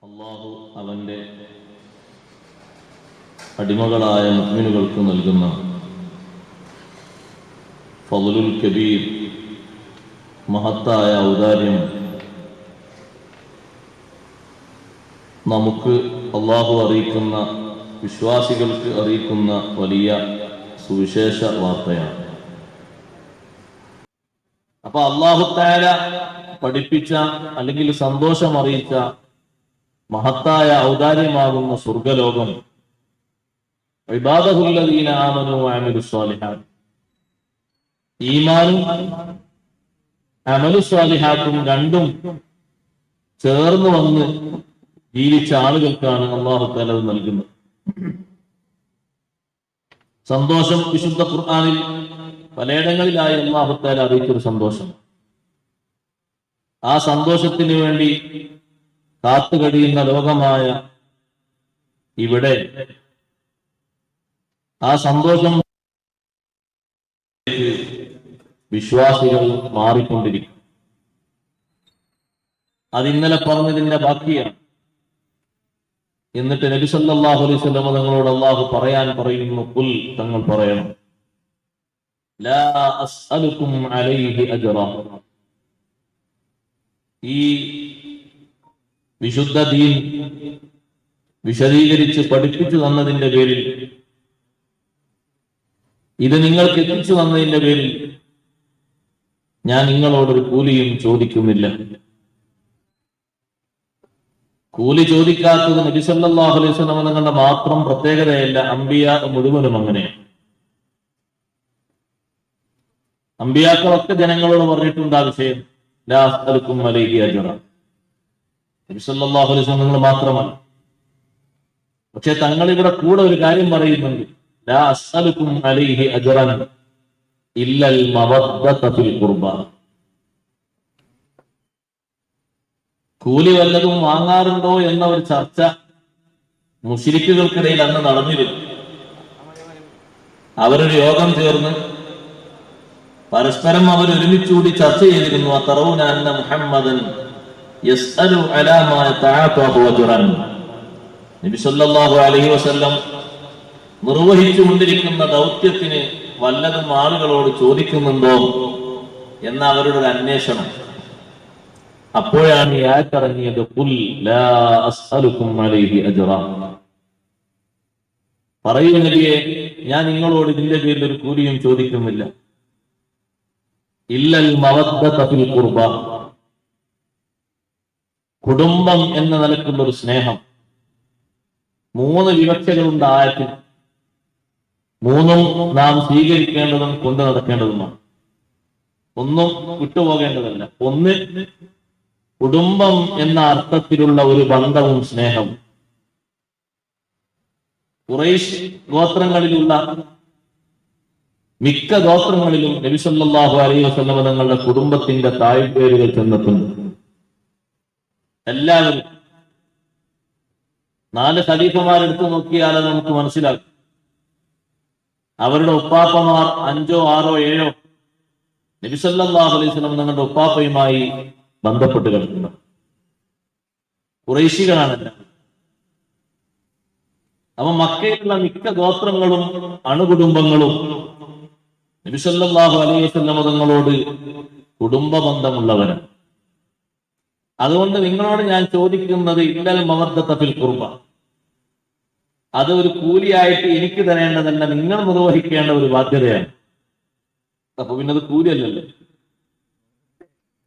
അല്ലാഹു അവന്റെ അടിമകളായ മുഅ്മിനുകൾക്ക് നൽകുന്ന ഫളുൽ കബീർ, മഹത്തായ ഔദാര്യം നമുക്ക് അല്ലാഹു അറിയിക്കുന്ന, വിശ്വാസികൾക്ക് അറിയിക്കുന്ന വലിയ സുവിശേഷ വാർത്തയാണ്. അപ്പൊ അല്ലാഹു തആല പഠിപ്പിച്ച അല്ലെങ്കിൽ സന്തോഷം അറിയിച്ച മഹത്തായ ഔദാര്യമാകുന്ന സ്വർഗലോകം, ഇബാദത്തുല്ലദീന ആമനു വഅമിലുസ് സ്വാലിഹാത്ത്, ഈമാനും അമലുസ് സ്വാലിഹാത്തും രണ്ടും ചേർന്ന് വന്ന് ജീവിച്ച ആളുകൾക്കാണ് അല്ലാഹു തആല നൽകുന്നത്. സന്തോഷം വിശുദ്ധ ഖുർആനിൽ പലയിടങ്ങളിലായി അല്ലാഹു തആല അറിയിച്ചൊരു സന്തോഷം. ആ സന്തോഷത്തിന് വേണ്ടി കാത്തുകഴിയുന്ന ലോകമായ ഇവിടെ ആ സന്തോഷം വിശ്വാസികൾ മാറിക്കൊണ്ടിരിക്കും. അത് ഇന്നലെ പറഞ്ഞതിന്റെ ബാക്കിയാണ്. എന്നിട്ട് നബി സല്ലല്ലാഹു അലൈഹി വസല്ലം തങ്ങളോട് അല്ലാഹു പറയാൻ പറയുന്നു, ഖുൽ, തങ്ങൾ പറയണം, ലാ അസ്അലുക്കും അലൈഹി അജ്റ. ഈ വിശുദ്ധ ദീൻ വിശദീകരിച്ച് പഠിപ്പിച്ചു തന്നതിന്റെ പേരിൽ, ഇത് നിങ്ങൾക്ക് എത്തിച്ചു തന്നതിന്റെ പേരിൽ ഞാൻ നിങ്ങളോടൊരു കൂലിയും ചോദിക്കുന്നില്ല. കൂലി ചോദിക്കാത്തത് നബി സല്ലല്ലാഹു അലൈഹി വസല്ലം തങ്ങളുടെ മാത്രം പ്രത്യേകതയല്ല, അമ്പിയാ മുഴുവനും അങ്ങനെയാണ്. അമ്പിയാക്കളൊക്കെ ജനങ്ങളോട് പറഞ്ഞിട്ടുണ്ട് ആ വിഷയം, ലാ അസ്അലുക്കും അലൈഹി അജ്റ. നബി സല്ലല്ലാഹു അലൈഹി വസല്ലം തങ്ങൾ മാത്രമല്ല. പക്ഷെ തങ്ങൾ ഇവിടെ കൂടെ ഒരു കാര്യം പറയുന്നുണ്ട്, ലാ അസ്അലുക്കും അലൈഹി അജ്റൻ ഇല്ലൽ മവദ്ദത ഫിൽ ഖുർബ. കൂലി വല്ലതും വാങ്ങാറുണ്ടോ എന്ന ഒരു ചർച്ച മുശ്രിക്കുകൾക്കിടയിൽ അന്ന് നടന്നിരുന്നു. അവരൊരു യോഗം ചേർന്ന് പരസ്പരം അവർ ഒരുമിച്ചുകൂടി ചർച്ച ചെയ്തിരുന്നു. അതറൗന അന്ന മുഹമ്മദൻ യസ്അലു അലാ മാ തഅതഹു അജ്റൻ. നബി സല്ലല്ലാഹു അലൈഹി വസല്ലം നിർവഹിച്ചുകൊണ്ടിരിക്കുന്ന ദൗത്യത്തിന് വല്ലതും ആളുകളോട് ചോദിക്കുന്നുണ്ടോ എന്ന അവരുടെ ഒരു അന്വേഷണം. അപ്പോഴാണ് ഈ ആയത്ത് ഇറങ്ങിയത്, ഖുൽ ലാ അസ്അലുക്കും അലൈഹി അജ്റ. പറയൂ നബിയെ, ഞാൻ നിങ്ങളോട് ഇതിന്റെ പേരിൽ ഒരു കൂലിയും ചോദിക്കുന്നില്ല. ഇല്ലൽ മവദ്ദത ഫിൽ ഖുർബ, കുടുംബം എന്ന നിലക്കുള്ള ഒരു സ്നേഹം. 3 വിവക്ഷകളുണ്ട് ആയത്തിൽ. 3 നാം സ്വീകരിക്കേണ്ടതും കൊണ്ടു നടക്കേണ്ടതുമാണ്. ഒന്നും വിട്ടുപോകേണ്ടതല്ല. ഒന്ന്, കുടുംബം എന്ന അർത്ഥത്തിലുള്ള ഒരു ബന്ധവും സ്നേഹവും. ഖുറൈശ് ഗോത്രങ്ങളിലുള്ള മിക്ക ഗോത്രങ്ങളിലും നബി സല്ലല്ലാഹു അലൈഹി വസല്ലം തങ്ങളുടെ കുടുംബത്തിന്റെ താഴ്പേരുകൾ ചെന്നെത്തുന്നു. എല്ലാവരും 4 ഖലീഫമാരെടുത്ത് നോക്കിയാൽ അത് നമുക്ക് മനസ്സിലാക്കും. അവരുടെ ഉപ്പാപ്പമാർ 5ഓ 6ഓ 7ഓ നബി സല്ലല്ലാഹു അലൈഹി വസല്ലം തങ്ങളുടെ ഉപ്പാപ്പയുമായി ബന്ധപ്പെട്ട് കിടക്കുന്നു. ഖുറൈശികളാണല്ല. അപ്പൊ മക്കയിലുള്ള മിക്ക ഗോത്രങ്ങളും അണുകുടുംബങ്ങളും നബി സല്ലല്ലാഹു അലൈഹി വസല്ലം തങ്ങളോട് കുടുംബ ബന്ധമുള്ളവരാണ്. അതുകൊണ്ട് നിങ്ങളോട് ഞാൻ ചോദിക്കുന്നത്, ഇല്ലൽ മവദ്ദത ഫിൽ ഖുർബ, അത് ഒരു കൂലിയായിട്ട് എനിക്ക് തരേണ്ടതല്ല, നിങ്ങൾ നിർവഹിക്കേണ്ട ഒരു ബാധ്യതയാണ്. അപ്പൊ പിന്നെ അത് കൂലിയല്ലല്ലോ.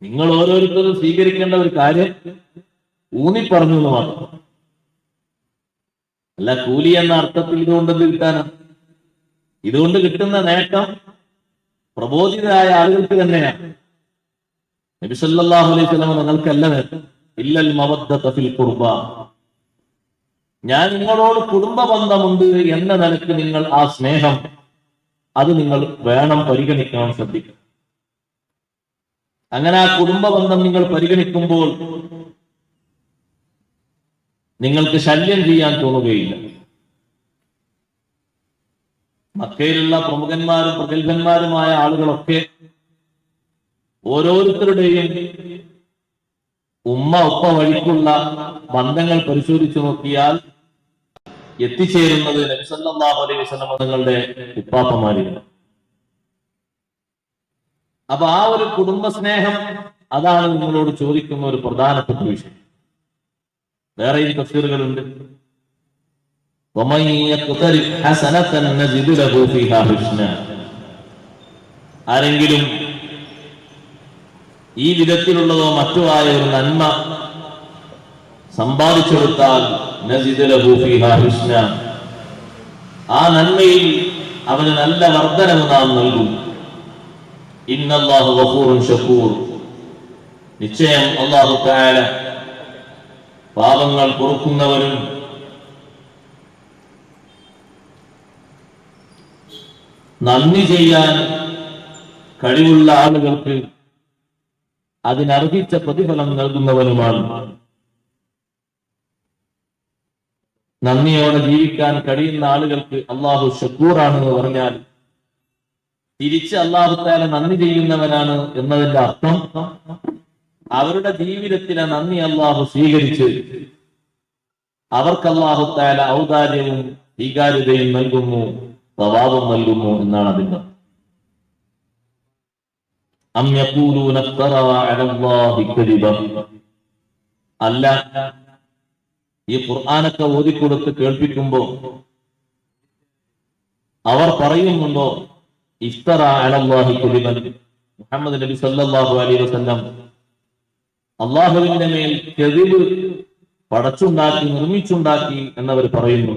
നിങ്ങൾ ഓരോരുത്തരും സ്വീകരിക്കേണ്ട ഒരു കാര്യം ഊന്നിപ്പറഞ്ഞു എന്ന് മാത്രം. അല്ല, കൂലി എന്ന അർത്ഥത്തിൽ ഇതുകൊണ്ട് കിട്ടാനാണ്. ഇതുകൊണ്ട് കിട്ടുന്ന നേട്ടം പ്രബോധിതരായ ആളുകൾക്ക് തന്നെയാണ്. നബി സല്ലല്ലാഹു അലൈഹി വസല്ലം നിങ്ങൾക്കല്ല നേട്ടം. ഇല്ലൽ മവദ്ദത ഫിൽ ഖുർബ, ഞാൻ നിങ്ങളോട് കുടുംബ ബന്ധമുണ്ട് എന്ന നിലക്ക് നിങ്ങൾ ആ സ്നേഹം അത് നിങ്ങൾ വേണം, പരിഗണിക്കണം, ശ്രദ്ധിക്കണം. അങ്ങനെ ആ കുടുംബ ബന്ധം നിങ്ങൾ പരിഗണിക്കുമ്പോൾ നിങ്ങൾക്ക് ശല്യം ചെയ്യാൻ തോന്നുകയില്ല. മക്കയിലുള്ള പ്രമുഖന്മാരും പ്രഗത്ഭന്മാരുമായ ആളുകളൊക്കെ ഓരോരുത്തരുടെയും ഉമ്മ ഉപ്പ വഴിക്കുള്ള ബന്ധങ്ങൾ പരിശോധിച്ചു നോക്കിയാൽ എത്തിച്ചേരുന്നത് നബി സല്ലല്ലാഹു അലൈഹി വസല്ലം തങ്ങളുടെ ഉപ്പാപ്പമാരിലാണ്. അപ്പൊ ആ ഒരു കുടുംബ സ്നേഹം, അതാണ് നിങ്ങളോട് ചോദിക്കുന്ന ഒരു പ്രധാനപ്പെട്ട വിഷയം. വേറെയും തഫ്സീറുകളുണ്ട്. ആരെങ്കിലും ഈ വിധത്തിലുള്ളതോ മറ്റോ ആയ ഒരു നന്മ സമ്പാദിച്ചെടുത്താൽ ആ നന്മയിൽ അവന് നല്ല വർധനവ് നാം നൽകും. ഇന്നല്ലാഹു ഗഫൂറുൻ ശകൂർ, നിശ്ചയം അല്ലാഹു തആല പാപങ്ങൾ പൊറുക്കുന്നവനും നന്ദി ചെയ്യാൻ കഴിവുള്ള ആളുകൾക്ക് അതിനർഹിച്ച പ്രതിഫലം നൽകുന്നവനുമാണ്. നന്ദിയോടെ ജീവിക്കാൻ കഴിയുന്ന ആളുകൾക്ക് അള്ളാഹു ഷക്കൂറാണെന്ന് പറഞ്ഞാൽ തിരിച്ച് അള്ളാഹു തആല നന്ദി ചെയ്യുന്നവനാണ് എന്നതിന്റെ അർത്ഥം അവരുടെ ജീവിതത്തിലെ നന്ദി അള്ളാഹു സ്വീകരിച്ച് അവർക്ക് അള്ളാഹു തആല ഔദാര്യവും സ്വീകാര്യതയും നൽകുന്നു, സവാബും നൽകുന്നു എന്നാണ് അതിന്റെ. അം യഖൂലൂന ഇഫ്തറാ അലല്ലാഹി കദിബ, അല്ല, ഈ ഖുർആനൊക്കെ ഓതിക്കൊടുത്ത് കേൾപ്പിക്കുമ്പോ അവർ പറയുന്നുണ്ടോ ഇഫ്തറാ അലല്ലാഹി കദിബൻ, മുഹമ്മദ് നബി സല്ലല്ലാഹു അലൈഹി വസല്ലം അള്ളാഹുവിന്റെ മേൽ കദിബ് പടച്ചുണ്ടാക്കി നിർമ്മിച്ചുണ്ടാക്കി എന്നവർ പറയുന്നു.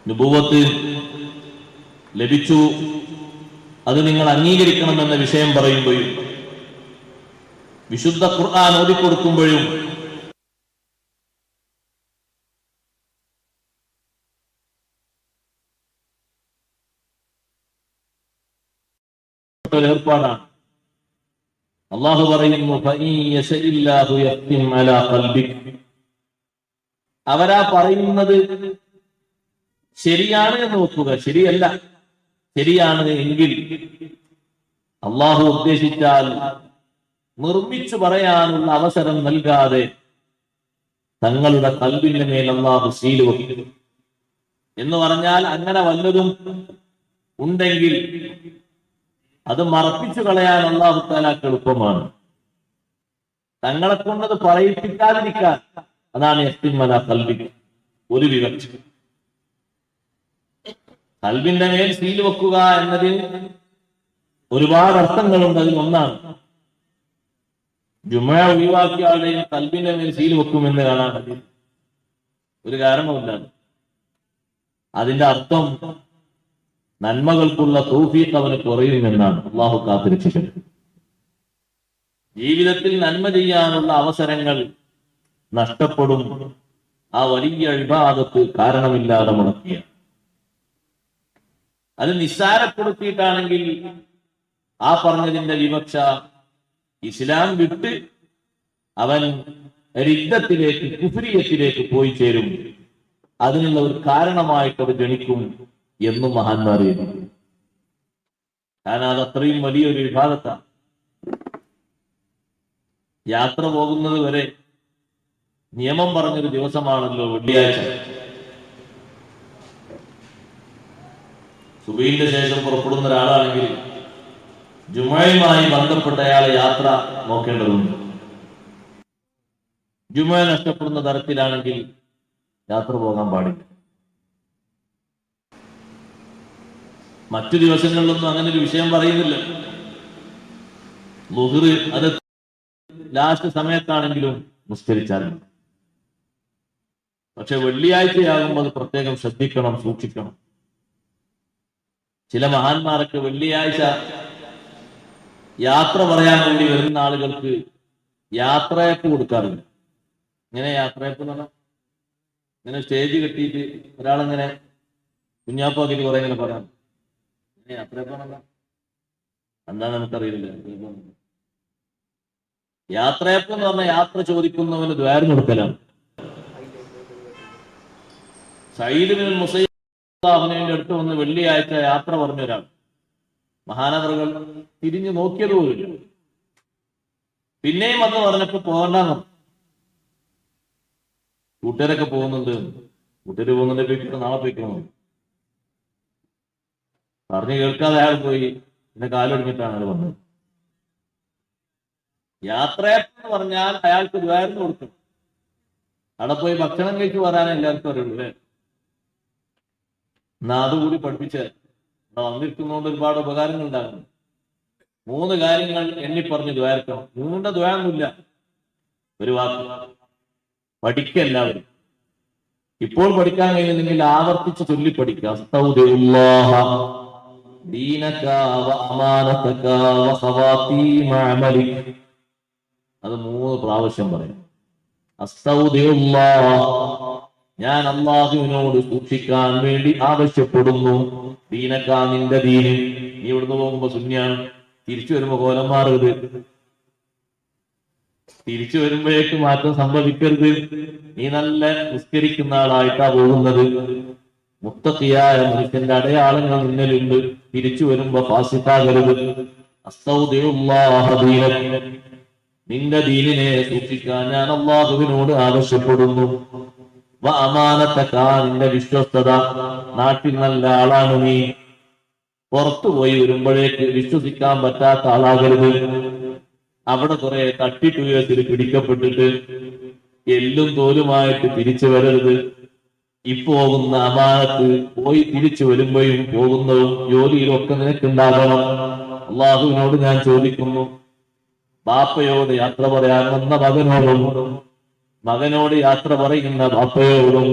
നുബുവത്ത് ലഭിച്ചു, അത് നിങ്ങൾ അംഗീകരിക്കണമെന്ന വിഷയം പറയുമ്പോഴും വിശുദ്ധ ഖുർആൻ ഓതിക്കൊടുക്കുമ്പോഴും ഏർപ്പാടാണ്. അള്ളാഹു പറയുന്നു അവരാ പറയുന്നത് ശരിയാണ് എന്ന് നോക്കുക, ശരിയല്ല, ശരിയാണ് എങ്കിൽ അള്ളാഹു ഉദ്ദേശിച്ചാൽ നിർമ്മിച്ചു പറയാനുള്ള അവസരം നൽകാതെ തങ്ങളുടെ ഖൽബിന്റെ മേൽ അള്ളാഹു സീൽ വെക്കും എന്ന് പറഞ്ഞാൽ, അങ്ങനെ വല്ലതും ഉണ്ടെങ്കിൽ അത് മറപ്പിച്ചു കളയാൻ അള്ളാഹു തആലക്ക് എളുപ്പമാണ്. തങ്ങളെ കൊണ്ടത് പറയിപ്പിക്കാതിരിക്കാൻ, അതാണ് യഖ്തിമല ഖൽബിക് ഒരു വിവക്ഷ. ഖൽബിന്റെ മേൽ സീൽ വെക്കുക എന്നതിന് ഒരുപാട് അർത്ഥങ്ങളുണ്ട്. അതിൽ ഒന്നാണ് ജുമുഅ ഒഴിവാക്കിയ ആളുടെയും ഖൽബിന്റെ മേൽ സീൽ വെക്കുമെന്ന് കാണാൻ ഒരു കാരണമില്ല. അതിന്റെ അർത്ഥം നന്മകൾക്കുള്ള തൗഫീഖ് അവന് കുറയുമെന്നാണ്. അള്ളാഹു കാത്തിരക്ഷിക്കട്ടെ. ജീവിതത്തിൽ നന്മ ചെയ്യാനുള്ള അവസരങ്ങൾ നഷ്ടപ്പെടും ആ വലിയ ഇബാദത്ത് കാരണമില്ലാതെ മുടക്കിയ. അത് നിസ്സാരപ്പെടുത്തിയിട്ടാണെങ്കിൽ ആ പറഞ്ഞതിന്റെ വിവക്ഷ ഇസ്ലാം വിട്ട് അവൻ റിദ്ദത്തിലേക്ക്, കുഫ്രിയത്തിലേക്ക് പോയി ചേരും. അതിനുള്ള ഒരു കാരണമായിട്ട് അത് ഗണിക്കും എന്നും മഹാന്മാർ എഴുതി. കാരണം അത് അത്രയും വലിയൊരു വിഭാഗത്താണ്. യാത്ര പോകുന്നത് വരെ നിയമം പറഞ്ഞൊരു ദിവസമാണല്ലോ വെള്ളിയാഴ്ച. സുബഹിന്റെ ശേഷം പുറപ്പെടുന്ന ഒരാളാണെങ്കിൽ ജുമുഅയുമായി ബന്ധപ്പെട്ട അയാളെ യാത്ര നോക്കേണ്ടതുണ്ട്. ജുമുഅ നഷ്ടപ്പെടുന്ന തരത്തിലാണെങ്കിൽ യാത്ര പോകാൻ പാടില്ല. മറ്റു ദിവസങ്ങളിലൊന്നും അങ്ങനെ ഒരു വിഷയം പറയുന്നില്ല. ളുഹ്ർ അത് ലാസ്റ്റ് സമയത്താണെങ്കിലും നിസ്കരിച്ചാൽ. പക്ഷെ വെള്ളിയാഴ്ചയാകുമ്പോൾ അത് പ്രത്യേകം ശ്രദ്ധിക്കണം, സൂക്ഷിക്കണം. ചില മഹാന്മാരൊക്കെ വെള്ളിയാഴ്ച യാത്ര പറയാൻ വേണ്ടി വരുന്ന ആളുകൾക്ക് യാത്രയപ്പ് കൊടുക്കാറുണ്ട്. ഇങ്ങനെ യാത്രയപ്പ് എന്ന് പറഞ്ഞാൽ ഇങ്ങനെ സ്റ്റേജ് കെട്ടിയിട്ട് ഒരാളിങ്ങനെ കുഞ്ഞാപ്പാക്കിട്ട് കുറെ ഇങ്ങനെ പറയാം. യാത്രയപ്പ് എന്താ നമുക്കറിയില്ല. യാത്രയപ്പ് എന്ന് പറഞ്ഞാൽ യാത്ര ചോദിക്കുന്നവന് ദ്വാരം കൊടുക്കലാണ്. സയ്യിദ് ബിൻ മുസയ്യിബിന്റെ അടുത്ത് വന്ന് വെള്ളിയാഴ്ച യാത്ര പറഞ്ഞ ഒരാൾ മഹാനവറുകൾ തിരിഞ്ഞു നോക്കിയതുപോലും. പിന്നെയും വന്ന് പറഞ്ഞപ്പോ പോകണ്ടെന്ന്. കൂട്ടുകാരൊക്കെ പോകുന്നുണ്ട്, കൂട്ടുകാര് പോകുന്നുണ്ട്, പോയിക്കോ, നാളെ പോയിക്കോ പറഞ്ഞു കേൾക്കാതെ അയാൾ പോയി. പിന്നെ കാലൊടിഞ്ഞിട്ടാണ് അയാൾ വന്നത്. യാത്രയെന്ന് പറഞ്ഞാൽ അയാൾക്ക് ദ്വാരന്ന് കൊടുക്കും. അവിടെ പോയി ഭക്ഷണം കഴിച്ചു വരാനേ എല്ലാവർക്കും അറിയുള്ളൂ അല്ലേ? എന്നാ അതുകൂടി പഠിപ്പിച്ച് അവിടെ വന്നിരിക്കുന്നതുകൊണ്ട് ഒരുപാട് ഉപകാരങ്ങൾ ഉണ്ടാകുന്നു. 3 കാര്യങ്ങൾ എണ്ണി പറഞ്ഞു ദ്വാരക്കണം. നീണ്ട ദ്വാരൊന്നുമില്ല, ഒരു വാക്ക്. പഠിക്കെല്ലാവരും. ഇപ്പോൾ പഠിക്കാൻ കഴിയുന്നെങ്കിൽ ആവർത്തിച്ച് ചൊല്ലി പഠിക്കുക. അസ്തൗദിറുല്ലാഹ ദീനക വ അമാനതക വ ഖവാതീമ അമലിക. അത് 3 പ്രാവശ്യം പറയും. അസ്തൗദിറുല്ലാഹ, ഞാൻ അല്ലാഹുവിനോട് സൂക്ഷിക്കാൻ വേണ്ടി ആവശ്യപ്പെടുന്നു. ദീനക, നിന്റെ ദീന്. നീ ഇവിടുന്ന് പോകുമ്പോ സുന്നിയാണ്, തിരിച്ചു വരുമ്പോ കോലം മാറരുത്. തിരിച്ചു വരുമ്പോഴേക്ക് മാറ്റം സംഭവിക്കരുത്. നീ നല്ല നിസ്കരിക്കുന്ന ആളായിട്ടാ പോകുന്നത്. മുത്തഖിയായ മനുഷ്യന്റെ അടയാളങ്ങൾ നിന്നിലുണ്ട്. തിരിച്ചു വരുമ്പോ ഫാസിഖാകരുത്. അസ്തൗദിറുല്ലാഹ ദീനക, നിന്റെ ദീനിനെ സൂക്ഷിക്കാൻ ഞാൻ അല്ലാഹുവിനോട് ആവശ്യപ്പെടുന്നു. വ അമാനതക, നിന്റെ വിശ്വസ്തത. നാട്ടിൽ നല്ല ആളാണ് നീ, പുറത്തുപോയി വരുമ്പോഴേക്ക് വിശ്വസിക്കാൻ പറ്റാത്ത ആളാകരുത്. അവിടെ കുറെ തട്ടിപ്പുകത്തിൽ പിടിക്കപ്പെട്ടിട്ട് എല്ലും തോലുമായിട്ട് തിരിച്ചു വരരുത്. പോകുന്ന അമാനത്ത് പോയി തിരിച്ചു വരുമ്പോഴും പോകുന്നതും ജോലിയിലും ഒക്കെ നിനക്കുണ്ടാകണം. അള്ളാഹുവിനോട് ഞാൻ ചോദിക്കുന്നു. ബാപ്പയോട് യാത്ര പറയാൻ വന്ന മകനോടും, മകനോട് യാത്ര പറയുന്ന ബാപ്പയോടും,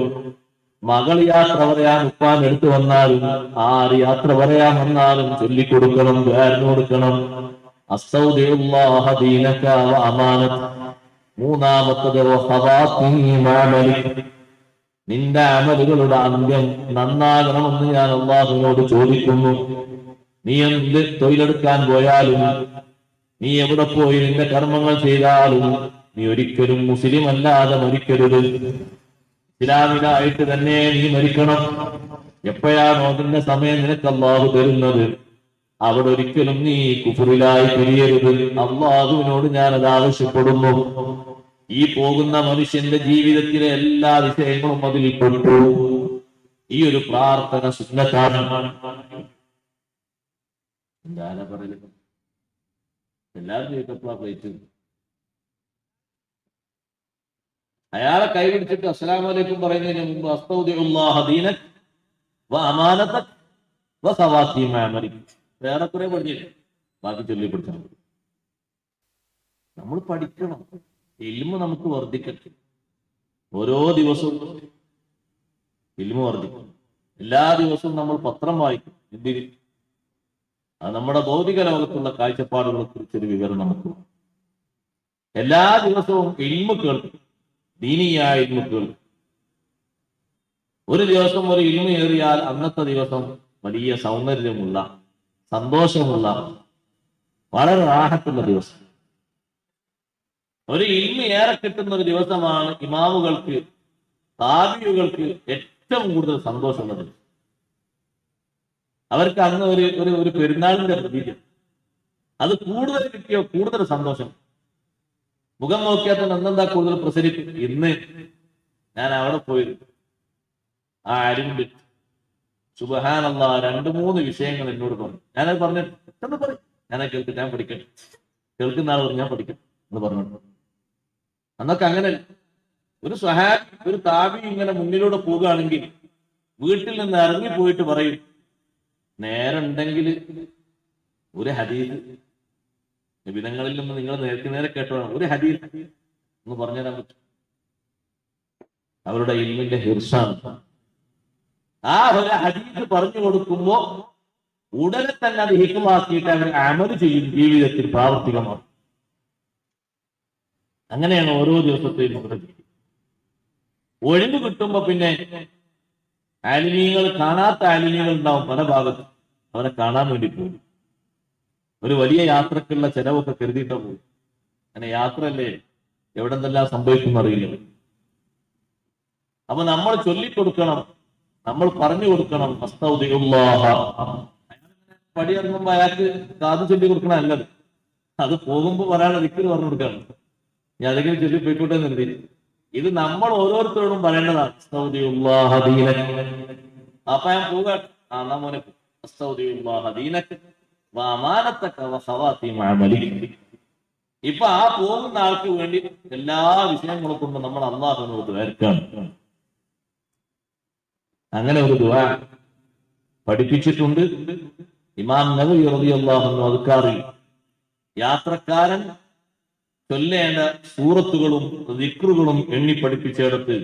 മകൾ യാത്ര പറയാൻ ഉപ്പാൻ എടുത്തു വന്നാലും, ആര് യാത്ര പറയാൻ വന്നാലും ചൊല്ലിക്കൊടുക്കണം, ദ്വാരന് കൊടുക്കണം. അസ്തൗദിറുല്ലാഹ ദീനക വ അമാനതക. 3-മത്തത് വ ഖവാതീമ അമലിക, നിന്റെ അമലുകളുടെ അന്ത്യം നന്നാകണമെന്ന് ഞാൻ അല്ലാഹുവിനോട് ചോദിക്കുന്നു. നീ എന്ത് തൊഴിലെടുക്കാൻ പോയാലും, നീ എവിടെ പോയി നിന്റെ കർമ്മങ്ങൾ ചെയ്താലും, നീ ഒരിക്കലും മുസ്ലിം അല്ലാതെ മരിക്കരുത്. ഇസ്ലാമിലായിട്ട് തന്നെ നീ മരിക്കണം. എപ്പോഴാണോ അതിന്റെ സമയം നിനക്ക് അല്ലാഹു തരുന്നത്, അവിടെ ഒരിക്കലും നീ കുഫറിലായി പിരിയരുത്. അല്ലാഹുവിനോട് ഞാൻ അത് ആവശ്യപ്പെടുന്നു. ഈ പോകുന്ന മനുഷ്യന്റെ ജീവിതത്തിലെ എല്ലാ വിഷയങ്ങളും അതിൽ പെട്ടു. ഈ ഒരു പ്രാർത്ഥന സുന്നത്താണ്. എന്താ പറയുന്നത്? എല്ലാവരും ചോദിക്കപ്പോ പ്ലേറ്റ് അയാളെ കൈപിടിച്ചിട്ട് അസ്സലാമു അലൈക്കും പറയുന്നതിന് മുമ്പ് അസ്തൗദിറുല്ലാഹ ദീനക വ അമാനതക വ ഖവാതീമ അമലിക. വേറെ കുറെ പഠിച്ചില്ല, ബാക്കി ചൊല്ലി പഠിച്ചാൽ മതി. നമ്മൾ പഠിക്കണം. ഇൽമു നമുക്ക് വർദ്ധിക്കട്ടെ. ഓരോ ദിവസവും ഇൽമു വർദ്ധിക്കണം. എല്ലാ ദിവസവും നമ്മൾ പത്രം വായിക്കും. എന്തിന്? അത് നമ്മുടെ ഭൗതിക ലോകത്തുള്ള കാഴ്ചപ്പാടുകളെ കുറിച്ചൊരു വിവരം നമുക്ക്. എല്ലാ ദിവസവും ഇൽമു കേൾക്കും, ദീനിയായ ഇൽമു കേൾക്കും. ഒരു ദിവസം ഒരു ഇൽമു ഏറിയാൽ അന്നത്തെ ദിവസം വലിയ സൗന്ദര്യമുള്ള, സന്തോഷമുള്ള, വളരെ റാഹത്തുള്ള ദിവസം. ഒരു ഇൽമു ഏറെ കിട്ടുന്ന ഒരു ദിവസമാണ് ഇമാമുകൾക്ക്, താബിഈകൾക്ക് ഏറ്റവും കൂടുതൽ സന്തോഷമുള്ള ദിവസം. അവർക്ക് അന്ന് ഒരു പെരുന്നാളിന്റെ പ്രതീതി. അത് കൂടുതൽ കിട്ടിയോ കൂടുതൽ സന്തോഷം. മുഖം നോക്കിയാൽ തന്നെ അന്നെന്താ കൂടുതൽ പ്രസരിക്കും. ഇന്ന് ഞാൻ അവിടെ പോയിരുന്നു, ആ അരിമ്പ് സുബ്ഹാനല്ലാഹ് 2-3 വിഷയങ്ങൾ എന്നോട് പറഞ്ഞു. ഞാനത് പറഞ്ഞു, പെട്ടെന്ന് പറയും, ഞാനത് കേൾക്കും, ഞാൻ പഠിക്കട്ടെ. കേൾക്കുന്ന ആൾ പറഞ്ഞു ഞാൻ പഠിക്കണം എന്ന് പറഞ്ഞു. അന്നൊക്കെ അങ്ങനെ ഒരു സ്വഹാബി, ഒരു താബി ഇങ്ങനെ മുന്നിലൂടെ പോവുകയാണെങ്കിൽ വീട്ടിൽ നിന്ന് ഇറങ്ങിപ്പോയിട്ട് പറയും, നേരുണ്ടെങ്കിൽ ഒരു ഹദീസ് വിധങ്ങളിൽ നിന്ന് നിങ്ങൾ നേരെ കേട്ടോ, ഒരു ഹദീസ് എന്ന് പറഞ്ഞു തരാൻ പറ്റും. അവരുടെ ഇൽമിന്റെ ഹിർസാണ്. ആ ഒരു ഹദീസ് പറഞ്ഞു കൊടുക്കുമ്പോ ഉടനെ തന്നെ അത് ഹിക്മാക്കിയിട്ട് അവർ അമൽ ചെയ്യും, ജീവിതത്തിൽ പ്രാവർത്തികമാക്കും. അങ്ങനെയാണ് ഓരോ ദിവസത്തെയും നമ്മുടെ ജീവിതം. ഒഴിവ് കിട്ടുമ്പോ പിന്നെ ആലിമീങ്ങൾ, കാണാത്ത ആലിമീങ്ങൾ ഉണ്ടാവും പല ഭാഗത്തും. അവരെ കാണാൻ വേണ്ടി പോകും. ഒരു വലിയ യാത്രക്കുള്ള ചെലവൊക്കെ കരുതിയിട്ടാ പോകും. അങ്ങനെ യാത്രയല്ലേ, എവിടെന്തെല്ലാം സംഭവിക്കും അറിയില്ല. അപ്പൊ നമ്മൾ ചൊല്ലിക്കൊടുക്കണം, നമ്മൾ പറഞ്ഞു കൊടുക്കണം. അസ്തൗദിറുല്ലാഹ. പടിയിറങ്ങുമ്പോ അയാൾക്ക് കാത് ചൊല്ലി കൊടുക്കണം അല്ലത്. അത് പോകുമ്പോ പറയാനുള്ള ദിക്റ് പറഞ്ഞു കൊടുക്കാണ്. ഞാൻ അതെങ്കിലും ചൊല്ലി പോയിക്കോട്ടെ എന്ന് കരുതി. ഇത് നമ്മൾ ഓരോരുത്തരോടും പറയേണ്ടതാണ്. അപ്പൊ ഞാൻ പോകാം. എന്നാ മോനെ ഇപ്പൊ ആ പോകുന്ന ആൾക്ക് വേണ്ടി എല്ലാ വിഷയങ്ങളെ കൊണ്ട് നമ്മൾ അള്ളാഹുവിനോട് ദ്വാരക്കാണ്. അങ്ങനെ ഒരു ദുആ പഠിപ്പിച്ചിട്ടുണ്ട് ഇമാം നബവി റളിയല്ലാഹു അൻഹു. അദ്കാറിൽ യാത്രക്കാരൻ ചൊല്ലേണ്ട സൂറത്തുകളും ദിക്റുകളും എണ്ണി പഠിപ്പിച്ചെടുത്ത്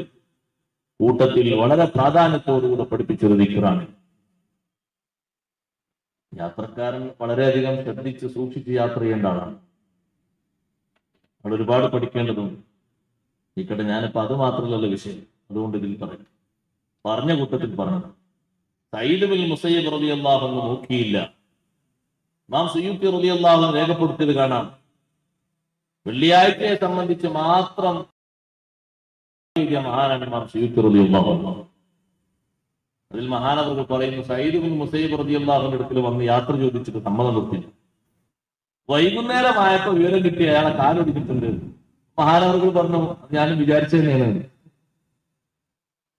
കൂട്ടത്തിൽ വളരെ പ്രാധാന്യത്തോടുകൂടെ പഠിപ്പിച്ചൊരു ദിക്റാണ്. യാത്രക്കാരൻ വളരെയധികം ശ്രദ്ധിച്ച് സൂക്ഷിച്ച് യാത്ര ചെയ്യേണ്ട ആളാണ്. അവിടെ ഒരുപാട് പഠിക്കേണ്ടതുണ്ട്. ഇക്കട്ടെ, ഞാനിപ്പോ അത് മാത്രമല്ലല്ലോ വിഷയം, അതുകൊണ്ട് ഇതിൽ പറയാം. പറഞ്ഞ കൂട്ടത്തിൽ പറഞ്ഞത് സയ്യിദ് ബിൻ മുസയ്യിബ് റളിയല്ലാഹു അൻഹു നോക്കിയില്ല. ഇമാം സുയൂത്തി റളിയല്ലാഹു അൻഹു രേഖപ്പെടുത്തിയത് കാണാം. വെള്ളിയാഴ്ചയെ സംബന്ധിച്ച് മാത്രം മഹാനാണ് ഇമാം സുയൂത്തി റളിയല്ലാഹു അൻഹു. അതിൽ മഹാനവർ പറയുന്നു, സയ്യിദ് ബിൻ മുസയ്യിബ് റളിയല്ലാഹു അൻഹുവിന്റെ അടുക്കൽ വന്ന് യാത്ര ചോദിച്ചിട്ട് സമ്മതം കൊടുത്തു. വൈകുന്നേരമായപ്പോ വിവരം കിട്ടി അയാളെ കാലൊടിച്ചിട്ടുണ്ട്. മഹാനവർ പറഞ്ഞു, ഞാനും വിചാരിച്ചു തന്നെയാണ്,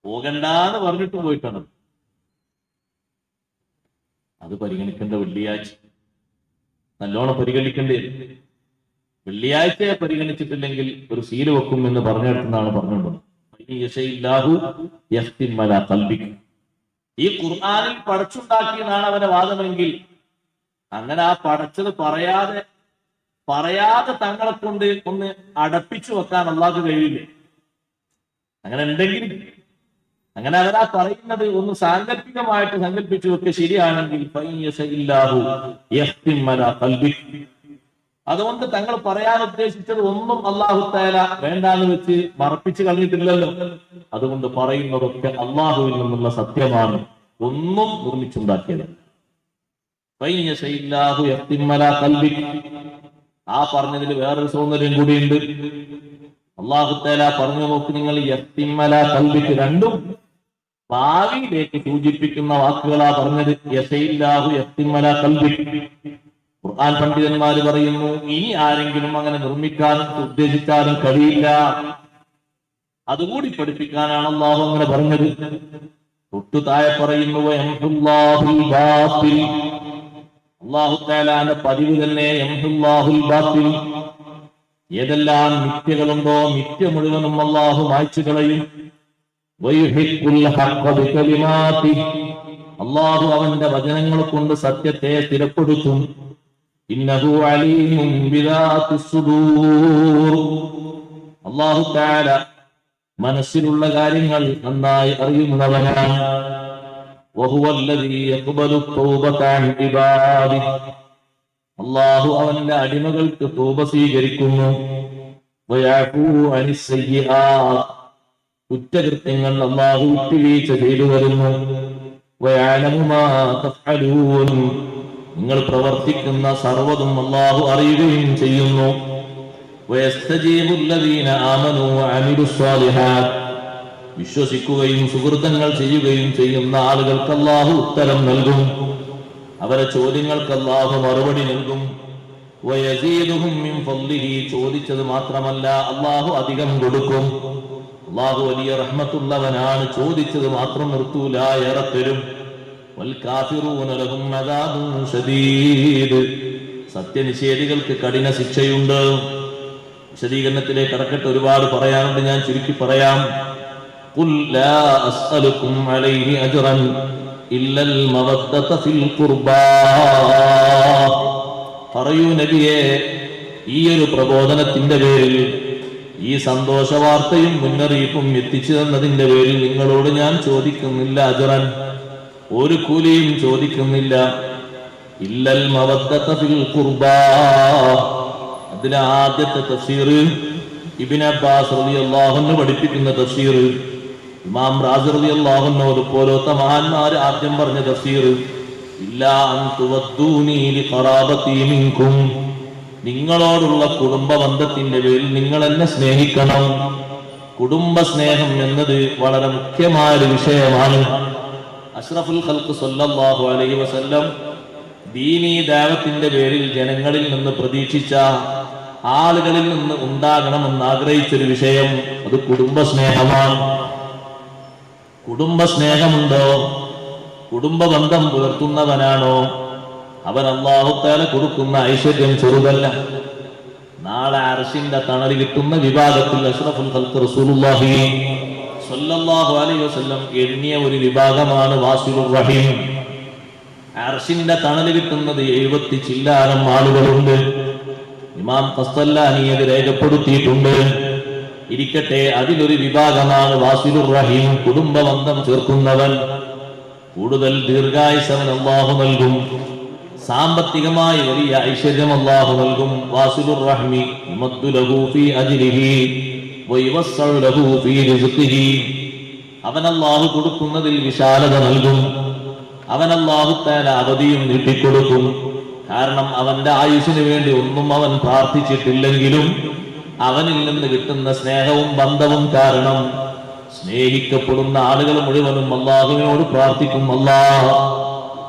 പോകണ്ടാന്ന് പറഞ്ഞിട്ട് പോയിട്ടാണ്. അത് പരിഗണിക്കേണ്ട വെള്ളിയാഴ്ച നല്ലോണം പരിഗണിക്കേണ്ടേ. വെള്ളിയാഴ്ചയെ പരിഗണിച്ചിട്ടില്ലെങ്കിൽ ഒരു സീല് വെക്കും എന്ന് പറഞ്ഞെടുത്തെന്നാണ് പറഞ്ഞുകൊണ്ടത്. ഈ ഖുർആനിൽ പടച്ചുണ്ടാക്കിയെന്നാണ് അവന്റെ വാദമെങ്കിൽ അങ്ങനെ ആ പടച്ചത് പറയാതെ തങ്ങളെ കൊണ്ട് ഒന്ന് അടപ്പിച്ചു വെക്കാൻ അള്ളാഹ്ക്ക് കഴിയില്ല. അങ്ങനെ ഉണ്ടെങ്കിൽ, അങ്ങനെ അവരാ പറയുന്നത് ഒന്ന് സാങ്കല്പികമായിട്ട് സങ്കല്പിച്ചു വെക്കുക ശരിയാണെങ്കിൽ അതുകൊണ്ട് തങ്ങൾ പറയാൻ ഉദ്ദേശിച്ചത് ഒന്നും അല്ലാഹു തആല വേണ്ടാന്ന് വെച്ച് മറപ്പിച്ച് കളഞ്ഞിട്ടില്ലല്ലോ. അതുകൊണ്ട് പറയുന്നതൊക്കെ അള്ളാഹുവിൽ നിന്നുള്ള സത്യമാണ്, ഒന്നും നിർമ്മിച്ചുണ്ടാക്കിയത്. ആ പറഞ്ഞതിൽ വേറൊരു സൗന്ദര്യം കൂടിയുണ്ട്. അല്ലാഹു തആല പറഞ്ഞു നോക്ക്, നിങ്ങൾ യത്തിമല കൽബിക്ക് രണ്ടും ഭാവിയിലേക്ക് സൂചിപ്പിക്കുന്ന വാക്കുകളാ പറഞ്ഞത്. യസൈല്ലാഹു യത്തിമല കൽബിക്ക്. ഖുർആൻ പണ്ഡിതന്മാര് പറയുന്നു, ഇനി ആരെങ്കിലും അങ്ങനെ നിർമ്മിക്കാനും ഉദ്ദേശിച്ചാലും കഴിയില്ല. അതുകൂടി പഠിപ്പിക്കാനാണ് അല്ലാഹു അങ്ങനെ പറഞ്ഞത്. തൊട്ടു താഴെ പറയുന്നു, അല്ലാഹു തആലയുടെ പതിവ് തന്നെ യംഹുല്ലാഹുൽ ബാത്തിൽ. ഏതെല്ലാം മിഥ്യകളുണ്ടോ മിഥ്യ മുഴുവനും അല്ലാഹു മായ്ച്ചു കളയും. അല്ലാഹു അവന്റെ വചനങ്ങൾ കൊണ്ട് സത്യത്തെ സ്ഥിരപ്പെടുത്തും. ഇന്നഹു അലീമുൻ ബിദാത്തിസ് സുദൂർ. അല്ലാഹു തആല മനസ്സിലുള്ള കാര്യങ്ങൾ നന്നായി അറിയുന്നവനാണ്. വഹുവല്ലദീ യഖ്ബലു തൗബത അൻ ഇബാദിഹി. അല്ലാഹു അവന്റെ അടിമകൾക്ക് തൗബ സ്വീകരിക്കുന്നു. വയഅഫൂ അനിസ് സയ്യിആത്ത്. കുറ്റകൃത്യങ്ങൾ അല്ലാഹു വിട്ടുവീഴ്ച ചെയ്തു വരുന്നു. വയഅലമു മാ തഫ്അലൂൻ. നിങ്ങൾ പ്രവർത്തിക്കുന്ന സർവ്വതും അല്ലാഹു അറിയുകയും ചെയ്യുന്നു. വയസ്തജീബുല്ലദീന ആമനൂ വഅമിലുസ് സ്വാലിഹാത്ത്. വിശ്വസിക്കുകയും സുഹൃതങ്ങൾ ചെയ്യുകയും ചെയ്യുന്ന ആളുകൾക്ക് അല്ലാഹു ഉത്തരം നൽകും. അവരെ ചോദ്യങ്ങൾക്ക് അല്ലാഹു മറുപടി നൽകും. വയസീദുഹും മിൻ ഫദ്ലിഹി. ചോദിച്ചത് മാത്രമല്ല, അല്ലാഹു അധികം കൊടുക്കും. അല്ലാഹു വലിയ റഹ്മത്തുള്ളവനാണ്. ചോദിച്ചത് മാത്രം നിർത്തൂല, ഏറെ തരും. വൽ കാഫിറൂന ലഹും അദാബുൻ ശദീദ്. സത്യനിഷേധികൾക്ക് കഠിന ശിക്ഷയുണ്ട്. വിശദീകരണത്തിലേക്ക് കടക്കട്ടെ, ഒരുപാട് പറയാനുണ്ട്, ഞാൻ ചുരുക്കി പറയാം. ഖുൽ ലാ അസ്അലുകും അലൈഹി അജ്റൻ ഇല്ലൽ മവദ്ദത ഫിൽ ഖുർബാ. പറയൂ നബിയേ, ഈ ഒരു പ്രബോധനത്തിന്റെ പേരിൽ, ഈ സന്തോഷ വാർത്തയും മുന്നറിയിപ്പും എത്തിച്ചു തന്നതിന്റെ പേരിൽ നിങ്ങളോട് ഞാൻ ചോദിക്കുന്നില്ല അജ്റൻ, ഒരു കൂലിയും ചോദിക്കുന്നില്ല. ഇല്ലൽ മവദ്ദത ഫിൽ ഖുർബാ. അതിലെ ആദ്യത്തെ തഫ്സീർ ഇബ്നു അബ്ബാസ് റളിയല്ലാഹു അൻഹു പഠിപ്പിക്കുന്ന തഫ്സീർ, ഇമാം റാസി റളിയല്ലാഹു അൻഹു അതുപോലത്തെ മഹാന്മാര് ആദ്യം പറഞ്ഞ തഫ്സീർ, ഇല്ലാ അൻ തുവദ്ദൂനി ലിഖറാബതി മിൻകും. നിങ്ങളോടുള്ള കുടുംബ ബന്ധത്തിന്റെ പേരിൽ നിങ്ങൾ എന്നെ സ്നേഹിക്കണം. കുടുംബ സ്നേഹം എന്നത് വളരെ മുഖ്യമായ ഒരു വിഷയമാണ്. അഷ്റഫുൽ ഖൽഖ് സല്ലല്ലാഹു അലൈഹി വസല്ലം ദീനീ ദഅവത്തിന്റെ പേരിൽ ജനങ്ങളിൽ നിന്ന് പ്രതീക്ഷിച്ച, ആളുകളിൽ നിന്ന് ഉണ്ടാകണമെന്ന് ആഗ്രഹിച്ചൊരു വിഷയം അത് കുടുംബസ്നേഹമാണ്. കുടുംബസ്നേഹമുണ്ടോ, കുടുംബ ബന്ധം പുലർത്തുന്നവനാണോ, അവൻ അല്ലാഹു തആല കൊടുക്കുന്ന ഐശ്വര്യം ചെറുതല്ല. നാളെ അർശിന്റെ തണല് കിട്ടുന്ന വിഭാഗത്തിൽ അഷ്റഫുൽ ഖൽഖ് റസൂലുള്ളാഹി സ്വല്ലല്ലാഹു അലൈഹി വസല്ലം എണ്ണിയ ഒരു വിഭാഗമാണ് വാസിലുർ റഹീം. അർശിന്റെ തണല് കിട്ടുന്നത് 70 ചില്ലാനം ആളുകളുണ്ട്. ഇമാം ഖസ്തല്ലാനി ഇത് രേഖപ്പെടുത്തിയിട്ടുണ്ട്. ഇരിക്കട്ടെ, അതിലൊരു വിഭാഗമാണ് വാസിലുർ റഹീം, കുടുംബ ബന്ധം ചേർക്കുന്നവൻ. കൂടുതൽ ദീർഘായുസ്സവൻ അല്ലാഹു നൽകും, സാമ്പത്തികമായി വലിയ ഐശ്വര്യം അല്ലാഹു നൽകും. വാസിലുർ റഹ്മി യുമദ്ദു ലഹു ഫീ അജ്രിഹി വയുവസ്സഉ ലഹു ഫീ റിസ്ഖിഹി. അവൻ അല്ലാഹു കൊടുക്കുന്നതിൽ വിശാലത നൽകും, അവൻ അല്ലാഹു തആല അവധിയും നീട്ടിക്കൊടുക്കും. കാരണം അവന്റെ ആയുസ്സിന് വേണ്ടി ഒന്നും അവൻ പ്രാർത്ഥിച്ചിട്ടില്ലെങ്കിലും അവനിൽ നിന്ന് കിട്ടുന്ന സ്നേഹവും ബന്ധവും കാരണം സ്നേഹിക്കപ്പെടുന്ന ആളുകൾ മുഴുവനും അല്ലാഹുവിനോട് പ്രാർത്ഥിക്കും, അല്ലാഹ്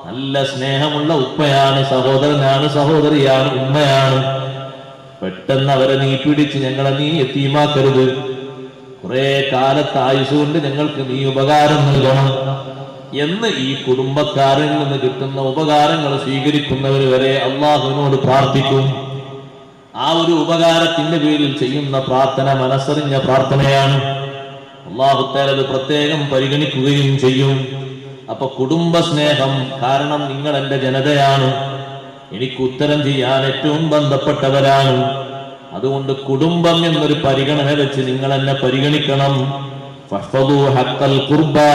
നല്ല സ്നേഹമുള്ള ഉപ്പയാണ്, സഹോദരനാണ്, സഹോദരിയാണ്, ഉമ്മയാണ്, പെട്ടെന്ന് അവരെ നീ പിടിച്ച് ഞങ്ങളെ നീ യതീമാക്കരുത്, കുറെ കാലത്ത് ആയുസ് കൊണ്ട് ഞങ്ങൾക്ക് നീ ഉപകാരം നൽകണം എന്ന് ഈ കുടുംബക്കാരിൽ നിന്ന് കിട്ടുന്ന ഉപകാരങ്ങൾ സ്വീകരിക്കുന്നവർ വരെ അള്ളാഹുവിനോട് പ്രാർത്ഥിക്കും. ആ ഒരു ഉപകാരത്തിന്റെ പേരിൽ ചെയ്യുന്ന പ്രാർത്ഥന മനസ്സറിഞ്ഞ പ്രാർത്ഥനയാണ്. അല്ലാഹു തആല അത് പ്രത്യേകം പരിഗണിക്കുകയും ചെയ്യും. അപ്പൊ കുടുംബ സ്നേഹം കാരണം നിങ്ങൾ എന്റെ ജനതയാണ്, എനിക്ക് ഉത്തരം ചെയ്യാൻ ഏറ്റവും ബന്ധപ്പെട്ടവരാണ്. അതുകൊണ്ട് കുടുംബം എന്നൊരു പരിഗണന വെച്ച് നിങ്ങൾ എന്നെ പരിഗണിക്കണം. ഫഹ്ഫദൂ ഹഖ്ഖൽ ഖുർബാ,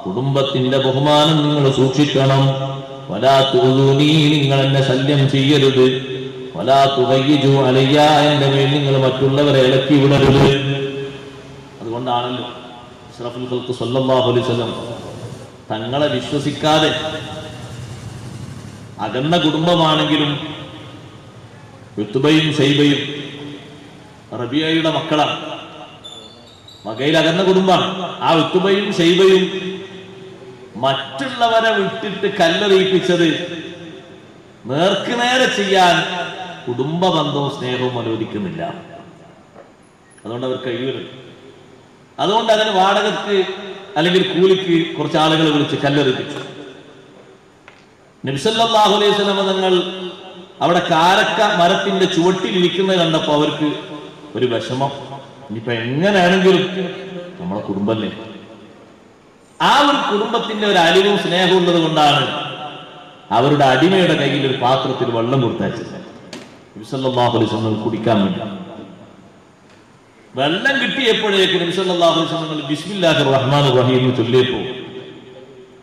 കുടുംബത്തിന്റെ ബഹുമാനം നിങ്ങൾ സൂക്ഷിക്കണം. വലാ തുദൂനി, നിങ്ങൾ എന്നെ ശല്യം ചെയ്യരുത്. വലാ തുഗയ്യിജു അലയ്യ, എന്റെ മേൽ നിങ്ങൾ മറ്റുള്ളവരെ ഇളക്കി വിടരുത്. അതുകൊണ്ടാണല്ലോ അഷ്റഫുൽ ഖൽഖ് സ്വല്ലല്ലാഹു അലൈഹി വസല്ലം തങ്ങളെ വിശ്വസിക്കാതെ അകന്ന കുടുംബമാണെങ്കിലും ഉത്ബയും ശൈബയും റബിയയുടെ മക്കളാണ്, മകയിൽ അകന്ന കുടുംബമാണ്. ആ ഉത്ബയും ശൈബയും മറ്റുള്ളവരെ വിട്ടിട്ട് കല്ലെറിയിപ്പിച്ചത് നേർക്കുനേരെ ചെയ്യാൻ കുടുംബ ബന്ധവും സ്നേഹവും അനുവദിക്കുന്നില്ല. അതുകൊണ്ട് അവർ കഴിയുന്നത്. അതുകൊണ്ട് അതിന് വാടകയ്ക്ക് അല്ലെങ്കിൽ കൂലിക്ക് കുറച്ച് ആളുകളെ വിളിച്ച് കല്ലെറിയിപ്പിച്ചു. നബി സല്ലല്ലാഹു അലൈഹി വസല്ലം തങ്ങൾ അവിടെ കാരക്ക മരത്തിന്റെ ചുവട്ടിലിരിക്കുന്നത് കണ്ടപ്പോ അവർക്ക് ഒരു വിഷമം. ഇനിയിപ്പോ എങ്ങനെയാണെങ്കിലും നമ്മളെ കുടുംബല്ലേ. ആ ഒരു കുടുംബത്തിന്റെ ഒരു അലിവും സ്നേഹവും ഉള്ളത് കൊണ്ടാണ് അവരുടെ അടിമയുടെ കയ്യിൽ ഒരു പാത്രത്തിൽ വെള്ളം കൊടുത്തയച്ചത് നബി സല്ലല്ലാഹു അലൈഹി വസല്ലം കുടിക്കാൻ വേണ്ടി. വെള്ളം കിട്ടിയപ്പോഴേക്ക് നബി സല്ലല്ലാഹു അലൈഹി വസല്ലം ബിസ്മില്ലാഹിർ റഹ്മാനിർ റഹീം ചൊല്ലിയപ്പോ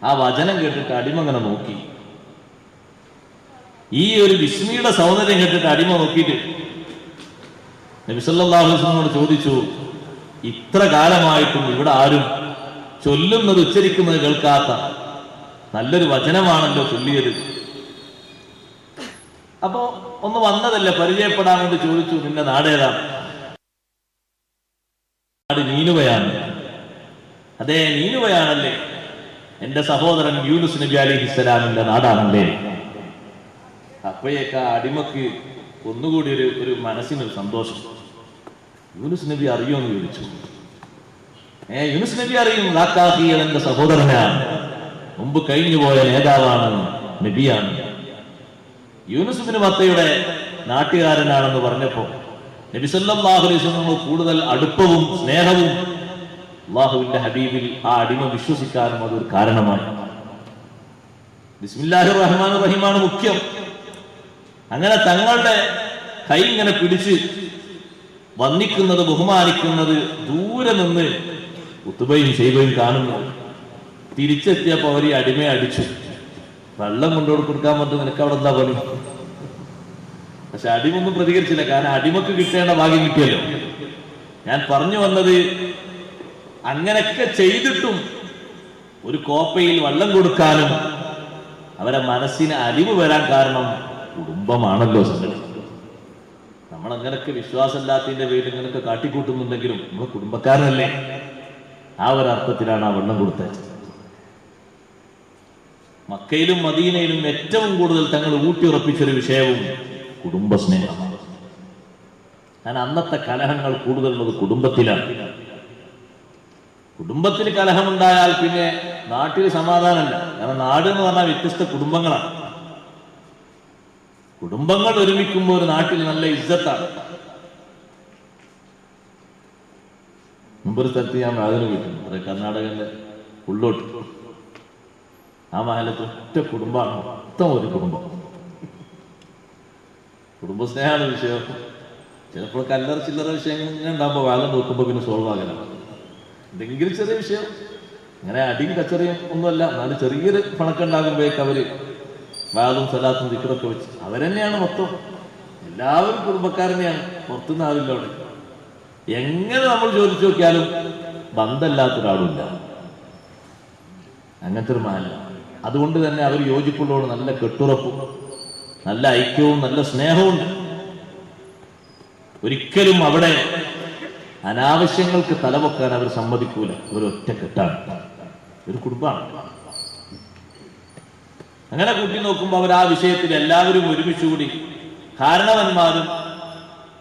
ആ വചനം കേട്ടിട്ട് അടിമ അങ്ങനെ നോക്കി. ഈ ഒരു ബിസ്മിയുടെ സൗന്ദര്യം കേട്ടിട്ട് അടിമ നോക്കിയിട്ട് നബി സല്ലല്ലാഹു അലൈഹി വസല്ലമയോട് ചോദിച്ചു, ഇത്ര കാലമായിട്ടും ഇവിടെ ആരും ചൊല്ലുന്നത് ഉച്ചരിക്കുന്നത് കേൾക്കാത്ത നല്ലൊരു വചനമാണല്ലോ ചൊല്ലിയത്. അപ്പോ ഒന്ന് വന്നതല്ലേ പരിചയപ്പെടാൻ വേണ്ടി ചോദിച്ചു, നിന്റെ നാടേതാണ്? നാട് നീനുവയാണ്. അതേ, നീനുവയാണല്ലേ? എന്റെ സഹോദരൻ യൂനുസ് നബി അലൈഹിസ്സലാമിന്റെ നാടാണല്ലേ? അപ്പോഴേക്ക് ആ അടിമക്ക് ഒന്നുകൂടി ഒരു മനസ്സിനൊരു സന്തോഷം. യൂനുസ് നബി അറിയോ എന്ന് ചോദിച്ചു. യൂനുസ് നബി അറിയും, എന്റെ സഹോദരനാണ്, മുമ്പ് കഴിഞ്ഞുപോയ നേതാവാണ്, നബിയാണ്. യൂനുസ് ബിൻ മത്തയുടെ നാട്ടുകാരനാണെന്ന് പറഞ്ഞപ്പോ നബി സല്ലല്ലാഹു അലൈഹി വസല്ലം കൂടുതൽ അടുപ്പവും സ്നേഹവും അല്ലാഹുവിന്റെ ഹബീബിൽ ആ അടിമ വിശ്വസിക്കാനും അതൊരു കാരണമായി. ബിസ്മില്ലാഹിർ റഹ്മാനിർ റഹീമാണ് മുഖ്യം. അങ്ങനെ തങ്ങളുടെ കൈ ഇങ്ങനെ പിടിച്ച് വന്ദിക്കുന്നത് ബഹുമാനിക്കുന്നത് ദൂരെ നിന്ന് ഉത്ബയും ശൈബയും കാണുന്നു. തിരിച്ചെത്തിയപ്പോ അവർ ഈ അടിമയെ അടിച്ചു. വെള്ളം കൊണ്ടുകൊണ്ട് കൊടുക്കാൻ പറ്റും, നിനക്ക് അവിടെ എന്താ പണി? പക്ഷെ അടിമൊന്നും പ്രതികരിച്ചില്ല. കാരണം അടിമക്ക് കിട്ടേണ്ട ഭാഗ്യം കിട്ടിയല്ലോ. ഞാൻ പറഞ്ഞു വന്നത്, അങ്ങനെയൊക്കെ ചെയ്തിട്ടും ഒരു കോപ്പയിൽ വെള്ളം കൊടുക്കാനും അവരെ മനസ്സിന് അലിവ് വരാൻ കാരണം കുടുംബമാണല്ലോ സംഗതി. നമ്മളങ്ങനൊക്കെ വിശ്വാസമില്ലാത്തതിന്റെ പേരിൽ ഇങ്ങനൊക്കെ കാട്ടിക്കൂട്ടുന്നുണ്ടെങ്കിലും നമ്മൾ കുടുംബക്കാരനല്ലേ? ആ ഒരു അർത്ഥത്തിലാണ് ആ വെള്ളം കൊടുത്തത്. മക്കയിലും മദീനയിലും ഏറ്റവും കൂടുതൽ തങ്ങൾ ഊട്ടിയുറപ്പിച്ചൊരു വിഷയവും കുടുംബസ്നേഹമാണ്. കാരണം അന്നത്തെ കലഹങ്ങൾ കൂടുതലുള്ളത് കുടുംബത്തിലാണ്. കുടുംബത്തിൽ കലഹമുണ്ടായാൽ പിന്നെ നാട്ടിൽ സമാധാനമല്ല. കാരണം നാട് എന്ന് പറഞ്ഞാൽ വ്യത്യസ്ത കുടുംബങ്ങളാണ്. കുടുംബങ്ങൾ ഒരുമിക്കുമ്പോൾ ഒരു നാട്ടിൽ നല്ല ഇസ്സത്താണ്. മുമ്പൊരു സ്ഥലത്ത് ഞാൻ വാതിന് വീട്ടിൽ അത് കർണാടകന്റെ ഉള്ളോട്ട്, ആ മഹലത്ത് ഒറ്റ കുടുംബമാണ്, മൊത്തം ഒരു കുടുംബം. കുടുംബസ്നേഹമാണ് വിഷയം. ചിലപ്പോൾ കല്ലറ ചില്ലറ വിഷയങ്ങൾ ഇങ്ങനെ ഉണ്ടാകുമ്പോൾ വാലം നോക്കുമ്പോൾ പിന്നെ സോൾവ് ആകലാണ്. എന്തെങ്കിലും ചെറിയ വിഷയം, അങ്ങനെ അടിയും കച്ചറിയും ഒന്നുമല്ല, എന്നാലും ചെറിയൊരു പണക്കുണ്ടാകുമ്പോഴേക്ക് അവര് വാലും സലാത്തും ദിക്റൊക്കെ വെച്ച് അവരെന്നെയാണ് മൊത്തം. എല്ലാവരും കുടുംബക്കാരനെയാണ്, പുറത്തുനിന്ന് ആവില്ല അവിടെ. എങ്ങനെ നമ്മൾ ചോദിച്ചു നോക്കിയാലും ബന്ധമില്ലാത്തൊരാളുമില്ല. അങ്ങനത്തെ ഒരു മാല. അതുകൊണ്ട് തന്നെ അവർ യോജിപ്പുള്ളവരോട് നല്ല കെട്ടുറപ്പും നല്ല ഐക്യവും നല്ല സ്നേഹവും. ഒരിക്കലും അവിടെ അനാവശ്യങ്ങൾക്ക് തലവെക്കാൻ അവർ സമ്മതിക്കൂല. ഒരൊറ്റ കെട്ടാണ്, ഒരു കുടുംബമാണ്. അങ്ങനെ കൂട്ടി നോക്കുമ്പോൾ അവർ ആ വിഷയത്തിൽ എല്ലാവരും ഒരുമിച്ചുകൂടി കാരണവന്മാരും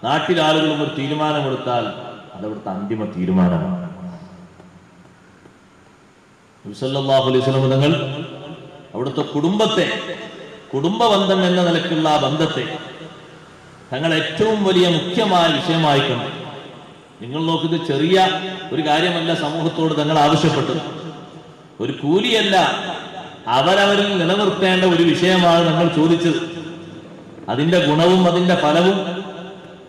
നാട്ടിലാളുകളും ഒരു തീരുമാനമെടുത്താൽ അതവിടുത്തെ അന്തിമ തീരുമാനമാണ്. നബി സല്ലല്ലാഹു അലൈഹി വസല്ലം തങ്ങൾ അവിടുത്തെ കുടുംബത്തെ, കുടുംബബന്ധം എന്ന നിലക്കുള്ള ആ ബന്ധത്തെ തങ്ങൾ ഏറ്റവും വലിയ മുഖ്യമായ വിഷയമായി കണ്ടു. നിങ്ങൾ നോക്കുന്നത് ചെറിയ ഒരു കാര്യമല്ല സമൂഹത്തോട് തങ്ങൾ ആവശ്യപ്പെട്ടത്, ഒരു കൂലിയല്ല, അവരവരിൽ നിലനിർത്തേണ്ട ഒരു വിഷയമാണ് തങ്ങൾ ചോദിച്ചത്. അതിന്റെ ഗുണവും അതിന്റെ ഫലവും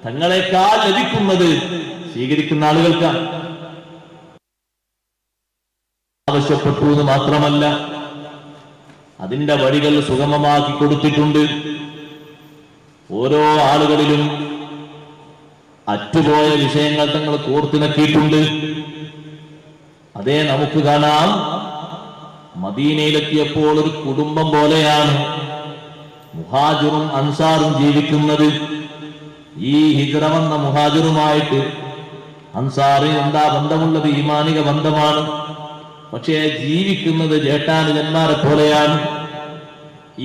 തങ്ങളെക്കാൾ ലഭിക്കുന്നത് സ്വീകരിക്കുന്ന ആളുകൾക്കാണ്. ആവശ്യപ്പെട്ടു എന്ന് മാത്രമല്ല, അതിന്റെ വഴികൾ സുഗമമാക്കി കൊടുത്തിട്ടുണ്ട്. ഓരോ ആളുകളിലും അറ്റുപോയ വിഷയങ്ങൾ തങ്ങൾ കോർത്തിണക്കിയിട്ടുണ്ട്. അതേ നമുക്ക് കാണാം, മദീനയിലെത്തിയപ്പോൾ ഒരു കുടുംബം പോലെയാണ് മുഹാജിറും അൻസാറും ജീവിക്കുന്നത്. ഈ ഹിജ്റ വന്ന മുഹാജിറുമായിട്ട് അൻസാറിന് എന്താ ബന്ധമുള്ളത്? ഈമാനിക ബന്ധമാണ്. പക്ഷേ ജീവിക്കുന്നത് ജേഷ്ഠാനുജന്മാരെ പോലെയാണ്.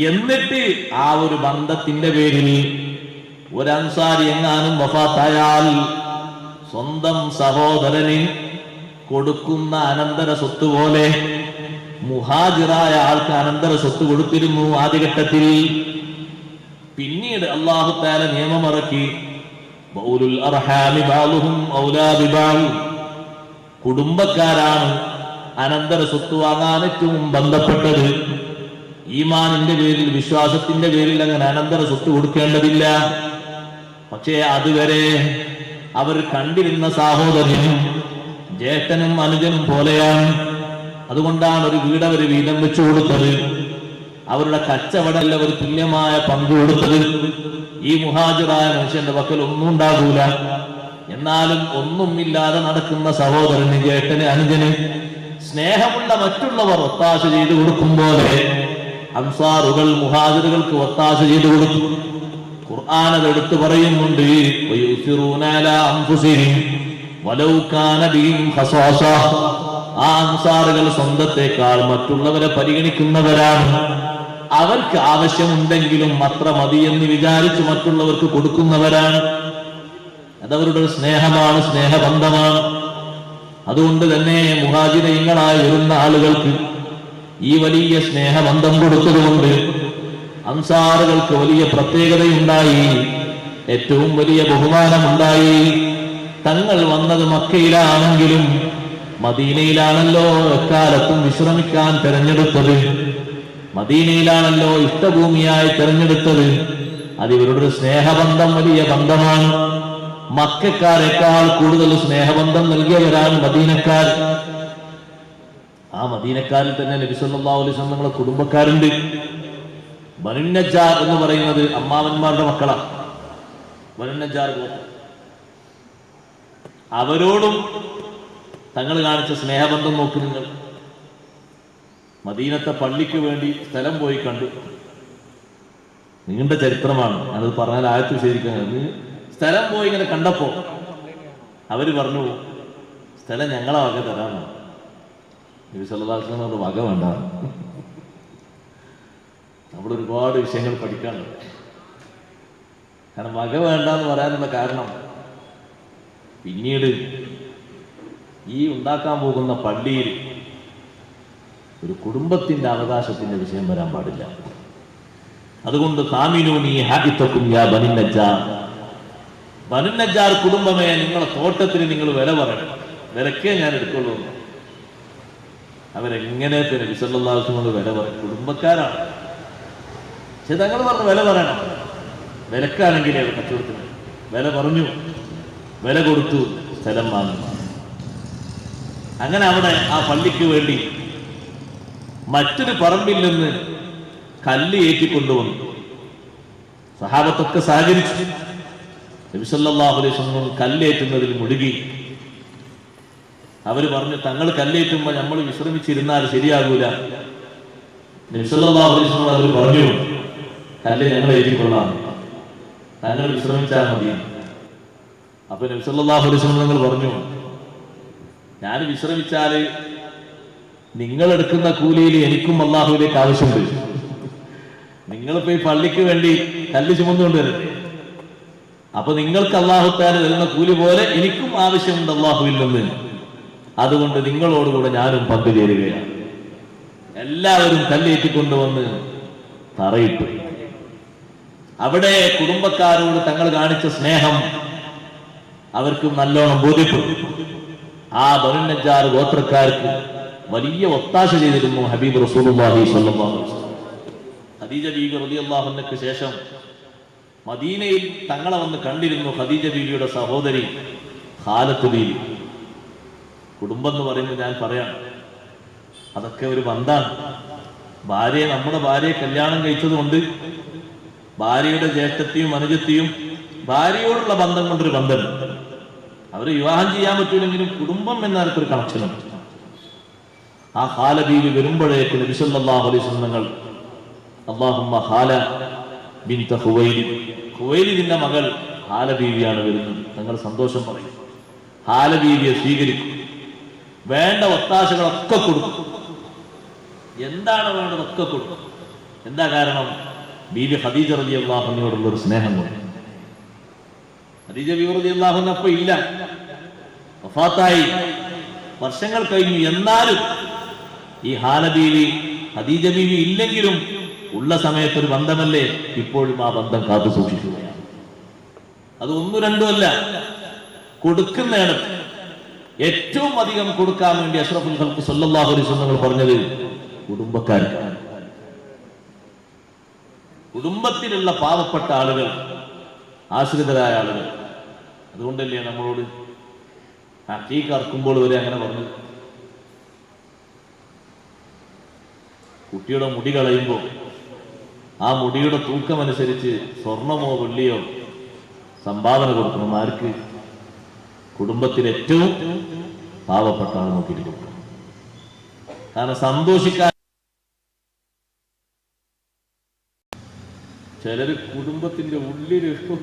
എന്നിട്ട് ആ ഒരു ബന്ധത്തിന്റെ പേരിൽ ഒരു അൻസാരി എങ്ങാനും വഫാത്തായാൽ സ്വന്തം സഹോദരന് കൊടുക്കുന്ന അനന്തര സ്വത്ത് പോലെ മുഹാജിറായ ആൾക്ക് അനന്തര സ്വത്ത് കൊടുത്തിരുന്നു ആദ്യഘട്ടത്തിൽ. പിന്നീട് അല്ലാഹു തആല നിയമമിറക്കി, ബൗലുൽ അർഹാമി ബഅലുഹും ഔലാ ബിബഅൽ, കുടുംബക്കാരാണ് അനന്തര സ്വത്ത് വാങ്ങാൻ ഏറ്റവും ബന്ധപ്പെട്ടത്. ഈമാനിന്റെ പേരിൽ, വിശ്വാസത്തിന്റെ പേരിൽ അങ്ങനെ അനന്തര സ്വത്ത് കൊടുക്കേണ്ടതില്ല. പക്ഷേ അതുവരെ അവർ കണ്ടിരുന്ന സഹോദരനും ജ്യേഷ്ഠനും അനുജനും പോലെയാണ്. അതുകൊണ്ടാണ് ഒരു വീട് അവർ വീതം വെച്ചു കൊടുത്തത്. അവരുടെ കച്ചവടമല്ല അവർ തുല്യമായ പങ്ക് കൊടുത്തത്. ഈ മുഹാജിറായ മനുഷ്യന്റെ പക്കൽ ഒന്നും ഉണ്ടാകൂല, എന്നാലും ഒന്നുമില്ലാതെ നടക്കുന്ന സഹോദരന്, ജ്യേഷ്ഠന്, അനുജന് സ്നേഹമുള്ള മറ്റുള്ളവർ ഒത്താശ ചെയ്തു കൊടുക്കും പോലെ അൻസാറുകൾ മുഹാജിറുകൾക്ക് ഒത്താശ ചെയ്തു കൊടുത്തു. ഖുർആൻ അത് എടുത്തു പറയുന്നുണ്ട്, വയുസിറൂന അലാ അൻഫുസിഹിം വലൗ കാന ബിഹിം ഖസാസ. ആ അൻസാറുകൾ സ്വന്തത്തെക്കാൾ മറ്റുള്ളവരെ പരിഗണിക്കുന്നവരാണ്. അവർക്ക് ആവശ്യമുണ്ടെങ്കിലും അത്ര മതിയെന്ന് വിചാരിച്ച് മറ്റുള്ളവർക്ക് കൊടുക്കുന്നവരാണ്. അതവരുടെ സ്നേഹമാണ്, സ്നേഹബന്ധമാണ്. അതുകൊണ്ട് തന്നെ മുഹാജിറീങ്ങളായി വരുന്ന ആളുകൾക്ക് ഈ വലിയ സ്നേഹബന്ധം കൊടുത്തതുകൊണ്ട് അൻസാറുകൾക്ക് വലിയ പ്രത്യേകതയുണ്ടായി, ഏറ്റവും വലിയ ബഹുമാനമുണ്ടായി. തങ്ങൾ വന്നത് മക്കയിലാണെങ്കിലും മദീനയിലാണല്ലോ എക്കാലത്തും വിശ്രമിക്കാൻ തെരഞ്ഞെടുത്തത്. മദീനയിലാണല്ലോ ഇഷ്ടഭൂമിയായി തെരഞ്ഞെടുത്തത്. അത് ഇവരുടെ സ്നേഹബന്ധം വലിയ ബന്ധമാണ്. മക്കക്കാരെക്കാൾ കൂടുതൽ സ്നേഹബന്ധം നൽകിയവരാണ് മദീനക്കാർ. ആ മദീനക്കാരിൽ തന്നെ നബി സല്ലല്ലാഹു അലൈഹി വസല്ലം തങ്ങളുടെ കുടുംബക്കാരുണ്ട്. ബനു നജ്ജാർ എന്ന് പറയുന്നത് അമ്മാവന്മാരുടെ മക്കളാണ്. ബനു നജ്ജാർ അവരോടും തങ്ങൾ കാണിച്ച സ്നേഹബന്ധം നോക്കി നിങ്ങൾ. മദീനത്തെ പള്ളിക്ക് വേണ്ടി സ്ഥലം പോയി കണ്ടു. നീണ്ട ചരിത്രമാണ്, ഞാനത് പറഞ്ഞാൽ ആയത്ത് ശരിക്കും. സ്ഥലം പോയി ഇങ്ങനെ കണ്ടപ്പോ അവര് പറഞ്ഞു, സ്ഥലം ഞങ്ങളെ വക തരാനാണ്. നബി സല്ലല്ലാഹു അലൈഹി വസല്ലം വക വേണ്ട. അവിടെ ഒരുപാട് വിഷയങ്ങൾ പഠിക്കാനുണ്ട്. കാരണം വക വേണ്ടെന്ന് പറയാനുള്ള കാരണം പിന്നീട് ഈ ഉണ്ടാക്കാൻ പോകുന്ന പള്ളിയിൽ ഒരു കുടുംബത്തിന്റെ അവകാശത്തിന്റെ വിഷയം വരാൻ പാടില്ല. അതുകൊണ്ട് താമിനൂനി ഹാദിത്തക്കും യാ ബനി നജ്ജാർ, ബനി നജ്ജാർ കുടുംബമേ, നിങ്ങളെ തോട്ടത്തിന് നിങ്ങൾ വില പറയണം, വിലക്കേ ഞാൻ എടുക്കുള്ളൂ. അവരെങ്ങനെ നബി സല്ലല്ലാഹു അലൈഹി വസല്ലം വില പറയും? കുടുംബക്കാരാണ്. പക്ഷെ തങ്ങൾ പറഞ്ഞു വില പറയണം. വിലക്കാണെങ്കിൽ അവർ കച്ചവടത്തിന് വില പറഞ്ഞു, വില കൊടുത്തു, സ്ഥലം വാങ്ങി. അങ്ങനെ അവിടെ ആ പള്ളിക്ക് വേണ്ടി മറ്റൊരു പറമ്പിൽ നിന്ന് കല്ല് ഏറ്റിക്കൊണ്ടുവന്നു. സഹാബത്തൊക്കെ സഹകരിച്ചു. നബി സല്ലല്ലാഹു അലൈഹി വസല്ലം കല്ലേറ്റുന്നതിൽ മുഴുകി. അവര് പറഞ്ഞു, തങ്ങൾ കല്ലേറ്റുമ്പോൾ നമ്മൾ വിശ്രമിച്ചിരുന്നാൽ ശരിയാകൂല. നബി സല്ലല്ലാഹു അലൈഹി വസല്ലം അവർ പറഞ്ഞു, കല്ല് ഞങ്ങൾ ഏറ്റിക്കൊള്ളാം, തങ്ങൾ വിശ്രമിച്ചാൽ മതി. അപ്പൊ നബി സല്ലല്ലാഹു അലൈഹി വസല്ലം തങ്ങൾ പറഞ്ഞു, ഞാൻ വിശ്രമിച്ചാല് നിങ്ങൾ എടുക്കുന്ന കൂലിയിൽ എനിക്കും അള്ളാഹുവിലേക്ക് ആവശ്യമുണ്ട്. നിങ്ങളിപ്പോ ഈ പള്ളിക്ക് വേണ്ടി കല്ല് ചുമന്നുകൊണ്ടുവരട്ടെ, അപ്പൊ നിങ്ങൾക്ക് അള്ളാഹു തആല തരുന്ന കൂലി പോലെ എനിക്കും ആവശ്യമുണ്ട് അള്ളാഹുവിൽ നിന്ന്. അതുകൊണ്ട് നിങ്ങളോടുകൂടെ ഞാനും പങ്കുചേരുകയാണ്. എല്ലാവരും കല്ലേറ്റിക്കൊണ്ടുവന്ന് തറയിട്ടു. അവിടെ കുടുംബക്കാരോട് തങ്ങൾ കാണിച്ച സ്നേഹം അവർക്ക് നല്ലോണം ബോധ്യപ്പെട്ടു. ആ ബനു നജ്ജാർ ഗോത്രക്കാർക്ക് വലിയ ഒത്താശ ചെയ്തിരുന്നു ഹബീബ് റസൂലുള്ളാഹി സ്വല്ലല്ലാഹു അലൈഹി വസല്ലം. ഖദീജ ബീവി റളിയല്ലാഹു അൻഹയ്ക്ക് ശേഷം മദീനയിൽ തങ്ങളെ വന്ന് കണ്ടിരുന്നു ഖദീജ ബീവിയുടെ സഹോദരി ഖാലത്ത് ബീവി. കുടുംബം എന്ന് പറയുന്നത് ഞാൻ പറയാം, അതൊക്കെ ഒരു ബന്ധാണ്. നമ്മുടെ ഭാര്യയെ കല്യാണം കഴിച്ചതുകൊണ്ട് ഭാര്യയുടെ ജ്യേഷ്ഠത്തെയും അനുജത്തെയും ഭാര്യയോടുള്ള ബന്ധം കൊണ്ടൊരു ബന്ധമുണ്ട്. അവര് വിവാഹം ചെയ്യാൻ പറ്റൂലെങ്കിലും കുടുംബം എന്നൊരു കണക്ഷനുണ്ട്. ആ ഖാല ബീവി വരുമ്പോഴേക്ക് നബി സല്ലല്ലാഹു അലൈഹി വസല്ലം അല്ലാഹുമ്മ ഖാല ബിൻത ഖുവൈലിദ്, ഖുവൈലിദിന്റെ മകൾ ഖാല ബീവിയാണ് വരുന്നത്, തങ്ങൾ സന്തോഷം പറയും. ഖാല ബീവിയെ സ്വീകരിക്കും, വേണ്ട ഒത്താശകളൊക്കെ കൊടുക്കും, എന്താണ് വേണ്ടതൊക്കെ കൊടുക്കും. എന്താ കാരണം? ബീവി ഖദീജ റളിയല്ലാഹു അൻഹയോടുള്ള ഒരു സ്നേഹം കൊണ്ട്. ഖദീജ ബീവി റളിയല്ലാഹു അൻഹ അപ്പോൾ ഇല്ല, വഫാത്തായി, വർഷങ്ങൾ കഴിഞ്ഞു. എന്നാലും ഈ ഹാല ബീവി ഖദീജ ബീവി ഇല്ലെങ്കിലും ഉള്ള സമയത്തൊരു ബന്ധമല്ലേ, ഇപ്പോഴും ആ ബന്ധം കാത്തു സൂക്ഷിക്കുകയാണ്. അത് ഒന്നും രണ്ടും അല്ല, കൊടുക്കുന്നതാണ് ഏറ്റവും അധികം കൊടുക്കാൻ വേണ്ടി അഷ്റഫുൽ ഖൽഖ് സല്ലല്ലാഹു അലൈഹി വസല്ലം പറഞ്ഞത് കുടുംബക്കാർക്കാണ്. കുടുംബത്തിലുള്ള പാവപ്പെട്ട ആളുകൾ, ആശ്രിതരായ ആളുകൾ. അതുകൊണ്ടല്ലേ നമ്മളോട് ഹഖീഖ് അറക്കുമ്പോൾ വരെ അങ്ങനെ പറഞ്ഞു. കുട്ടിയുടെ മുടി കളയുമ്പോൾ ആ മുടിയുടെ തൂക്കമനുസരിച്ച് സ്വർണമോ വെള്ളിയോ സംഭാവന കൊടുക്കണം. ആർക്ക്? കുടുംബത്തിൽ ഏറ്റവും പാവപ്പെട്ട ആൾ നോക്കിയിട്ട് കൊടുക്കണം. കാരണം സന്തോഷിക്കാൻ ചിലര് കുടുംബത്തിന്റെ ഉള്ളിൽ ഇഷ്ടം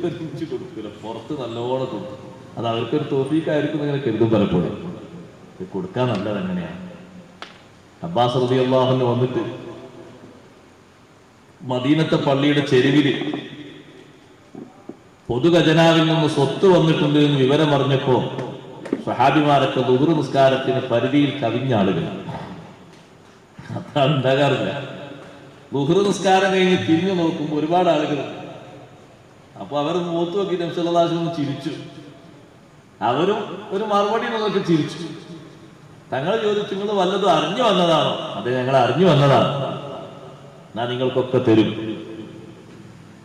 കൊടുക്കില്ല, പുറത്ത് നല്ലോണം കൊടുക്കും. അത് അവർക്കൊരു തോഫീക്കായിരിക്കും ഇങ്ങനെ കരുതും പലപ്പോഴും. കൊടുക്കാൻ നല്ലത് എങ്ങനെയാണ്? അബ്ബാസ് റളിയല്ലാഹു അൻഹു വന്നിട്ട് മദീനത്തെ പള്ളിയുടെ ചെരുവില് പൊതു ഖജനാവിൽ നിന്ന് സ്വത്ത് വന്നിട്ടുണ്ട് എന്ന് വിവരം അറിഞ്ഞപ്പോ സ്വഹാബിമാരൊക്കെ ദുഹ്ർ നിസ്കാരത്തിന് പരിധിയിൽ കവിഞ്ഞ ആളുകൾ. അതാണ് ഉണ്ടാകാറില്ല. ദുഹ്ർ നിസ്കാരം കഴിഞ്ഞ് തിരിഞ്ഞു നോക്കുമ്പോൾ ഒരുപാട് ആളുകൾ. അപ്പൊ അവർ മുഖത്ത് നോക്കി നബി സല്ലല്ലാഹു അലൈഹി വസല്ലം ചിരിച്ചു. അവരും ഒരു മറുപടി നോക്കി ചിരിച്ചു. തങ്ങൾ ചോദിച്ചു, നിങ്ങൾ വല്ലതും അറിഞ്ഞു വന്നതാണോ? അതെ, ഞങ്ങൾ അറിഞ്ഞു വന്നതാണ്. എന്നാ നിങ്ങൾക്കൊക്കെ തരും,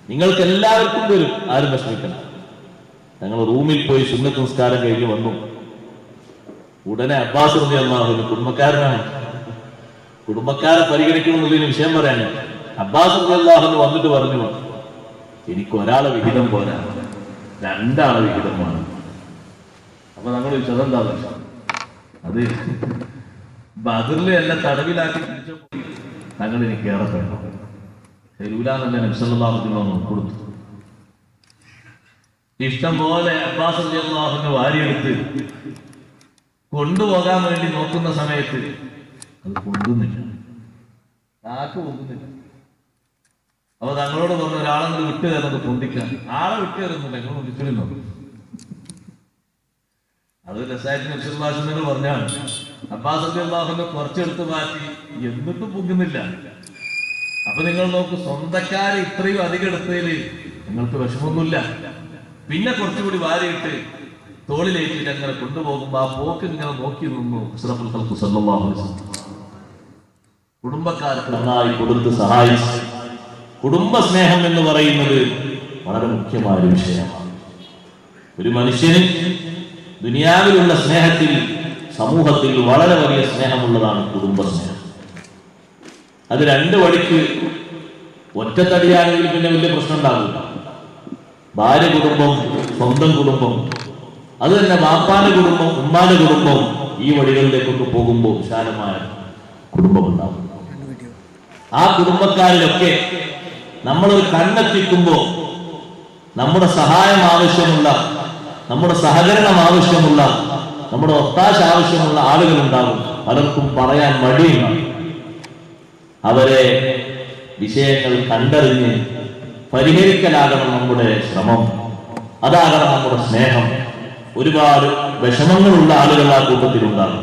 നിങ്ങൾക്ക് എല്ലാവർക്കും തരും, ആരും വിഷമിക്കണം. ഞങ്ങൾ റൂമിൽ പോയി സുന്നത്ത് നിസ്കാരം കഴിഞ്ഞ് വന്നു. ഉടനെ അബ്ബാസ് റളിയല്ലാഹു അൻഹു കുടുംബക്കാരനാണ്, കുടുംബക്കാരെ പരിഗണിക്കണമെന്നുള്ളതിന് വിഷയം പറയാൻ അബ്ബാസ് റളിയല്ലാഹു അൻഹു വന്നിട്ട് പറഞ്ഞു, എനിക്ക് ഒരാളെ വിഹിതം പോരാ, രണ്ടാളെ വിഹിതം വേണം. അപ്പൊ നമ്മൾ ചോദിച്ചതെന്താ? അത് ബദറിലെ എല്ലാം തടവിലാക്കി തങ്ങൾ എനിക്ക് ഏറെ വേണം, തരൂലെന്നല്ല നബി സല്ലല്ലാഹു അലൈഹി വസല്ലം കൊടുത്തു. ഇഷ്ടം പോലെ അബ്ബാസ് റളിയല്ലാഹു അൻഹു വാരിയെടുത്ത് കൊണ്ടുപോകാൻ വേണ്ടി നോക്കുന്ന സമയത്ത് അത് കൊണ്ടുന്നില്ല, നാക്ക് കൊണ്ടുന്നില്ല. അപ്പൊ തങ്ങളോട് പറഞ്ഞ ഒരാളെങ്കിലും വിട്ടു തരുന്നത് പൊന്തിക്കാൻ. ആളെ വിട്ടു തരുന്നില്ല, നിങ്ങൾ പൊന്തിച്ചിരുന്നു. അത് രസായത്തിന് വിശ്വാസങ്ങൾ പറഞ്ഞാണ്. അബ്ബാസ് റളിയല്ലാഹുവിനെ കുറച്ചെടുത്ത് മാറ്റി, എന്നിട്ടും പൊങ്ങുന്നില്ല. അപ്പൊ നിങ്ങൾ നോക്ക്, സ്വന്തക്കാരെ ഇത്രയും അധികം എടുത്തതില് നിങ്ങൾക്ക് വിഷമമൊന്നുമില്ല. പിന്നെ കുറച്ചുകൂടി വാരിയിട്ട് തോളിലേറ്റിട്ട് അങ്ങനെ കൊണ്ടുപോകുമ്പോ ആ പോക്ക് ഇങ്ങനെ നോക്കി നിന്നു അഷ്റഫുൽ ഖൽഖ് സല്ലല്ലാഹു അലൈഹി വസല്ലം. കുടുംബക്കാർക്ക് നന്നായി കൊടുത്ത് സഹായിച്ചു. കുടുംബ സ്നേഹം എന്ന് പറയുന്നത് വളരെ മുഖ്യമായ ഒരു വിഷയമാണ്. ഒരു മനുഷ്യന് ദുനിയാവിലുള്ള സ്നേഹത്തിൽ, സമൂഹത്തിൽ വളരെ വലിയ സ്നേഹമുള്ളതാണ് കുടുംബ സ്നേഹം. അത് രണ്ട് വഴിക്ക് ഒറ്റത്തടിയാണെങ്കിൽ പിന്നെ വലിയ പ്രശ്നം ഉണ്ടാവില്ല. ഭാര്യ കുടുംബം, സ്വന്തം കുടുംബം, അത് തന്നെ ബാപ്പാന്റെ കുടുംബം, ഉമ്മാന്റെ കുടുംബം, ഈ വഴികളിലേക്കൊക്കെ പോകുമ്പോൾ വിശാലമായ കുടുംബം ഉണ്ടാവും. ആ കുടുംബക്കാരിലൊക്കെ നമ്മളൊരു കണ്ണെത്തിക്കുമ്പോൾ നമ്മുടെ സഹായം ആവശ്യമുള്ള, നമ്മുടെ സഹകരണം ആവശ്യമുള്ള, നമ്മുടെ ഒത്താശ ആവശ്യമുള്ള ആളുകൾ ഉണ്ടാകും. പലർക്കും പറയാൻ മടിയുണ്ടാകും. അവരെ വിഷയങ്ങൾ കണ്ടറിഞ്ഞ് പരിഹരിക്കലാകണം നമ്മുടെ ശ്രമം, അതാകണം നമ്മുടെ സ്നേഹം. ഒരുപാട് വിഷമങ്ങളുള്ള ആളുകൾ ആ കൂട്ടത്തിലുണ്ടാകും.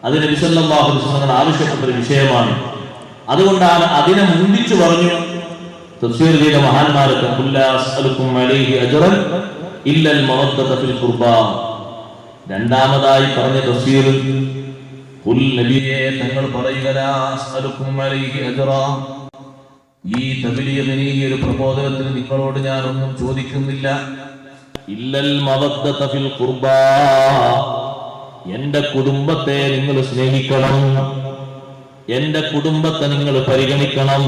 അത് നബി സല്ലല്ലാഹു അലൈഹി വസല്ലം ആവശ്യപ്പെട്ട ഒരു വിഷയമാണ്. അതുകൊണ്ടാണ് അതിനെ മുന്തിച്ചു പറഞ്ഞു തഫ്സീർ ചെയ്ത മഹാന്മാരൊക്കെ, ഖുല്ലാ അസ്അലുക്കും അലൈഹി അജ്റൻ ഇല്ലൽ മവദ്ദത ഫിൽ ഖുർബാ. രണ്ടാമതായി പറഞ്ഞ തഫ്സീറിൽ ഖുൽ നബിയേ തങ്ങൾ പറയുക, ലാ അസ്അലുക്കും അലൈഹി അജ്റാ, ഈ തബ്ലീഗിന്, ഈ ഒരു പ്രബോധനത്തിന് നിങ്ങളോട് ഞാനൊന്നും ചോദിക്കുന്നില്ല. ഇല്ലൽ മവദ്ദത ഫിൽ ഖുർബാ, എന്റെ കുടുംബത്തെ നിങ്ങൾ സ്നേഹിക്കണം, എന്റെ കുടുംബത്തെ നിങ്ങൾ പരിഗണിക്കണം.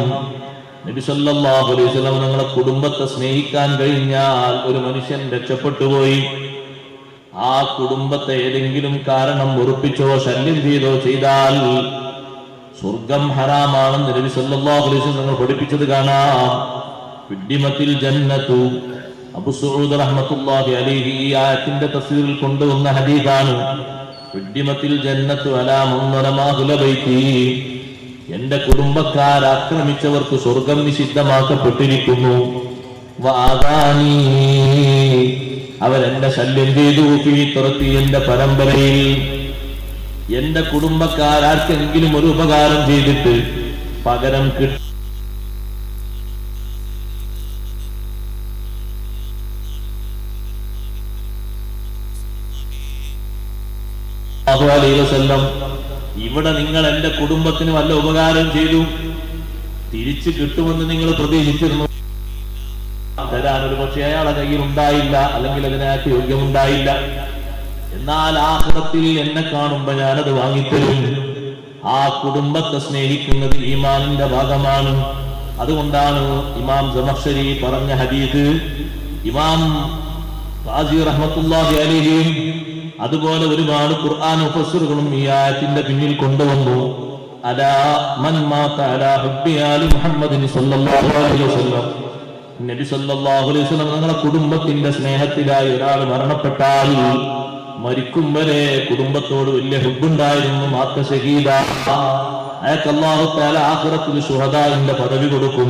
നബി സല്ലല്ലാഹു അലൈഹി വസല്ലം നിങ്ങളുടെ കുടുംബത്തെ സ്നേഹിക്കാൻ കഴിഞ്ഞാൽ ഒരു മനുഷ്യൻ രക്ഷപ്പെട്ടുപോയി. ആ കുടുംബത്തെ ഏതെങ്കിലും കാരണം വെറുപ്പിച്ചോ ശല്യം ചെയ്തോ ചെയ്താൽ സ്വർഗം ഹറാമാണെന്ന് നബി സല്ലല്ലാഹു അലൈഹി വസല്ലം നിങ്ങൾ പഠിപ്പിച്ചത് കാണാം. ഉദ്ദിമത്തിൽ ജന്നത്തു, അബൂ സഊദ് റഹ്മത്തുള്ളാഹി അലൈഹി ഈ ആയത്തിന്റെ തഫ്സീറിൽ കൊണ്ടുവന്ന ഹദീസാണ്. ഉദ്ദിമത്തിൽ ജന്നത്തു അലാ മൻ ളമ അഹ്ല ബൈതി, എന്റെ കുടുംബക്കാർ ആക്രമിച്ചവർക്ക് സ്വർഗം നിഷിദ്ധമാക്കപ്പെട്ടിരിക്കുന്നു. വആദാനി, അവരെന്നെ ശല്യം ചെയ്തു, ഫീത്രത്തി, എന്റെ പരമ്പരയിൽ. എന്റെ കുടുംബക്കാർക്കെങ്കിലും ഒരു ഉപകാരം ചെയ്തിട്ട് പകരം കിട്ടും ഇവിടെ നിങ്ങൾ എന്റെ കുടുംബത്തിന് വല്ല ഉപകാരം ചെയ്തു, തിരിച്ചു കിട്ടുമെന്ന് നിങ്ങൾ പ്രതീക്ഷിച്ചിരുന്നു. തരാൻ ഒരു പക്ഷേ അയാളെ കയ്യിൽ ഉണ്ടായില്ല, അല്ലെങ്കിൽ അതിനകത്ത് യോഗ്യമുണ്ടായില്ല. എന്നാൽ ആഖിറത്തിൽ എന്നെ കാണുമ്പോ ഞാനത് വാങ്ങിത്തരും. ആ കുടുംബത്തെ സ്നേഹിക്കുന്നത് ഈമാനിന്റെ ഭാഗമാണ്. അതുകൊണ്ടാണ് ഇമാം സമഖ്ശരി പറഞ്ഞ ഹദീസ് ഇമാം ഖാസി റഹ്മത്തുള്ളാഹി അലൈഹി അതുപോലെ ഒരുപാട് ഖുർആൻ മുഫസ്സിറുകളും ഈ ആയത്തിന്റെ പിന്നിൽ കൊണ്ടുവന്നു. അലാ മൻ മാത അലാ ഹുബ്ബി ആലി മുഹമ്മദിൻ സ്വല്ലല്ലാഹു അലൈഹി വസല്ലം, നബി സ്വല്ലല്ലാഹു അലൈഹി വസല്ലം നിങ്ങളുടെ കുടുംബത്തിന്റെ സ്നേഹത്തിലായി ഒരാൾ മരണപ്പെട്ടാൽ മരിക്കും വരെ കുടുംബത്തോട് വലിയ ഹുബ്ബുണ്ടായിരുന്നു. മാത്ത ഷഹീദ, അയാൾക്ക് അല്ലാഹു തആല ആഖിറത്തിൽ ശുഹദാഇന്റെ പദവി കൊടുക്കും.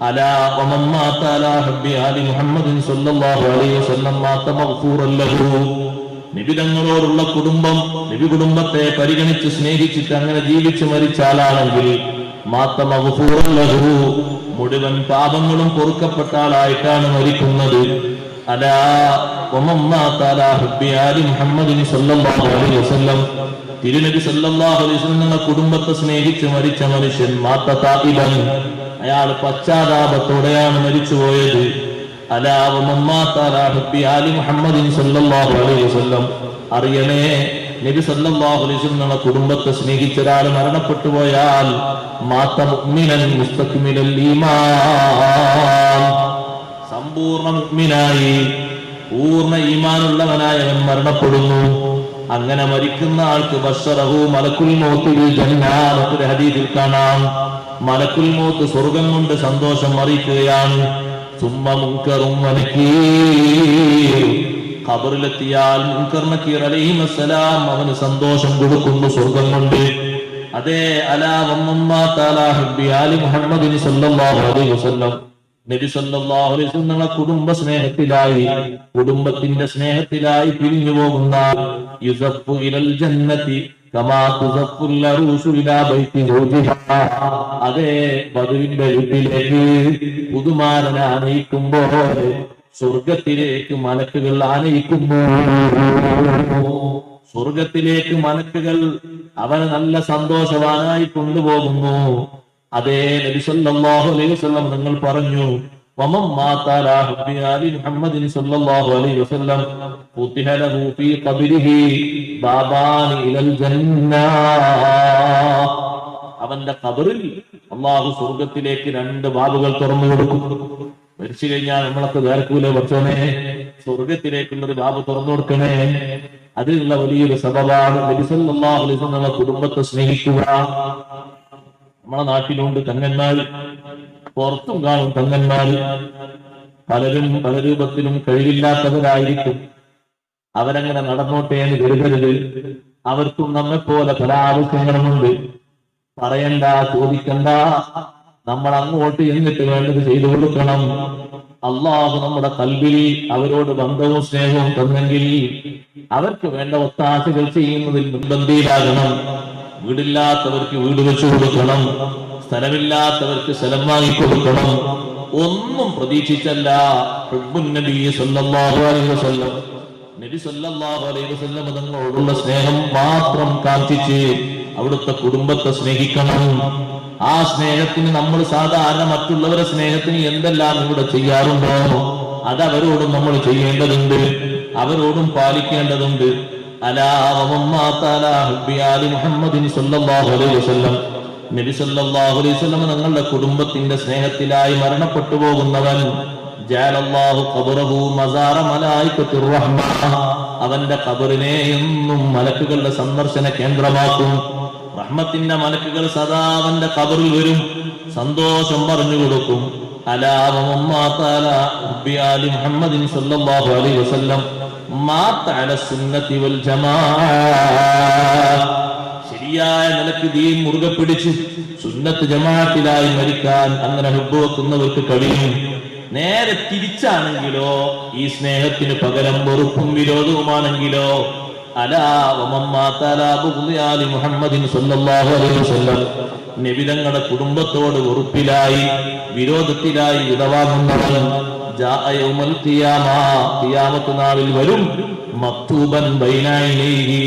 അലാ വമൻ മാത അലാ ഹുബ്ബി ആലി മുഹമ്മദിൻ സ്വല്ലല്ലാഹു അലൈഹി വസല്ലം മാത മഗ്ഫൂറൻ ലഹു, നബി തങ്ങളോടുള്ള കുടുംബം, നബി കുടുംബത്തെ പരിഗണിച്ച് സ്നേഹിച്ചിട്ട് അങ്ങനെ ജീവിച്ചു മരിച്ചാലാണെങ്കിൽ മാത മഗ്ഫൂറൻ ലഹു, മുഴുവൻ പാപങ്ങളും പൊറുക്കപ്പെട്ട ആളായിട്ടാണ് മരിക്കുന്നത്. അലാ വമൻ മാത അലാ ഹുബ്ബി ആലി മുഹമ്മദിൻ സ്വല്ലല്ലാഹു അലൈഹി വസല്ലം, തിരുനബി സ്വല്ലല്ലാഹു അലൈഹി വസല്ലം കുടുംബത്തെ സ്നേഹിച്ച് മരിച്ച മനുഷ്യൻ മാത താഇബൻ, അയാൾ പശ്ചാത്താപത്തോടെയാണ് മരിച്ചുപോയത്. അലാ വമൻ മാത അലാ ഹുബ്ബി ആലി മുഹമ്മദിൻ സ്വല്ലല്ലാഹു അലൈഹി വസല്ലം, അറിയണേ നബി സല്ലല്ലാഹു അലൈഹി വസല്ലം കുടുംബത്തെ സ്നേഹിച്ച ഒരാൾ മരണപ്പെട്ടു പോയാൽ മാത മുഅ്മിനൻ മുസ്തക്മിലൽ ഈമാൻ, സമ്പൂർണ്ണ മുഅ്മിനായി പൂർണ്ണ ഈമാനുള്ളവനായി അവൻ മരണപ്പെടുന്നു. അങ്ങനെ മരിക്കുന്ന ആൾക്ക് ബശറഹു മലക്കുൽ മൗത്ത് ബിൽ ജന്ന, മറ്റൊരു ഹദീസിൽ കാണാം മലക്കുൽ മൗത്ത് സ്വർഗ്ഗം കൊണ്ട് സന്തോഷം അറിയിക്കുകയാണ്. സുമ്മ മുൻകറും വനക്കീർ, ഖബറിലെത്തിയാൽ മുൻകർ നക്കീർ അലൈഹിസ്സലാം അവന് സന്തോഷം കൊടുക്കുന്നു സ്വർഗ്ഗം കൊണ്ട്. അതേ അലാ വമ്മമ്മാ തആലാ ഹബ്ബി ആലി മുഹമ്മദിൻ സല്ലല്ലാഹു അലൈഹി വസല്ലം, നബി സല്ലല്ലാഹു അലൈഹി വസല്ലം കുടുംബ സ്നേഹത്തിലായി, കുടുംബത്തിന്റെ സ്നേഹത്തിലായി പിരിഞ്ഞു പോകുന്ന യുസഫു ഇലൽ ജന്നതി കമാ തുസഫുൽ അറൂസു ഇലാ ബൈതി സൗജിഹാ, അതേ വധുവിന്റെ വീട്ടിലേക്ക് പുതുമാരൻ ആനയിക്കുമ്പോൾ സ്വർഗത്തിലേക്ക് മലക്കുകൾ ആനയിക്കുന്നു. സ്വർഗത്തിലേക്ക് മലക്കുകൾ അവനെ നല്ല സന്തോഷവാനായി കൊണ്ടുപോകുന്നു. അതേ നബി സല്ലല്ലാഹു അലൈഹി വസല്ലം നിങ്ങൾ പറഞ്ഞു, വമൻ മാത അലാ ഹബ്ബി ആലി മുഹമ്മദിൻ സല്ലല്ലാഹു അലൈഹി വസല്ലം ഫുതിഹ ലഹു ഫീ ഖബ്രിഹി ബാബാനി ഇലൽ ജന്ന, അവന്റെ ഖബറിൽ അല്ലാഹു സ്വർഗ്ഗത്തിലേക്ക് 2 ബാബുകൾ തുറന്നു കൊടുക്കും. മരിച്ചു കഴിഞ്ഞാൽ നമ്മളൊക്കെ വേർക്കൂലെ, പക്ഷേ സ്വർഗത്തിലേക്കുള്ളൊരു ബാബ് തുറന്നു കൊടുക്കണേ. അതിനുള്ള വലിയൊരു സബബാണ് നബി സല്ലല്ലാഹു അലൈഹി വസല്ലം കുടുംബത്തെ സ്നേഹിക്കുക. നമ്മളെ നാട്ടിലുണ്ട് കങ്ങന്മാർ, പുറത്തും കാണും കങ്ങന്മാർ. പലരും പല രൂപത്തിലും കഴിവില്ലാത്തവരായിരിക്കും. അവരങ്ങനെ നടന്നോട്ടെ എന്ന് കരുതരുത്. അവർക്കും നമ്മെ പോലെ പല ആവശ്യങ്ങളുമുണ്ട്. പറയണ്ട, ചോദിക്കണ്ട, നമ്മൾ അങ്ങോട്ട് എന്നിട്ട് വേണ്ടത് ചെയ്തു കൊടുക്കണം. അള്ളാഹു നമ്മുടെ കൽബിൽ അവരോട് ബന്ധവും സ്നേഹവും തന്നെങ്കിൽ അവർക്ക് വേണ്ട ഒത്താശകൾ ചെയ്യുന്നതിൽ മുൻപന്തിയിലാകണം. വീടില്ലാത്തവർക്ക് വീട് വെച്ചു കൊടുക്കണം, സ്ഥലമില്ലാത്തവർക്ക് സ്ഥലം വാങ്ങിക്കൊടുക്കണം. ഒന്നും പ്രതീക്ഷിച്ചല്ല നബി സല്ലല്ലാഹു അലൈഹി വസല്ലം, നബി സല്ലല്ലാഹു അലൈഹി വസല്ലം തങ്ങളോടുള്ള സ്നേഹം മാത്രം കാണിച്ച് അവിടുത്തെ കുടുംബത്തെ സ്നേഹിക്കണം. ആ സ്നേഹത്തിന് നമ്മൾ സാധാരണ മറ്റുള്ളവരുടെ സ്നേഹത്തിന് എന്തെല്ലാം ഇവിടെ ചെയ്യാറുണ്ടോ അതവരോടും നമ്മൾ ചെയ്യേണ്ടതുണ്ട്, അവരോടും പാലിക്കേണ്ടതുണ്ട്. അലാ വമ്മമ്മാ തആലാ ഹബ്ബി ആലി മുഹമ്മദിൻ സല്ലല്ലാഹു അലൈഹി വസല്ലം, നബി സല്ലല്ലാഹു അലൈഹി വസല്ലം തങ്ങളുടെ കുടുംബത്തിന്റെ സ്നേഹത്തിലായി മരണപ്പെട്ടു പോകുന്നവൻ ജഅലല്ലാഹു ഖബറഹു മസാറ മലായികത്തുർ റഹ്മ, അവന്റെ ഖബറിനെ എന്നും മലക്കുകളുടെ സന്ദർശന കേന്ദ്രമാക്കും. റഹ്മത്തിന്റെ മലക്കുകൾ സദാ അവന്റെ ഖബറിൽ വരും, സന്തോഷം പറഞ്ഞു കൊടുക്കും. അലാ വമ്മമ്മാ തആലാ ഹബ്ബി ആലി മുഹമ്മദിൻ സല്ലല്ലാഹു അലൈഹി വസല്ലം മാത അല സുന്നത്തി വൽ ജമാഅ, ശരിയായ നിലക്ക് ദീൻ മുറുകെ പിടിച്ച് സുന്നത്ത് ജമാഅത്തിലായി മരിക്കാൻ അങ്ങനെ ഹബ്ബ് വെക്കുന്നവർക്ക് കഴിയും. നേരെ തിരിച്ചാണെങ്കിലോ, ഈ സ്നേഹത്തിന് പകരം വെറുപ്പും വിരോധവുമാണെങ്കിലോ, അലാ വമ്മമ്മാ തആലാ ബുഗ്ളി ആലി മുഹമ്മദിൻ സല്ലല്ലാഹു അലൈഹി വസല്ലം, നബി തങ്ങളുടെ കുടുംബത്തോട് വെറുപ്പിലായി വിരോധത്തിലായി വിടവാങ്ങുന്നവൻ ജാഅ യൗമൽ ഖിയാമ, ഖിയാമത്ത് നാളിൽ വരും, മക്തൂബൻ ബൈന ഐനൈഹി,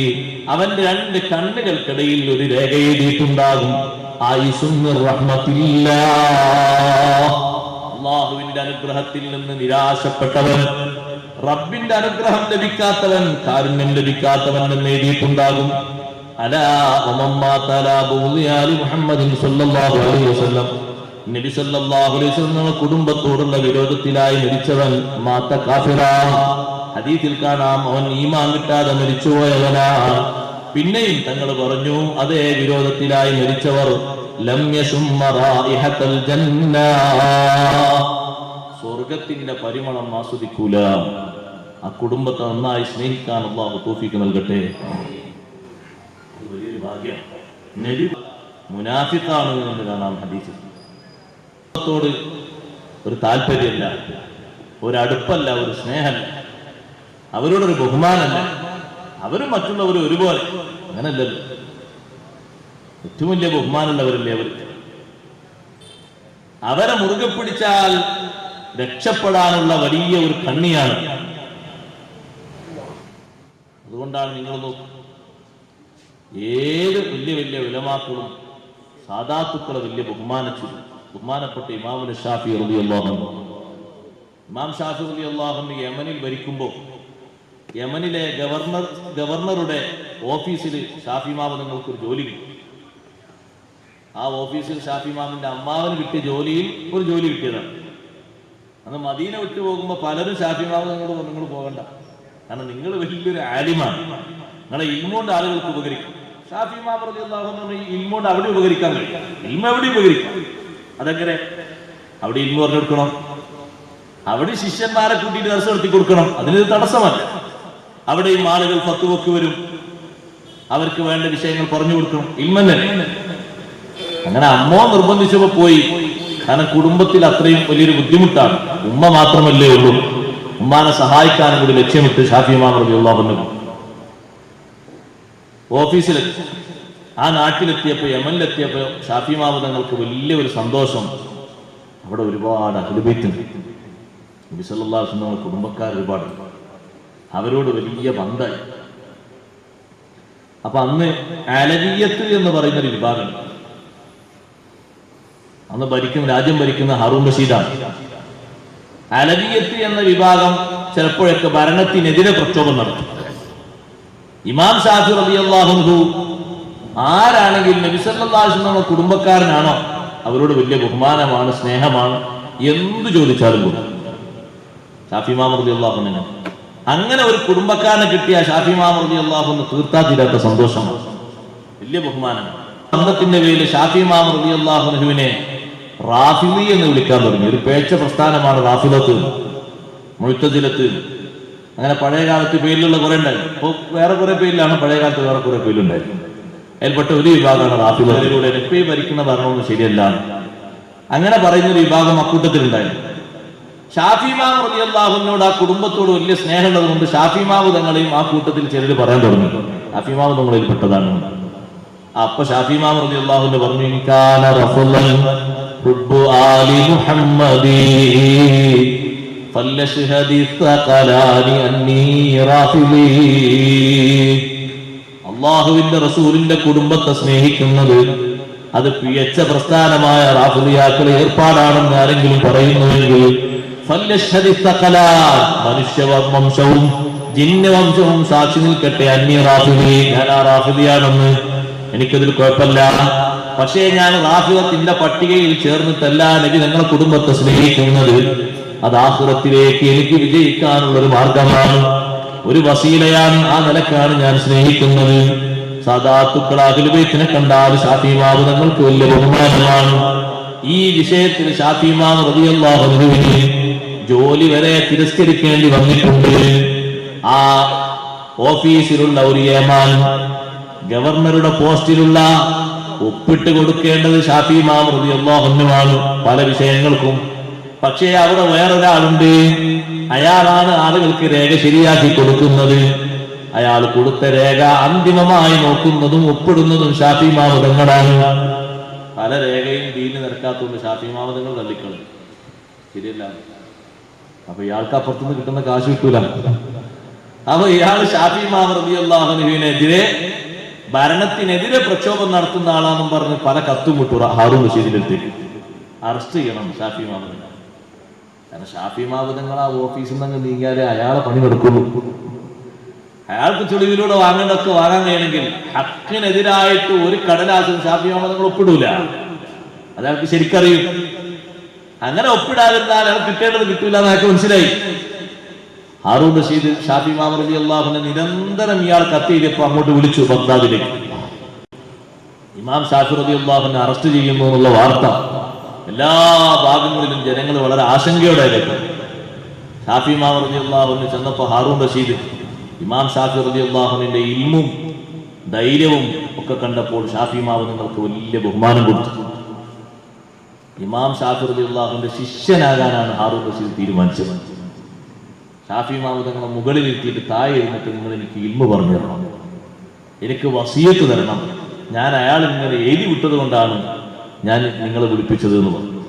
അവന്റെ 2 കണ്ണുകൾക്കിടയിൽ ഒരു രേഖ എഴുതിയിട്ടുണ്ടാകും. ആയിസുൻ റഹ്മത്തില്ലാഹ്, അല്ലാഹുവിന്റെ അനുഗ്രഹത്തിൽ നിന്ന് നിരാശപ്പെട്ടവൻ, റബ്ബിന്റെ അനുഗ്രഹം ലഭിക്കാത്തവൻ, കാരുണ്യം ലഭിക്കാത്തവൻ എന്ന് എഴുതിയിട്ടുണ്ടാകും. അലാ വമ്മമ്മാ തആലാ ബുഗ്ളി ആലി മുഹമ്മദിൻ സല്ലല്ലാഹു അലൈഹി വസല്ലം, നബി സല്ലല്ലാഹു അലൈഹി വസല്ലം കുടുംബത്തോടുള്ള വിരോധത്തിലായി മരിച്ചവൻ മാത കാഫിറ, ഹദീസിൽ കാണാം അവൻ ഈമാൻ കിട്ടാതെ മരിച്ചുപോയവനാണ്. പിന്നെയും തങ്ങൾ പറഞ്ഞു, അതേ വിരോധത്തിലായി മരിച്ചവർ ലം യശുമ്മ റായിഹത്തൽ ജന്ന, സ്വർഗത്തിന്റെ പരിമളം ആസ്വദിക്കൂല. ആ കുടുംബത്തെ നന്നായി സ്നേഹിക്കാൻ അല്ലാഹു തൗഫീഖ് നൽകട്ടെ. വലിയൊരു ഭാഗ്യം. നബി മുനാഫിഖാണ് എന്ന് കാണാം ഹദീസിൽ. ത്തോട് ഒരു താല്പര്യമല്ല, ഒരു അടുപ്പല്ല, ഒരു സ്നേഹമല്ല, അവരോടൊരു ബഹുമാനമല്ല. അവരും മറ്റുള്ളവരും ഒരുപോലെ, അങ്ങനല്ലല്ലോ. ഏറ്റവും വലിയ ബഹുമാനമുള്ളവരല്ലേ അവർ. അവരെ മുറുകെ പിടിച്ചാൽ രക്ഷപ്പെടാനുള്ള വലിയ ഒരു കണ്ണിയാണ്. അതുകൊണ്ടാണ് നിങ്ങൾ നോക്കും, ഏത് വലിയ വലിയ ഉലമാക്കളും സാദാത്തുക്കളെ വലിയ ബഹുമാനിച്ചു. ബഹുമാനപ്പെട്ട ഇമാം ഷാഫി റളിയല്ലാഹു അൻഹു, ഇമാം ഷാഫി റളിയല്ലാഹു അൻഹു യമനിൽ ഭരിക്കുമ്പോൾ യമനിലെ ഗവർണറുടെ ഓഫീസിൽ ഷാഫി ഇമാം നിങ്ങൾക്കൊരു ജോലി കിട്ടി. ആ ഓഫീസിൽ ഷാഫി ഇമാമിന്റെ അമ്മാവന് കിട്ടിയ ജോലിയിൽ ഒരു ജോലി കിട്ടിയതാണ്. അന്ന് മദീന വിട്ടു പോകുമ്പോൾ പലരും ഷാഫി ഇമാം നിങ്ങൾ പോകണ്ട, കാരണം നിങ്ങൾ വലിയൊരു ആലിമാണ്, നിങ്ങളെ ഇൽമോണ്ട് ആളുകൾക്ക് ഉപകരിക്കും. ഷാഫി ഇമാം റളിയല്ലാഹു അൻഹു ഇൽമോണ്ട് അവിടെ ഉപകരിക്കാൻ കഴിയും, ഇൽമ എവിടെ ഉപകരിക്കാം. അതെങ്ങനെ? അവിടെ ഇൽമ പറഞ്ഞു കൊടുക്കണം, അവിടെ ശിഷ്യന്മാരെ കൂട്ടിയിട്ട് ദർശനം നടത്തി കൊടുക്കണം, അതിനൊരു തടസ്സമല്ല. അവിടെയും ആളുകൾ ഫത്വക്ക് വരും, അവർക്ക് വേണ്ട വിഷയങ്ങൾ പറഞ്ഞു കൊടുക്കണം. ഇൽമന്നെ. അങ്ങനെ അമ്മോ നിർബന്ധിച്ചപ്പോ പോയി. കാരണം കുടുംബത്തിൽ അത്രയും വലിയൊരു ബുദ്ധിമുട്ടാണ്. ഉമ്മ മാത്രമല്ലേ ഉള്ളൂ. ഉമ്മാനെ സഹായിക്കാനും കൂടി ലക്ഷ്യമിട്ട് ഷാഫി ഇമാം റളിയല്ലാഹു അൻഹു ഓഫീസിലെത്തി. ആ നാട്ടിലെത്തിയപ്പോ, യമനിലെത്തിയപ്പോ ഷാഫി ഇമാം തങ്ങൾക്ക് വലിയ ഒരു സന്തോഷം. അവിടെ ഒരുപാട് അഹ്ലു ബൈത്തുണ്ട്. നബി സല്ലല്ലാഹു അലൈഹി വസല്ലം കുടുംബക്കാർ ഒരുപാട്, അവരോട് വലിയ ബന്ധമായി. അപ്പൊ അന്ന് അലവിയ്യത്ത് എന്ന് പറയുന്നൊരു വിഭാഗമുണ്ട്. അന്ന് രാജ്യം ഭരിക്കുന്ന ഹാറൂൺ റഷീദാണ്. അലവിയ്യത്ത് എന്ന വിഭാഗം ചിലപ്പോഴൊക്കെ ഭരണത്തിനെതിരെ പ്രക്ഷോഭം നടത്തും. ഇമാം ഷാഫി റളിയല്ലാഹു അൻഹു ആരാണെങ്കിൽ നബി സല്ലല്ലാഹു അലൈഹി വസല്ലം കുടുംബക്കാരനാണോ അവരോട് വലിയ ബഹുമാനമാണ്, സ്നേഹമാണ്, എന്തു ചോദിച്ചാലും കൊടുക്കും. ഷാഫി ഇമാം റളിയല്ലാഹു അൻഹു അങ്ങനെ ഒരു കുടുംബക്കാരനെ കിട്ടിയ ഷാഫി ഇമാം റളിയല്ലാഹു അൻഹു തീർത്താ തീരാത്ത സന്തോഷമാണ്, വലിയ ബഹുമാനമാണ്. ബന്ധത്തിന്റെ പേരിൽ ഷാഫി ഇമാം റളിയല്ലാഹു അൻഹുവിനെ റാഫിളി എന്ന് വിളിക്കാൻ തുടങ്ങി. ഒരു പേച്ച പ്രസ്ഥാനമാണ് റാഫിളത്ത്, മുഅ്തസിലത്ത്. അങ്ങനെ പഴയ കാലത്ത് പേരിലുള്ള കുറെ ഉണ്ടായിരുന്നു. ഇപ്പൊ വേറെ കുറെ പേരിലാണ്, പഴയ കാലത്ത് വേറെ കുറെ പേരിലുണ്ടായിരുന്നു. അതിൽപ്പെട്ട ഒരു വിഭാഗമാണ് റാഫിളത്തിലൂടെ ഇപ്പൊ ഈ ഭരിക്കുന്ന ഭരണമൊന്നും ശരിയല്ല അങ്ങനെ പറയുന്നൊരു വിഭാഗം അക്കൂട്ടത്തിലുണ്ടായിരുന്നു. ഷാഫി ഇമാം റളിയല്ലാഹു അൻഹുവിനോട് ആ കുടുംബത്തോട് വലിയ സ്നേഹമുള്ളത് കൊണ്ട് ഷാഫി ഇമാം തങ്ങളെയും ആ കൂട്ടത്തിൽ ചിലർ പറയാൻ തുടങ്ങി. ഷാഫി ഇമാം തങ്ങളിൽ പെട്ടതാണ്. അപ്പൊ ഷാഫി ഇമാം റളിയല്ലാഹു അൻഹു പറഞ്ഞു, ഇൻകാന റസൂലൻ ഹുബ്ബു ആലി മുഹമ്മദി ഫല്ലശ്ഹദി സഖലാനി അന്നീ റാഫിളി. അല്ലാഹുവിന്റെ റസൂലിന്റെ കുടുംബത്തെ സ്നേഹിക്കുന്നത് അത് പിഴച്ച പ്രസ്ഥാനമായ റാഫിളിയാക്കളെ ഏർപ്പാടാണെന്ന് ആരെങ്കിലും പറയുന്നുവെങ്കിൽ മനുഷ്യവംശവും ജിന്നവംശവും സാക്ഷി നിൽക്കട്ടെ, അന്യ റാഫിളി, ഞാൻ ആ റാഫിളിയാണെന്ന്. എനിക്കതിൽ കുഴപ്പമില്ല. പക്ഷേ ഞാൻ റാഫിളത്തിന്റെ പട്ടികയിൽ ചേർന്നിട്ടല്ല നബി ഞങ്ങളെ കുടുംബത്തെ സ്നേഹിക്കുന്നത്. അത് ആഖിറത്തിലേക്ക് എനിക്ക് വിജയിക്കാനുള്ള ഒരു മാർഗമാണ്, ഒരു വസീലയാണ്. ആ നിലക്കാണ് ഞാൻ സ്നേഹിക്കുന്നത്. സാദാത്തുക്കൾ അഹ്ലു ബൈത്തിനെ കണ്ടാൽ ഷാഫി ഇമാം തങ്ങൾക്ക് വലിയ ബഹുമാനമാണ്. ഈ വിഷയത്തിൽ ഷാഫി ഇമാം റളിയല്ലാഹു അൻഹുവിന് ജോലി വരെ തിരസ്കരിക്കേണ്ടി വന്നിട്ടുണ്ട്. ആ ഓഫീസിലുള്ള ഒരു യമാൻ ഗവർണറുടെ പോസ്റ്റിലുള്ള ഒപ്പിട്ട് കൊടുക്കേണ്ടത് ഷാഫി ഇമാം റളിയല്ലാഹു അൻഹുവാണ് പല വിഷയങ്ങൾക്കും. പക്ഷേ അവിടെ വേറൊരാളുണ്ട്, അയാളാണ് ആളുകൾക്ക് രേഖ ശരിയാക്കി കൊടുക്കുന്നത്. അയാൾ കൊടുത്ത രേഖ അന്തിമമായി നോക്കുന്നതും ഒപ്പിടുന്നതും ഷാഫി ഇമാം തങ്ങളാണ്. പല രേഖയും ദീനിന് നിരക്കാത്തതുകൊണ്ട് ഷാഫി ഇമാം തങ്ങൾ തള്ളിക്കളയും, ശരിയല്ല. അപ്പൊ ഇയാൾക്ക് അപ്പുറത്തുനിന്ന് കിട്ടുന്ന കാശ് കിട്ടൂല. അപ്പൊ ഇയാൾ ഷാഫി ഇമാം റളിയല്ലാഹു അൻഹുവിനെതിരെ, ഭരണത്തിനെതിരെ പ്രക്ഷോഭം നടത്തുന്ന ആളാണെന്നും പറഞ്ഞ് പല കത്തും വിട്ടു ഹാറൂൺ റഷീദിനെടുത്ത് അറസ്റ്റ് ചെയ്യണം ഷാഫി ഇമാം തങ്ങൾ. കാരണം ഷാഫി ഇമാം തങ്ങൾ ആ ഓഫീസിൽ നിന്ന് നീങ്ങിയാലേ അയാളെ പണി നടക്കുള്ളൂ. അയാൾക്ക് ചുളിവിലൂടെ വാങ്ങേണ്ടൊക്കെ വാങ്ങാൻ കഴിയണമെങ്കിൽ ഹക്കിനെതിരായിട്ട് ഒരു കടലാസും ഷാഫി ഇമാം തങ്ങൾ ഒപ്പിടൂല. അയാൾക്ക് ശരിക്കറിയും. അങ്ങനെ ഒപ്പിടാതിരുന്നാൽ അയാൾ കിട്ടേണ്ടത് കിട്ടൂല എന്ന് അയാൾക്ക് മനസ്സിലായി. ഹാറൂൺ റഷീദ് ഷാഫി ഇമാം റളിയല്ലാഹു അൻഹു നിരന്തരം ഇയാൾ കത്തിയിലപ്പോ അങ്ങോട്ട് വിളിച്ചു ബഗ്ദാദിലേക്ക്. ഇമാം ഷാഫി റളിയല്ലാഹു അൻഹു അറസ്റ്റ് ചെയ്യുന്നു എന്നുള്ള വാർത്ത എല്ലാ ഭാഗങ്ങളിലും ജനങ്ങൾ വളരെ ആശങ്കയോടെ കേട്ടു. ഷാഫി ഇമാം റളിയല്ലാഹു അൻഹു ചെന്നപ്പോ ഹാറൂൺ റഷീദ് ഇമാം ഷാഫി റളിയല്ലാഹു അൻഹുവിന്റെ ഇൽമും ധൈര്യവും ഒക്കെ കണ്ടപ്പോൾ ഷാഫി ഇമാം നിങ്ങൾക്ക് വലിയ ബഹുമാനം കൊടുത്തു. ഇമാം ഷാഫി റളിയല്ലാഹു അൻഹുവിന്റെ ശിഷ്യനാകാനാണ് ഹാറൂൺ റഷീദ് തീരുമാനിച്ചത്. ഷാഫി ഇമാം തങ്ങളെ മുകളിൽ എത്തിയിട്ട് താഴെ ഇരുന്നിട്ട് നിങ്ങൾ എനിക്ക് ഇൽമു പറഞ്ഞു തരണം, എനിക്ക് വസിയത്ത് തരണം, ഞാൻ അയാൾ ഇങ്ങനെ എഴുതി വിട്ടത് കൊണ്ടാണ് ഞാൻ നിങ്ങളെ വിളിപ്പിച്ചത് എന്ന് പറഞ്ഞു.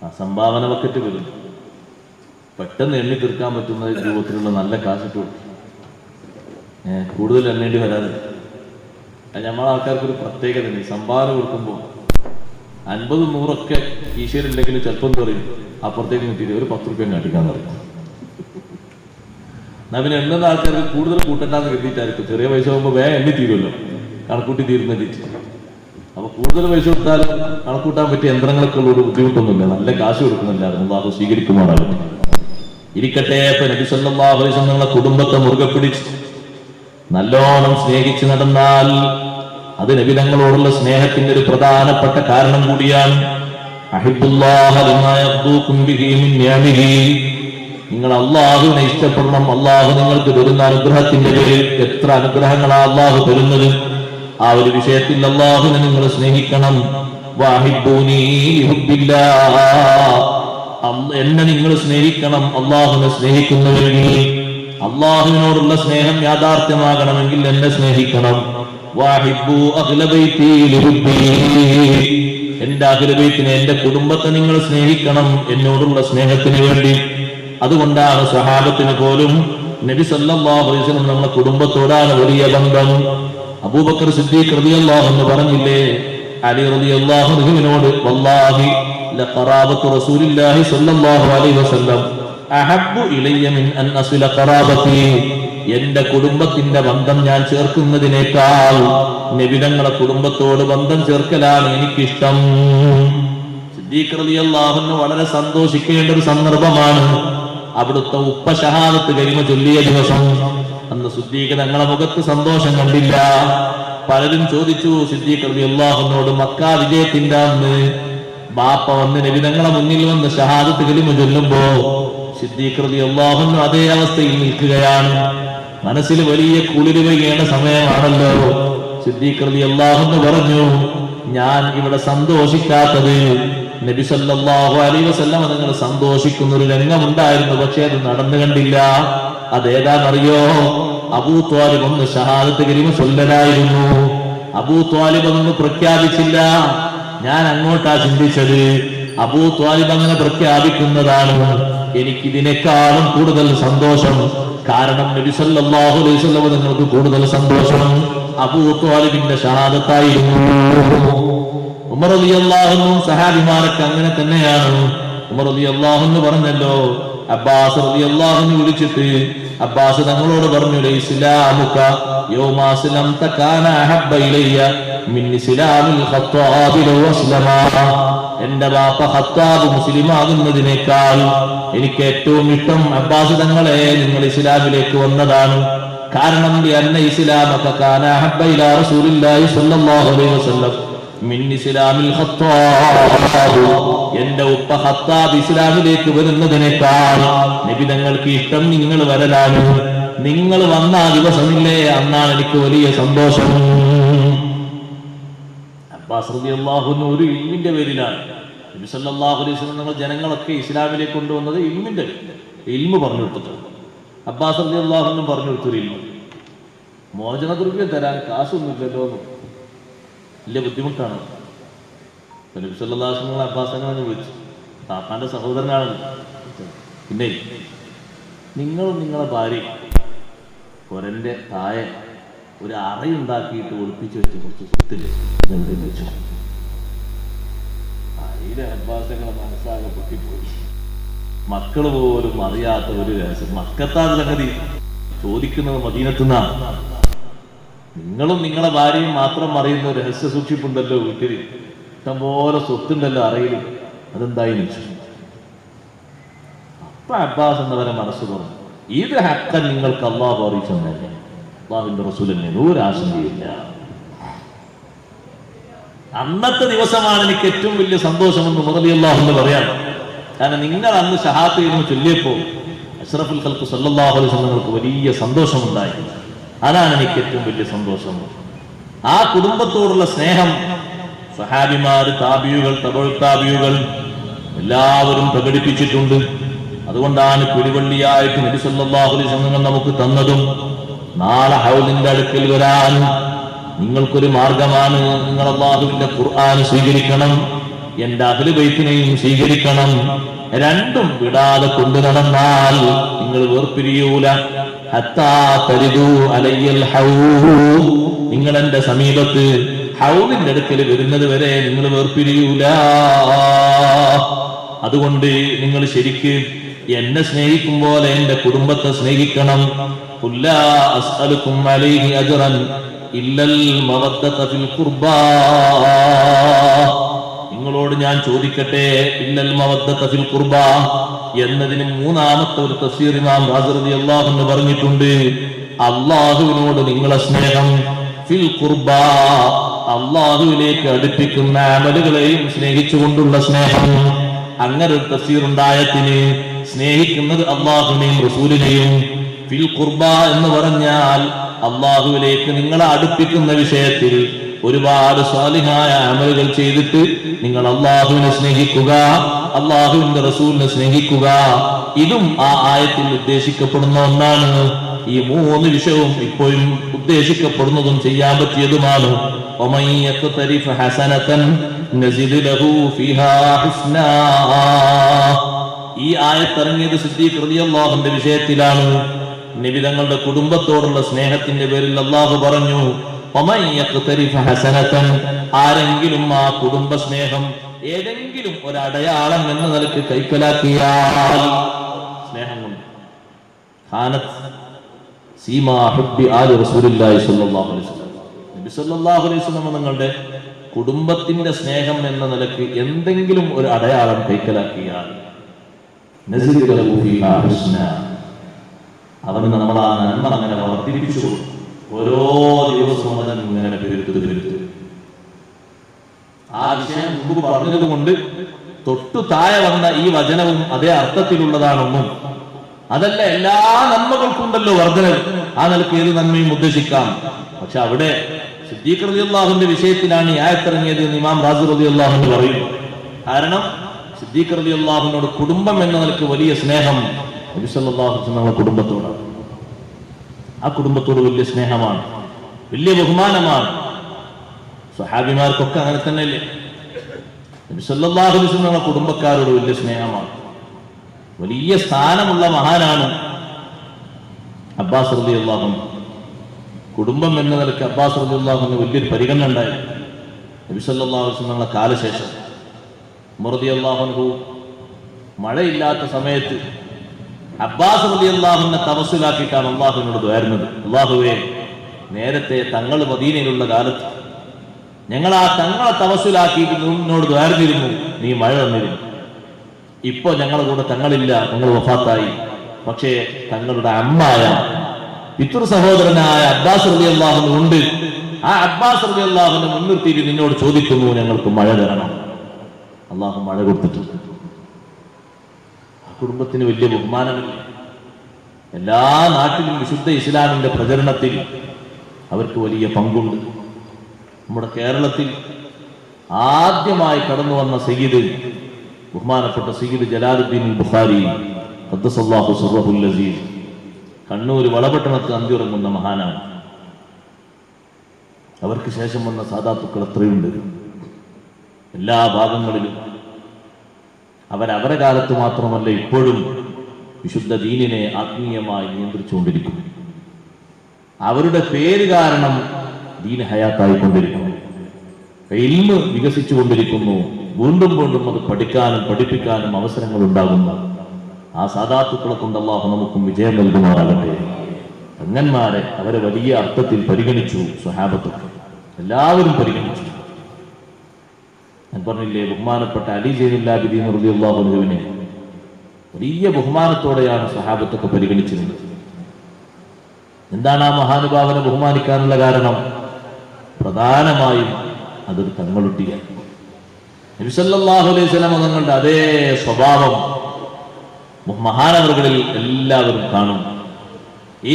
ആ സംഭാവന ബക്കറ്റ് വരും, പെട്ടെന്ന് എണ്ണി തീർക്കാൻ പറ്റുന്ന രൂപത്തിലുള്ള നല്ല കാശിട്ട് കൊടുക്കും. കൂടുതൽ എണ്ണേണ്ടി വരാതെ. നമ്മളെ ആൾക്കാർക്കൊരു പ്രത്യേകത ഉണ്ട്, സംഭാവന കൊടുക്കുമ്പോൾ 50, 100 ഈശ്വരില്ലെങ്കിൽ ചിലപ്പം പറയും അപ്പുറത്തേക്ക് കിട്ടിയിട്ട് ഒരു 10 രൂപ കാട്ടിക്കാൻ പറയും. എന്നാ പിന്നെ എണ്ണുന്ന ആൾക്കാർക്ക് കൂടുതൽ കൂട്ടണ്ടാന്ന് കരുതിയിട്ടായിരിക്കും. ചെറിയ പൈസ ആകുമ്പോൾ വേഗം എണ്ണി തീരുമല്ലോ, കണക്കൂട്ടി തീരുന്നിട്ട്. അപ്പൊ കൂടുതൽ പൈസ കൊടുത്താലും കണക്കൂട്ടാൻ പറ്റിയ യന്ത്രങ്ങളൊക്കെ ഉള്ള ഒരു ബുദ്ധിമുട്ടൊന്നുമില്ല. നല്ല കാശ് കൊടുക്കുന്നില്ലായിരുന്നു. അല്ലാഹു സ്വീകരിക്കുമാറാകും. ഇരിക്കട്ടെ. ഇപ്പൊ നബി സല്ലല്ലാഹു അലൈഹി വസല്ലം കുടുംബത്തെ മുറുകെ പിടിച്ച് നല്ലോണം സ്നേഹിച്ച് നടന്നാൽ അത് നബി തങ്ങളോടുള്ള സ്നേഹത്തിന്റെ ഒരു പ്രധാനപ്പെട്ട കാരണം കൂടിയാണ്. അഹിബ്ബുല്ലാഹ ലിമാ യഖ്ദൂകും ബിഹി മിൻ നിഅമിഹി. നിങ്ങൾ അള്ളാഹുവിനെ ഇഷ്ടപ്പെടണം. അള്ളാഹു നിങ്ങൾക്ക് തരുന്ന അനുഗ്രഹത്തിന്റെ പേരിൽ എത്ര അനുഗ്രഹങ്ങളാ അള്ളാഹു തരുന്നത്. ആ ഒരു വിഷയത്തിൽ അള്ളാഹുവിനെ നിങ്ങൾ സ്നേഹിക്കണം. എന്നെ നിങ്ങൾ സ്നേഹിക്കണം. അള്ളാഹുവിനെ സ്നേഹിക്കുന്നവരെങ്കിൽ, അള്ളാഹുവിനോടുള്ള സ്നേഹം യാഥാർത്ഥ്യമാകണമെങ്കിൽ എന്നെ സ്നേഹിക്കണം. എന്റെ അഹ്ലുബൈത്തിനെ, എന്റെ കുടുംബത്തെ നിങ്ങൾ സ്നേഹിക്കണം എന്നോടുള്ള സ്നേഹത്തിന് വേണ്ടി. അതുകൊണ്ടാണ് സ്വഹാബത്തിന് പോലും നബി സല്ലല്ലാഹു അലൈഹി വസല്ലം നമ്മുടെ കുടുംബത്തോടാണ് വലിയ ബന്ധം. അബൂബക്കർ സിദ്ദീഖ് റളിയല്ലാഹു അൻഹു പറഞ്ഞില്ലേ അലി റളിയല്ലാഹു അൻഹുവിനോട്, വല്ലാഹി ലഖറാബത്തു റസൂലില്ലാഹി സല്ലല്ലാഹു അലൈഹി വസല്ലം അഹബ്ബു ഇലയ്യ മിൻ അൻ അസില ഖറാബതി. എന്റെ കുടുംബത്തിന്റെ ബന്ധം ഞാൻ ചേർക്കുന്നതിനേക്കാൾ നബിതങ്ങളെ കുടുംബത്തോട് ബന്ധം ചേർക്കലാണ് എനിക്കിഷ്ടം. സിദ്ദീഖ് റളിയല്ലാഹു അൻഹു വളരെ സന്തോഷിക്കേണ്ട ഒരു സന്ദർഭമാണ്. അവിടുത്തെ ഉപ്പ ഷഹാദത്ത് കലിമ ചൊല്ലിയ ദിവസം. അന്ന് സിദ്ദീഖ് തങ്ങളെ മുഖത്ത് സന്തോഷം കണ്ടില്ല. പലരും ചോദിച്ചു സിദ്ദീഖ് റളിയല്ലാഹു അൻഹുവോട്, മക്ക വിജയത്തിന്റെ അന്ന് ബാപ്പ വന്ന് നബിതങ്ങളെ മുന്നിൽ വന്ന് ഷഹാദത്ത് കലിമ ചൊല്ലുമ്പോ സിദ്ദീഖ് റളിയല്ലാഹു അൻഹു അതേ അവസ്ഥയിൽ നിൽക്കുകയാണ്. മനസ്സിൽ വലിയ കുളിര് പെയ്യേണ്ട സമയമാണല്ലോ. സിദ്ദീഖ് റളിയല്ലാഹു അൻഹു പറഞ്ഞു, ഞാൻ ഇവിടെ സന്തോഷിക്കാത്തത് നബി സല്ലല്ലാഹു അലൈഹി വസല്ലം നിങ്ങൾ സന്തോഷിക്കുന്ന ഒരു രംഗമുണ്ടായിരുന്നു, പക്ഷെ അത് നടന്നു കണ്ടില്ല. അതേതാണെന്നറിയോ? അബൂ ത്വാലിബ് ഒന്ന് ഷഹാദത്ത് കലിമ ചൊല്ലലായിരുന്നു. അബൂ ത്വാലിബ് അതൊന്നും പ്രഖ്യാപിച്ചില്ല. ഞാൻ അങ്ങോട്ടാ ചിന്തിച്ചത്, അബൂ ത്വാലിബ് അങ്ങനെ പ്രഖ്യാപിക്കുന്നതാണ് എനിക്കിതിനേക്കാളും കൂടുതൽ സന്തോഷം. കാരണം നബി സല്ലല്ലാഹു അലൈഹി വസല്ലം നിങ്ങൾക്ക് കൂടുതൽ സന്തോഷം അബൂ ത്വാലിബിന്റെ ഷഹാദത്തായിരുന്നു. ഉമർ റളിയല്ലാഹു അൻഹു സഹാബിമാരൊക്കെ അങ്ങനെ തന്നെയാണ്. ഉമർ റളിയല്ലാഹു അൻഹു പറഞ്ഞല്ലോ, അബ്ബാസ് റളിയല്ലാഹു അൻഹു വിളിച്ചിട്ട് അബ്ബാസ് തങ്ങളോട് പറഞ്ഞു, ഇസ്ലാമുക യൗമ അസ്ലംത കാന അഹബ്ബ ഇലയ്യ മിൻ ഇസ്ലാമിൽ ഖത്താബ് ലൗ അസ്ലമ. എന്റെ ബാപ്പ ഖത്താബ് മുസ്ലിമാകുന്നതിനേക്കാൾ എനിക്ക് ഏറ്റവും ഇഷ്ടം അബ്ബാസ് തങ്ങളെ നിങ്ങൾ ഇസ്ലാമിലേക്ക് വന്നതാണ്. കാരണം അന്ന ഇസ്ലാമക കാന അഹബ്ബ ഇലാ റസൂലില്ലാഹി സ്വല്ലല്ലാഹു അലൈഹി വസല്ലം മിൻ ഇസ്ലാമിൽ ഖത്താബ്. എന്റെ ഉപ്പ ഖത്താബ് ഇസ്ലാമിലേക്ക് വരുന്നതിനേക്കാൾ നബി തങ്ങൾക്ക് ഇഷ്ടം നിങ്ങൾ വരലാണ്. നിങ്ങൾ വന്ന ആ ദിവസമില്ലേ, അന്നാണ് എനിക്ക് വലിയ സന്തോഷം. അബ്ബാസ് റളിയല്ലാഹു അൻഹു ഒരു ഇൽമിന്റെ പേരിലാണ് നബി സല്ലല്ലാഹു അലൈഹി വസല്ലം നിങ്ങൾ ജനങ്ങളൊക്കെ ഇസ്ലാമിലേക്ക് കൊണ്ടുവന്നത് ഇൽമിന്റെ ഇൽമു പറഞ്ഞു കൊടുത്തിട്ടുണ്ട്. അബ്ബാസ് റളിയല്ലാഹു അൻഹു പറഞ്ഞു കൊടുത്തൊരു ഇൽമു, മോചനദ്രവ്യം തരാൻ കാശൊന്നുമില്ലല്ലോ, വലിയ ബുദ്ധിമുട്ടാണ്. നബി സല്ലല്ലാഹു അലൈഹി വസല്ലം അബ്ബാസ് അങ്ങനെ വിളിച്ചു, താത്താന്റെ സഹോദരനാണ്. പിന്നെ നിങ്ങളും നിങ്ങളെ ഭാര്യ കൊരന്റെ താഴെ ഒരു അറയുണ്ടാക്കിയിട്ട് ഒളിപ്പിച്ചു വെച്ച് കുറച്ച് സ്വത്തില് വെച്ചു. അതിലെ അബ്ബാസങ്ങളെ മനസ്സാകെ പൊട്ടിപ്പോയി. മക്കള് പോലും അറിയാത്ത ഒരു രഹസ്യം, മക്കത്താ സംഗതി ചോദിക്കുന്നത് മദീനത്തുനിന്നാണ്. നിങ്ങളും നിങ്ങളെ ഭാര്യയും മാത്രം അറിയുന്ന ഒരു രഹസ്യ സൂക്ഷിപ്പുണ്ടല്ലോ വീട്ടിൽ, ഇഷ്ടംപോലെ സ്വത്തുണ്ടല്ലോ അറിയില്ല, അതെന്തായി നിച്ചു. അപ്പൊ അബ്ബാസ് എന്നവരെ മനസ്സ് പറഞ്ഞു, ഇത് ഹക്കൻ നിങ്ങൾക്ക് അള്ളാഹു അറിയിച്ചെന്നെ, അള്ളാഹുവിന്റെ റസൂലിനെ ഒരാശങ്കയില്ല. അന്നത്തെ ദിവസമാണ് എനിക്ക് ഏറ്റവും വലിയ സന്തോഷമെന്ന് റളിയല്ലാഹു അൻഹു പറയാം. കാരണം നിങ്ങൾ അന്ന് ഷഹാദത്ത് കലിമ ചൊല്ലിയപ്പോൾ അഷ്റഫുൽ ഖൽഖ് സല്ലല്ലാഹു അലൈഹി വസല്ലം വലിയ സന്തോഷമുണ്ടായി. അതാണ് എനിക്ക് ഏറ്റവും വലിയ സന്തോഷം. ആ കുടുംബത്തോടുള്ള സ്നേഹം സഹാബിമാര്, താബിയുകൾ, തബഉ താബിയുകൾ എല്ലാവരും പ്രകടിപ്പിച്ചിട്ടുണ്ട്. അതുകൊണ്ടാണ് പിടിവള്ളിയായിട്ട് നബി സല്ലല്ലാഹു അലൈഹി വസല്ലം നമുക്ക് തന്നതും. നാളെ ഹൗദിന്റെ അടുക്കൽ വരാൻ നിങ്ങൾക്കൊരു മാർഗമാണ്, നിങ്ങൾ അല്ലാഹുവിന്റെ ഖുർആൻ സ്വീകരിക്കണം, എന്റെ അഹ്ലു ബൈത്തിനെയും സ്വീകരിക്കണം. രണ്ടും വിടാതെ കൊണ്ടു നടന്നാൽ നിങ്ങൾ വേർപിരിയൂല. ഹത്താ തരിദു അലയ്യൽ ഹൗദ്, നിങ്ങൾ എന്റെ സമീപത്ത് ഹൗദിന്റെ അടുക്കൽ വരുന്നത് വരെ നിങ്ങൾ വേർപിരിയൂല. അതുകൊണ്ട് നിങ്ങൾ ശരിക്ക് എന്നെ സ്നേഹിക്കും പോലെ എന്റെ കുടുംബത്തെ സ്നേഹിക്കണം. ഖുല്ലാ അസ്അലുക്കും അലൈഹി അജ്റൻ ഇല്ലൽ മവദ്ദത ഫിൽ ഖുർബാ. നിങ്ങളോട് ഞാൻ ചോദിക്കട്ടെ, ഇല്ലൽ മവദ്ദത ഫിൽ ഖുർബാ എന്നതിന് മൂന്നാമത്തെ ഒരു തഫ്സീർ ഇമാം റാസി റളിയല്ലാഹു അൻഹു പറഞ്ഞിട്ടുണ്ട്. അല്ലാഹുവിനോട് നിങ്ങളെ സ്നേഹം, ഫിൽ ഖുർബാ അല്ലാഹുവിലേക്ക് അടുപ്പിക്കുന്ന അമലുകളെയും സ്നേഹിച്ചുകൊണ്ടുള്ള സ്നേഹം. അങ്ങനെ ഒരു തഫ്സീർ ഉണ്ടായതിന് സ്നേഹിക്കുന്നത് അള്ളാഹുവിനെയും റസൂലിനെയും. ഫിൽ ഖുർബ എന്ന് പറഞ്ഞാൽ അള്ളാഹുവിലേക്ക് നിങ്ങളെ അടുപ്പിക്കുന്ന വിഷയത്തിൽ ഒരുപാട് സാലിഹായ അമലുകൾ ചെയ്തിട്ട് നിങ്ങൾ അള്ളാഹുവിനെ സ്നേഹിക്കുക, അള്ളാഹുവിന്റെ റസൂലിനെ സ്നേഹിക്കുക. ഇതും ആ ആയത്തിൽ ഉദ്ദേശിക്കപ്പെടുന്ന ഒന്നാണ്. ഈ മൂന്ന് വിഷയവും ഇപ്പോഴും ഉദ്ദേശിക്കപ്പെടുന്നതും ചെയ്യാൻ പറ്റിയതുമാണ്. ഈ ആയത്തിറങ്ങിയത് സിദ്ദീഖ് റളിയല്ലാഹുവിന്റെ വിഷയത്തിലാണ്. നബി തങ്ങളുടെ കുടുംബത്തോടുള്ള സ്നേഹത്തിന്റെ പേരിൽ അള്ളാഹു പറഞ്ഞു, ആരെങ്കിലും ആ കുടുംബ സ്നേഹം ഏതെങ്കിലും ഒരടയാളം എന്ന നിലക്ക് കൈക്കലാക്കിയാൽ, സ്നേഹം കൊണ്ട് നബി സല്ലല്ലാഹു അലൈഹി വസല്ലം നിങ്ങളുടെ കുടുംബത്തിന്റെ സ്നേഹം എന്ന നിലക്ക് എന്തെങ്കിലും ഒരു അടയാളം കൈക്കലാക്കിയാൽ അവന് നമ്മൾ ആ നന്മ അങ്ങനെ വർദ്ധിപ്പിച്ചു ഓരോ ദിവസവും ഇങ്ങനെ പെരുത്ത്. ആ വിഷയം മുമ്പ് പറഞ്ഞത് കൊണ്ട് തൊട്ടു താഴെ വന്ന ഈ വചനവും അതേ അർത്ഥത്തിലുള്ളതാണെന്നും, അതല്ല എല്ലാ നന്മകൾക്കുണ്ടല്ലോ വർധനവ്, ആ നിലക്ക് ഏത് നന്മയും ഉദ്ദേശിക്കാം. പക്ഷെ അവിടെ സിദ്ദീഖ് റളിയല്ലാഹുവിന്റെ വിഷയത്തിലാണ് ഈ ആയത്തിറങ്ങിയത് എന്ന് ഇമാം റാസി റളിയല്ലാഹു അൻഹു പറയുന്നു. കാരണം സിദ്ദീഖ് റളിയല്ലാഹുവിനോട് കുടുംബം എന്ന നിലക്ക് വലിയ സ്നേഹം നബി സല്ലല്ലാഹു അലൈഹി വസല്ലം കുടുംബത്തോടാണ്. ആ കുടുംബത്തോട് വലിയ സ്നേഹമാണ്, വലിയ ബഹുമാനമാണ്. സ്വഹാബിമാർക്കൊക്കെ അങ്ങനെ തന്നെയല്ലേ? നബി സല്ലല്ലാഹു അലൈഹി വസല്ലം കുടുംബക്കാരോട് വലിയ സ്നേഹമാണ്. വലിയ സ്ഥാനമുള്ള മഹാനാണ് അബ്ബാസ് റളിയല്ലാഹു അൻഹു. കുടുംബം എന്ന നിലയ്ക്ക് അബ്ബാസ് റളിയല്ലാഹു അൻഹു വലിയൊരു പരിഗണന ഉണ്ടായി. നബി സല്ലല്ലാഹു അലൈഹി വസല്ലം കാലശേഷം ഉമർ റളിയല്ലാഹു അൻഹു മഴയില്ലാത്ത സമയത്ത് അബ്ബാസ് റളിയല്ലാഹു അൻഹു തവസ്സുലാക്കിയിട്ടാണ് അള്ളാഹുവിനോട് ദ്വാരുന്നത്. അള്ളാഹുവേ, നേരത്തെ തങ്ങൾ മദീനയിലുള്ള കാലത്ത് ഞങ്ങൾ ആ തങ്ങളെ തവസ്സുലാക്കിയിട്ട് നിന്നോട് ദ്വാരുന്നിരുന്നു, നീ മഴ തന്നിരുന്നു. ഇപ്പൊ ഞങ്ങളുടെ കൂടെ തങ്ങളില്ല, തങ്ങൾ വഫാത്തായി. പക്ഷേ തങ്ങളുടെ അമ്മായ പിതൃ സഹോദരനായ അബ്ബാസ് റളിയല്ലാഹു അൻഹു ഉണ്ട്. ആ അബ്ബാസ് റളിയല്ലാഹു അൻഹു മുൻനിർത്തിയിട്ട് നിന്നോട് ചോദിക്കുന്നു, ഞങ്ങൾക്ക് മഴ തരണം. അള്ളാഹു മഴ കൊടുത്തിട്ടുണ്ട്. ആ കുടുംബത്തിന് വലിയ ബഹുമാനമില്ല. എല്ലാ നാട്ടിലും വിശുദ്ധ ഇസ്ലാമിന്റെ പ്രചരണത്തിൽ അവർക്ക് വലിയ പങ്കുണ്ട്. നമ്മുടെ കേരളത്തിൽ ആദ്യമായി കടന്നു വന്ന സയ്യിദ്, ബഹുമാനപ്പെട്ട സയ്യിദ് ജലാലുദ്ദീൻ ബുഖാരി ഖദ്ദസല്ലാഹു സിർറഹുൽ അസീസ്, കണ്ണൂർ വളപട്ടണത്ത് അന്തിയുറങ്ങുന്ന മഹാനാണ്. അവർക്ക് ശേഷം വന്ന സാദാത്തുക്കൾ എത്രയുണ്ട് എല്ലാ ഭാഗങ്ങളിലും. അവരവരെ കാലത്ത് മാത്രമല്ല, ഇപ്പോഴും വിശുദ്ധ ദീനിനെ ആത്മീയമായി നിയന്ത്രിച്ചുകൊണ്ടിരിക്കുന്നു. അവരുടെ പേര് കാരണം ദീൻ ഹയാത്തായിക്കൊണ്ടിരിക്കുന്നു, ഇൽമ് വികസിച്ചുകൊണ്ടിരിക്കുന്നു. വീണ്ടും വീണ്ടും അത് പഠിക്കാനും പഠിപ്പിക്കാനും അവസരങ്ങൾ ഉണ്ടാകുന്നു. ആ സാദാത്തുക്കളെ കൊണ്ട് അല്ലാഹു നമുക്കും വിജയം നൽകുമാറാകട്ടെ. അങ്ങന്മാരെ അവരെ വലിയ അർത്ഥത്തിൽ പരിഗണിച്ചു. സ്വഹാബത്തൊക്കെ എല്ലാവരും പരിഗണിച്ചു. ഞാൻ പറഞ്ഞില്ലേ, ബഹുമാനപ്പെട്ട അലി സൈനുൽ ആബിദീൻ റളിയല്ലാഹു അൻഹുവിനെ വലിയ ബഹുമാനത്തോടെയാണ് സ്വഹാബത്തൊക്കെ പരിഗണിച്ചിരുന്നത്. എന്താണ് ആ മഹാനുഭാവനെ ബഹുമാനിക്കാനുള്ള കാരണം? പ്രധാനമായും അതൊരു തങ്ങളുട്ടിയാണ്. നബി സല്ലല്ലാഹു അലൈഹി വസല്ലം തങ്ങളുടെ അതേ സ്വഭാവം മഹാനവറുകളിൽ എല്ലാവരും കാണും.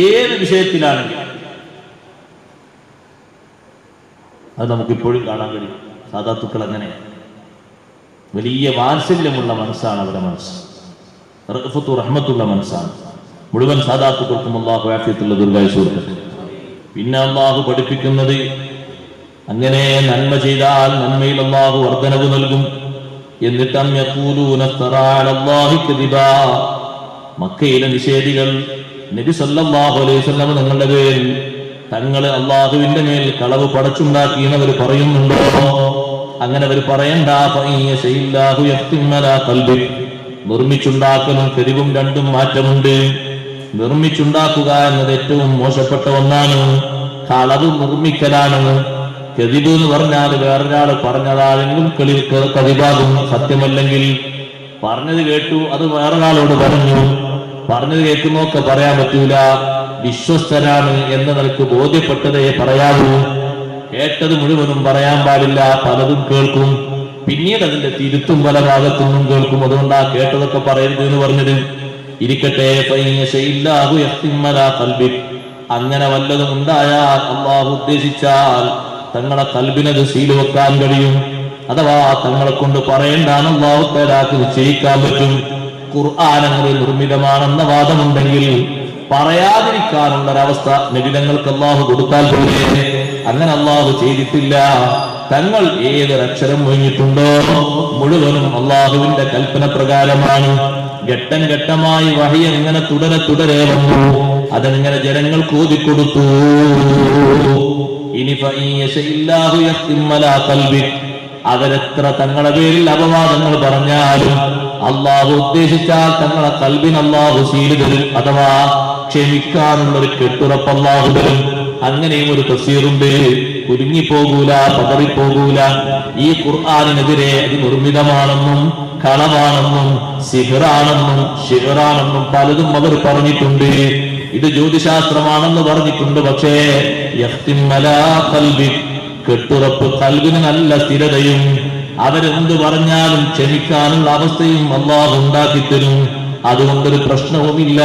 ഏത് വിഷയത്തിലാണെങ്കിൽ അത് നമുക്കിപ്പോഴും കാണാൻ കഴിയും. സാദാത്തുക്കൾ അങ്ങനെ വലിയ വാത്സല്യമുള്ള മനസ്സാണ് അവരുടെ മനസ്സ്, റഅഫത്തു റഹ്മത്തുള്ള മനസ്സാണ്. മുഴുവൻ സാദാത്തുക്കൾക്കും അല്ലാഹു ആഫിയത്തുള്ള ദീർഘായുസ്സ് കൊടുക്കട്ടെ. പിന്നെ അല്ലാഹു പഠിപ്പിക്കുന്നത്, അങ്ങനെ നന്മ ചെയ്താൽ നന്മയിൽ അല്ലാഹു വർദ്ധനവ് നൽകും. എന്നിട്ടും മക്കയിലെ നിഷേധികൾ നബി സല്ലല്ലാഹു അലൈഹി വസല്ലം തങ്ങളുടെ പേരിൽ തങ്ങള് അള്ളാഹുവിന്റെ മേൽ കളവ് പടച്ചുണ്ടാക്കിയെന്നവർ പറയുന്നുണ്ടോ? അങ്ങനെ അവർ പറയണ്ട. നിർമ്മിച്ചുണ്ടാക്കലും കെരിവും രണ്ടും മാറ്റമുണ്ട്. നിർമ്മിച്ചുണ്ടാക്കുക എന്നത് ഏറ്റവും മോശപ്പെട്ട ഒന്നാണ്. കളവ് നിർമ്മിക്കലാണ്. കെതിബ് എന്ന് പറഞ്ഞാൽ വേറൊരാൾ പറഞ്ഞതാണെങ്കിലും കതിബാകും. സത്യമല്ലെങ്കിൽ പറഞ്ഞത് കേട്ടു, അത് വേറൊരാളോട് പറഞ്ഞു, പറഞ്ഞത് കേൾക്കുന്നൊക്കെ പറയാൻ പറ്റൂല. വിശ്വസ്തനാണ് എന്ന നിലക്ക് ബോധ്യപ്പെട്ടതേ പറയാവൂ. കേട്ടത് മുഴുവനും പറയാൻ പാടില്ല. പലതും കേൾക്കും, പിന്നീട് അതിന്റെ തിരുത്തും പല ഭാഗത്തുനിന്നും കേൾക്കും. അതുകൊണ്ടാ കേട്ടതൊക്കെ പറയരുത് എന്ന് പറഞ്ഞത്. ഇരിക്കട്ടെ. അങ്ങനെ വല്ലതും ഉണ്ടായാൽ അള്ളാഹു ഉദ്ദേശിച്ചാൽ തങ്ങളെ കൽബിനത് സീല് വെക്കാൻ കഴിയും. അഥവാ തങ്ങളെ കൊണ്ട് പറയേണ്ടാണ് അള്ളാഹു തആലാക്ക് നിശ്ചയിക്കാൻ പറ്റും. ഖുർആനങ്ങൾ നിർമ്മിതമാണെന്ന വാദമുണ്ടെങ്കിൽ പറയാതിരിക്കാനുള്ളൊരവസ്ഥ നബിതങ്ങൾക്ക് അള്ളാഹു കൊടുത്താൽ പോലെ അങ്ങനെ അള്ളാഹു ചെയ്തിട്ടില്ല. തങ്ങൾ ഏതൊരക്ഷരം ഒഴിഞ്ഞിട്ടുണ്ടോ മുഴുവനും അള്ളാഹുവിന്റെ കൽപ്പന പ്രകാരമാണ്. ഘട്ടം ഘട്ടമായി വഹി എങ്ങനെ തുടരെ വന്നു, അതെങ്ങനെ ജനങ്ങൾക്ക് ഓതിക്കൊടുത്തു. ഇനി അവരെത്ര തങ്ങളുടെ പേരിൽ അപവാദങ്ങൾ പറഞ്ഞാലും അള്ളാഹു ഉദ്ദേശിച്ചാൽ തങ്ങളെ കൽബിന് അള്ളാഹു സീല് തരും, അഥവാ ക്ഷമിക്കാനുള്ള ഒരു കെട്ടുറപ്പ് അള്ളാഹു തരും. അങ്ങനെയും ഒരു തഫ്സീറുണ്ട്. കുരുങ്ങിപ്പോകൂല, പതറിപ്പോകൂല. ഈ ഖുർആനിനെതിരെ അത് നിർമ്മിതമാണെന്നും കളവാണെന്നും സിഹ്റാണെന്നും ഷിഹ്റാണെന്നും പലതും അവർ പറഞ്ഞിട്ടുണ്ട്. ഇത് ജ്യോതിശാസ്ത്രമാണെന്ന് പറഞ്ഞിട്ടുണ്ട്. പക്ഷേ കെട്ടുറപ്പ് കൽബിന് നല്ല സ്ഥിരതയും അവരെന്ത് പറഞ്ഞാലും ക്ഷമിക്കാനുള്ള അവസ്ഥയും അല്ലാഹു ഉണ്ടാക്കിത്തരും. അതുകൊണ്ടൊരു പ്രശ്നവുമില്ല.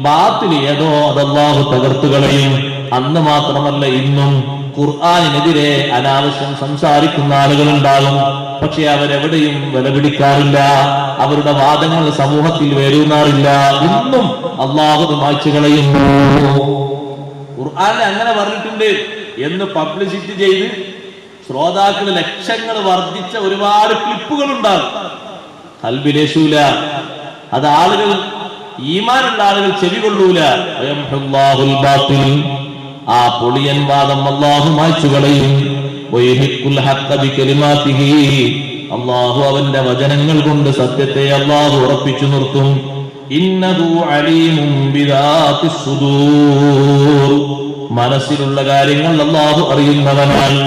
ബാത്തിൽ ഏതോ അത് അല്ലാഹു തകർത്തു കളയും. അന്ന് മാത്രമല്ല ഇന്നും ഖുർആനിനെതിരെ അനാവശ്യം സംസാരിക്കുന്ന ആളുകളുണ്ടാകും. പക്ഷെ അവരെവിടെയും വിലപിടിക്കാറില്ല. അവരുടെ വാദങ്ങൾ സമൂഹത്തിൽ വേരൂന്നാറില്ല. ഇന്നും അല്ലാഹു മായ്ച്ചു കളയുന്നു. ഖുർആനിൽ അങ്ങനെ പറഞ്ഞിട്ടുണ്ട് എന്ന് പബ്ലിസിറ്റി ചെയ്ത് ശ്രോതാക്കൾ ലക്ഷങ്ങൾ വർദ്ധിച്ച ഒരുപാട് ക്ലിപ്പുകൾ ഉണ്ടാകും. കൽബിലേശൂല. അത് ആളുകൾ, ഈമാനുള്ള ആളുകൾ ചെവി കൊള്ളൂല. ആ പൊളിയൻ വാദം അല്ലാഹു മായ്ച്ചു കളയും. അല്ലാഹു അവന്റെ വചനങ്ങൾ കൊണ്ട് സത്യത്തെ അല്ലാഹു ഉറപ്പിച്ചു നിർത്തും. ഇന്നഹു അലീമും ബിദാത്തിസ് സുദൂർ. മനസ്സിലുള്ള കാര്യങ്ങൾ അല്ലാഹു അറിയുന്നവനാണ്.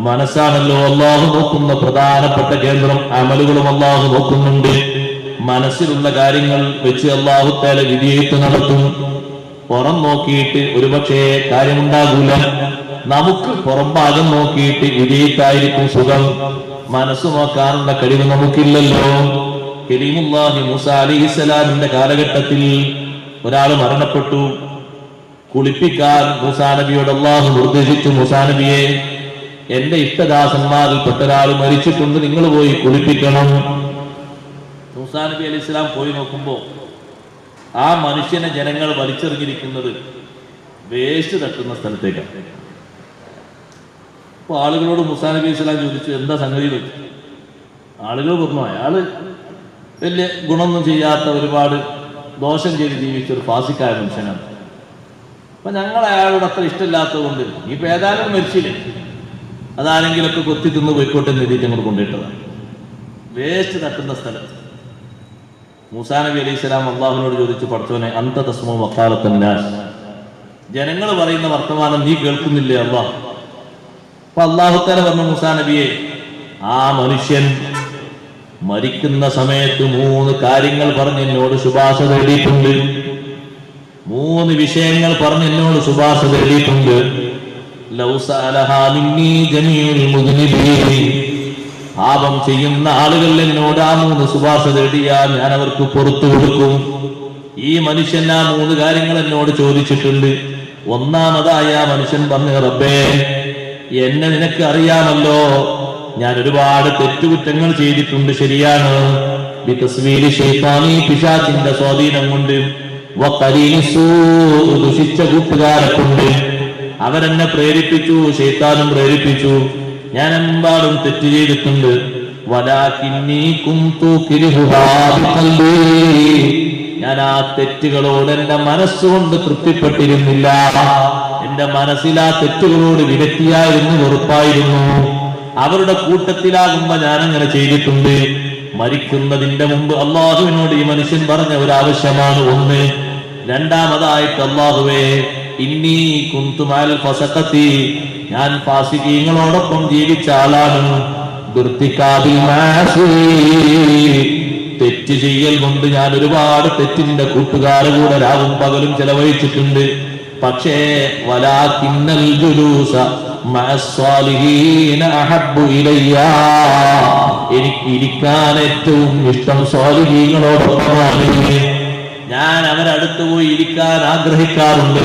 മനസ്സാണല്ലോ അല്ലാഹു നോക്കുന്ന പ്രധാനപ്പെട്ട കേന്ദ്രം. അമലുകളും അല്ലാഹു നോക്കുന്നുണ്ട്. മനസ്സിലുള്ള കാര്യങ്ങൾ വെച്ച് അല്ലാഹു തആല വിധിയെഴുത്ത് നടത്തും. പുറം നോക്കിയിട്ട് ഒരുപക്ഷെ കാര്യമുണ്ടാകൂല. നമുക്ക് പുറം ഭാഗം നോക്കിയിട്ട് വിധിയെഴുത്തായിരിക്കും സുഖം. മനസ്സ് നോക്കാനുള്ള കഴിവ് നമുക്കില്ലല്ലോ. കലീമുല്ലാഹി മൂസ അലൈഹിസ്സലാമിന്റെ കാലഘട്ടത്തിൽ ഒരാൾ മരണപ്പെട്ടു. കുളിപ്പിക്കാൻ മൂസാ നബിയോട് അല്ലാഹു നിർദ്ദേശിച്ചു, മൂസാ നബിയെ, എന്റെ ഇഷ്ടദാസന്മാരിൽ പെട്ട ഒരാൾ മരിച്ചിട്ടുണ്ട്, നിങ്ങൾ പോയി കുളിപ്പിക്കണം. മൂസാ നബി അലൈഹി സ്വലാം പോയി നോക്കുമ്പോ ആ മനുഷ്യനെ ജനങ്ങൾ വലിച്ചെറിഞ്ഞിരിക്കുന്നത് വേസ്റ്റ് തട്ടുന്ന സ്ഥലത്തേക്കാണ്. അപ്പൊ ആളുകളോട് മൂസാ നബി അലൈഹി സ്വലാം ചോദിച്ചു, എന്താ സംഗതി? ആളുകൾ പറഞ്ഞു, അയാള് വലിയ ഗുണമൊന്നും ചെയ്യാത്ത, ഒരുപാട് ദോഷം ചെയ്ത് ജീവിച്ച ഒരു ഫാസിക്കായ മനുഷ്യനാണ്. അപ്പൊ ഞങ്ങൾ അയാളോട് അത്ര ഇഷ്ടമില്ലാത്തത് കൊണ്ട് ഇപ്പൊ ഏതായാലും മരിച്ചില്ലേ, അതാരെങ്കിലൊക്കെ കൊത്തി തിന്ന് പോയിക്കോട്ടെ എന്ന് എഴുതിയിട്ട് ഞങ്ങൾ കൊണ്ടുപോയിട്ടതാണ്. വേസ്റ്റ് തട്ടുന്ന സ്ഥലത്ത് മൂസാ നബി അലൈഹി സ്വലാം അള്ളാഹുവിനോട് ചോദിച്ചു, പഠിച്ചവനെ, അന്ത തസ്മോ വക്കാലത്തന്നാസ്, ജനങ്ങൾ പറയുന്ന വർത്തമാനം നീ കേൾക്കുന്നില്ലേ അള്ളാഹ്? അപ്പൊ അള്ളാഹു തആല പറഞ്ഞു, മൂസാ നബിയെ, ആ മനുഷ്യൻ മരിക്കുന്ന സമയത്ത് 3 കാര്യങ്ങൾ പറഞ്ഞ് എന്നോട് ശുപാർശ തേടിയിട്ടുണ്ട്. 3 വിഷയങ്ങൾ പറഞ്ഞ് എന്നോട് ശുപാർശ തേടിയിട്ടുണ്ട്. ലൗ സഅലഹാ മിന്നീ ജമീഉൽ മുദ്നിബീൻ, പാപം ചെയ്യുന്ന ആളുകൾ എന്നോട് ആ 3 ശുപാർശ തേടിയാൽ ഞാൻ അവർക്ക് പുറത്തു കൊടുക്കും. ഈ മനുഷ്യൻ ആ 3 കാര്യങ്ങൾ എന്നോട് ചോദിച്ചിട്ടുണ്ട്. ഒന്നാമതായി ആ മനുഷ്യൻ പറഞ്ഞു, റബ്ബേ, എന്നെ നിനക്ക് അറിയാമല്ലോ, ഞാൻ ഒരുപാട് തെറ്റുകുറ്റങ്ങൾ ചെയ്തിട്ടുണ്ട്, ശരിയാണ്. പിശാചിന്റെ സ്വാധീനം കൊണ്ട്, ദുഷിച്ച കൂട്ടുകാരെ കൊണ്ട് അവരെന്നെ പ്രേരിപ്പിച്ചു, ശൈത്താനും പ്രേരിപ്പിച്ചു. ഞാൻ എമ്പാടും തെറ്റ് ചെയ്തിട്ടുണ്ട്. ഞാൻ ആ തെറ്റുകളോട് എന്റെ മനസ്സുകൊണ്ട് തൃപ്തിപ്പെട്ടിരുന്നില്ല. എന്റെ മനസ്സിൽ ആ തെറ്റുകളോട് വിരക്തിയായിരുന്നു, വെറുപ്പായിരുന്നു. അവരുടെ കൂട്ടത്തിലാകുമ്പോ ഞാൻ അങ്ങനെ ചെയ്തിട്ടുണ്ട്. മരിക്കുന്നതിന്റെ മുമ്പ് അള്ളാഹുവിനോട് ഈ മനുഷ്യൻ പറഞ്ഞ ഒരു ആവശ്യമാണ്. 1. രണ്ടാമതായിട്ട്, അള്ളാഹുവേ, ഇന്നി കുന്തു മഅൽ ഫസഖതി, ഞാൻ ഫാസിഖീങ്ങളോടൊപ്പം ജീവിച്ച ആളാണ്. തെറ്റ് ചെയ്യൽ കൊണ്ട് ഞാൻ ഒരുപാട് തെറ്റിന്റെ കൂട്ടുകാരെ കൂടെ രാവും പകലും ചെലവഴിച്ചിട്ടുണ്ട്. പക്ഷേ വലാകിന്നൽ ജുലൂസ മഅസ്സാലിഹീന അഹബ്ബു ഇലയ്യ, എനിക്ക് ഇരിക്കാൻ ഏറ്റവും ഇഷ്ടം സ്വാലിഹീങ്ങളോടൊപ്പമാണ്. ഞാൻ അവരടുത്ത് പോയി ഇരിക്കാൻ ആഗ്രഹിക്കാറുണ്ട്.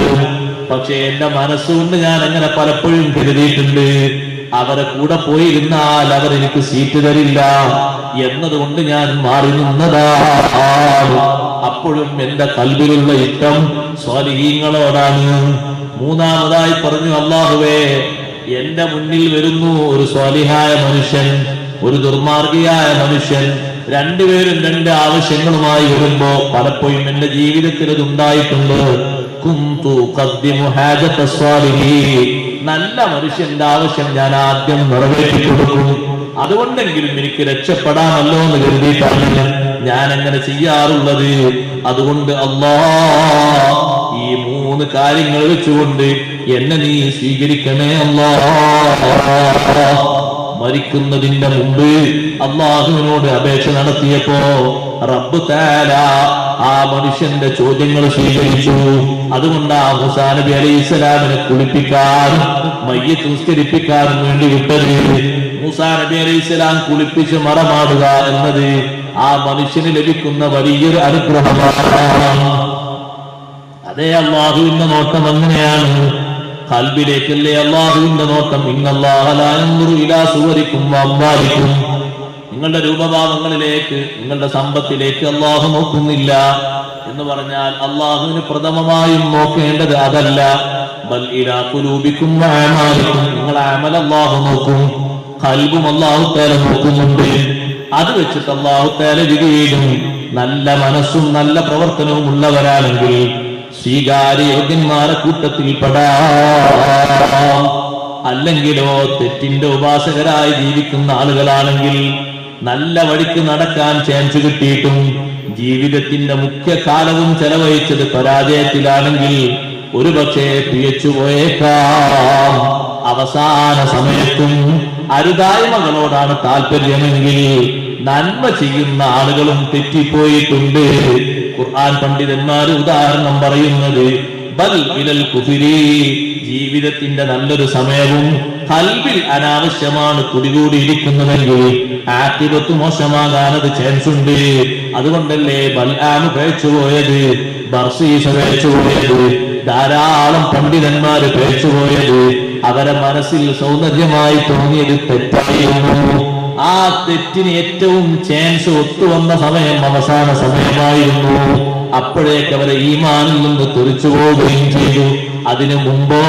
പക്ഷെ എന്റെ മനസ്സുകൊണ്ട് ഞാൻ അങ്ങനെ പലപ്പോഴും കരുതിയിട്ടുണ്ട്, അവരെ കൂടെ പോയിരുന്നാൽ അവരെനിക്ക് സീറ്റ് തരില്ല എന്നതുകൊണ്ട് ഞാൻ മാറി നിന്നതാണ്. അപ്പോഴും എന്റെ കൽബിലുള്ള ഇഷ്ടം സ്വാലിഹീങ്ങളോടാണ്. മൂന്നാമതായി പറഞ്ഞു, അല്ലാഹുവേ, എന്റെ മുന്നിൽ വരുന്നു ഒരു സ്വാലിഹായ മനുഷ്യൻ, ഒരു ദുർമാർഗിയായ മനുഷ്യൻ. രണ്ടുപേരും രണ്ട് ആവശ്യങ്ങളുമായി വരുമ്പോ പലപ്പോഴും എന്റെ ജീവിതത്തിൽ ഇത് ഉണ്ടായിട്ടുണ്ട്. കുന്തു ഖദ്ദിമു ഹാജത സ്വാലിഹീൻ, നല്ല മനുഷ്യന്റെ ആവശ്യം ഞാൻ ആദ്യം നിറവേറ്റി കൊടുക്കും. അതുകൊണ്ടെങ്കിലും എനിക്ക് രക്ഷപ്പെടാമല്ലോ എന്ന് കരുതിയിട്ടാണ് ഞാൻ അങ്ങനെ ചെയ്യാറുള്ളത്. അതുകൊണ്ട് അല്ലാഹ്, ഈ മൂന്ന് കാര്യങ്ങൾ വെച്ചുകൊണ്ട് എന്നെ നീ സ്വീകരിക്കണേ അല്ലാഹ്. മരിക്കുന്നതിന്റെ മുമ്പ് അള്ളാഹുവിനോട് അപേക്ഷ നടത്തിയപ്പോ റബ്ബ് തആല ആ മനുഷ്യന്റെ ചോദ്യങ്ങൾ സ്വീകരിച്ചു. അതുകൊണ്ട് ആ മൂസാ നബി അലൈഹിസ്സലാമിനെ കുളിപ്പിക്കാനും മയ്യിത്ത് നിസ്കരിപ്പിക്കാനും വേണ്ടി വിട്ടത്. മൂസാ നബി അലൈഹിസ്സലാം കുളിപ്പിച്ച് മറമാടുക എന്നത് ആ മനുഷ്യന് ലഭിക്കുന്ന വലിയൊരു അനുഗ്രഹമാണ്. അതേ, അള്ളാഹുവിന്റെ നോട്ടം അങ്ങനെയാണ്, ഖൽബിലേക്കല്ലേ അള്ളാഹുവിന്റെ നോട്ടം. ഇന്നല്ലാഹ ലാ യൻദുറു ഇലാ സുവരിക്കും വഅംവാലിക്കും, നിങ്ങളുടെ രൂപഭാവങ്ങളിലേക്ക്, നിങ്ങളുടെ സമ്പത്തിലേക്ക് അള്ളാഹു നോക്കുന്നില്ല എന്ന് പറഞ്ഞാൽ അള്ളാഹുവിന് പ്രഥമമായും നോക്കേണ്ടത് അതല്ല. ബൽ ഇലാ ഖുലൂബിക്കും വഅമാലിക്കും, നിങ്ങളുടെ അമൽ അള്ളാഹു നോക്കും, ഖൽബും അള്ളാഹു തആല നോക്കുന്നുണ്ട്. അത് വെച്ചിട്ട് അള്ളാഹു തആല വിധിയും നല്ല മനസ്സും നല്ല പ്രവർത്തനവും ഉള്ളവരാണെങ്കിൽ സ്വീകാര്യോഗ്യന്മാരെ കൂട്ടത്തിൽ പെടാം. അല്ലെങ്കിലോ തെറ്റിന്റെ ഉപാസകരായി ജീവിക്കുന്ന ആളുകളാണെങ്കിൽ, നല്ല വഴിക്ക് നടക്കാൻ ചാൻസ് കിട്ടിയിട്ടും ജീവിതത്തിന്റെ മുഖ്യ കാലവും ചെലവഴിച്ചത് പരാജയത്തിലാണെങ്കിൽ ഒരുപക്ഷെ പിഴച്ചു പോയേക്കാം. അവസാന സമയത്തും അരുതായ്മകളോടാണ് താല്പര്യമെങ്കിൽ നന്മ ചെയ്യുന്ന ആളുകളും തെറ്റിപ്പോയിട്ടുണ്ട്. ഖുർആൻ പണ്ഡിതന്മാർ ഉദാഹരണം പറയുന്നത്, ബൽ ഇലൽ കുഫ്രി, ജീവിതത്തിന്റെ നല്ലൊരു സമയവും ഖൽബിൽ അനാവശ്യമാണ് കുടികൂടിയിരിക്കുന്നതെങ്കിൽ ആഖിബത്ത് മോശമാകാനത് ചാൻസ് ഉണ്ട്. അതുകൊണ്ടല്ലേ ബൽആൻ പേച്ചുപോയത്, ബർസീസ പേച്ചുപോയത്, ധാരാളം പണ്ഡിതന്മാര് പേച്ചുപോയത്. അവരെ മനസ്സിൽ സൗന്ദര്യമായി തോന്നിയത് തെറ്റായിരുന്നു. ആ തെറ്റിന് ഏറ്റവും ചാൻസ് ഒത്തുവന്ന സമയം അവസാന സമയമായിരുന്നു. അപ്പോഴേക്ക് അവരെ ഈമാനിൽ നിന്ന് തെറിച്ചു പോവുകയും ചെയ്തു. അതിനു മുമ്പോ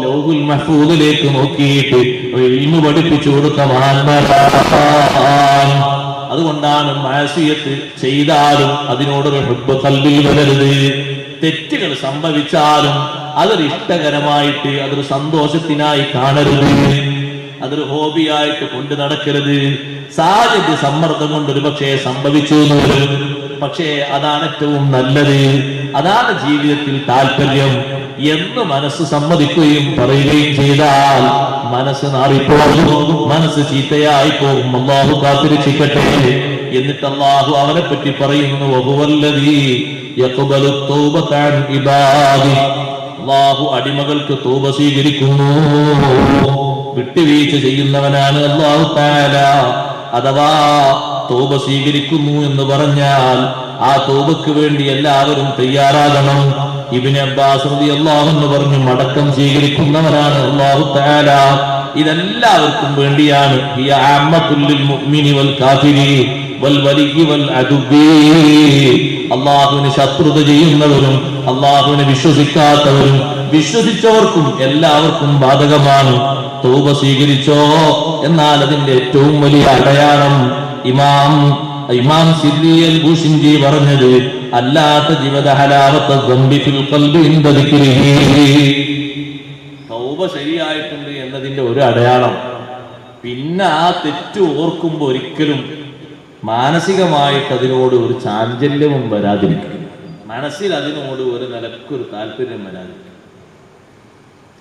ലൗഹുൽ മഹ്ഫൂദിലേക്ക് നോക്കിയിട്ട് ഇൽമു പഠിപ്പിച്ചു കൊടുത്ത മഹാന്മാരാണ്. അതുകൊണ്ടാണ് മഅസിയത്ത് ചെയ്താലും അതിനോടൊരു ഹുബ്ബ് ഖൽബിൽ വരരുത്. തെറ്റുകൾ സംഭവിച്ചാലും അതൊരു ഇഷ്ടകരമായിട്ട്, അതൊരു സന്തോഷത്തിനായി കാണരുത്, അതൊരു ഹോബിയായിട്ട് കൊണ്ട് നടക്കരുത്. സാഹചര്യ സമ്മർദ്ദം കൊണ്ട് ഒരു പക്ഷേ സംഭവിച്ചു എന്ന് വരും. പക്ഷേ അതാണ് ഏറ്റവും നല്ലത്, അതാണ് ജീവിതത്തിൽ താല്പര്യം എന്ന് മനസ്സ് സമ്മതിക്കുകയും പറയുകയും ചെയ്താൽ മനസ്സ് നാറിപ്പോകും, മനസ്സ് ചീത്തയായി പോകും. അല്ലാഹു കാത്തിരക്ഷിക്കട്ടെ. എന്നിട്ട് അല്ലാഹു അവനെ പറ്റി പറയുന്നു, വഹുവല്ലദീ യഖ്ബലു തൗബത അൻ ഇബാദി, അല്ലാഹു അടിമകൾക്ക് തൗബ സ്വീകരിക്കുന്നു. വിട്ടുവീഴ്ച ചെയ്യുന്നവനാണ് അല്ലാഹു തആല. അഥവാ തൗബ സ്വീകരിക്കുന്നു എന്ന് പറഞ്ഞാൽ ആ തൗബക്ക് വേണ്ടി എല്ലാവരും തയ്യാറാകണം. ഇബ്നു അബ്ബാസ് റളിയല്ലാഹു അൻഹു പറഞ്ഞു, മടക്കം സ്വീകരിക്കുന്നവനാണ് അല്ലാഹു തആല. ഇതെല്ലാവർക്കും വേണ്ടിയാണ്. ഹിയ അമ്മത്തുൽ ലിൽ മുഅ്മിനി വൽ കാഫിരി വൽ വലിയ്യി വൽ അദുബി. അല്ലാഹുവിനെ ശത്രുത ചെയ്യുന്നവരും അല്ലാഹുവിനെ വിശ്വസിക്കാത്തവരും വിശ്വസിച്ചവർക്കും എല്ലാവർക്കും ബാധകമാണ്. തൗബ സ്വീകരിച്ചോ, എന്നാൽ അതിന്റെ ഏറ്റവും വലിയ അടയാളം ഇമാം സിദ്ദീഖ് ബുഷിൻജി പറഞ്ഞത്, അല്ലാത്ത ജീവിത ഹലാവത്ത ദംബി ഫിൽ ഖൽബി ഇൻദ ദിക്രിഹി. തൗബ ശരിയായിട്ടുണ്ട് എന്നതിന്റെ ഒരു അടയാളം, പിന്നെ ആ തെറ്റ് ഓർക്കുമ്പോൾ ഒരിക്കലും മാനസികമായിട്ട് അതിനോട് ഒരു ചാഞ്ചല്യവും വരാതിരിക്കും, മനസ്സിൽ അതിനോട് ഒരു നിലക്കൊരു താല്പര്യം വരാതിരിക്കും.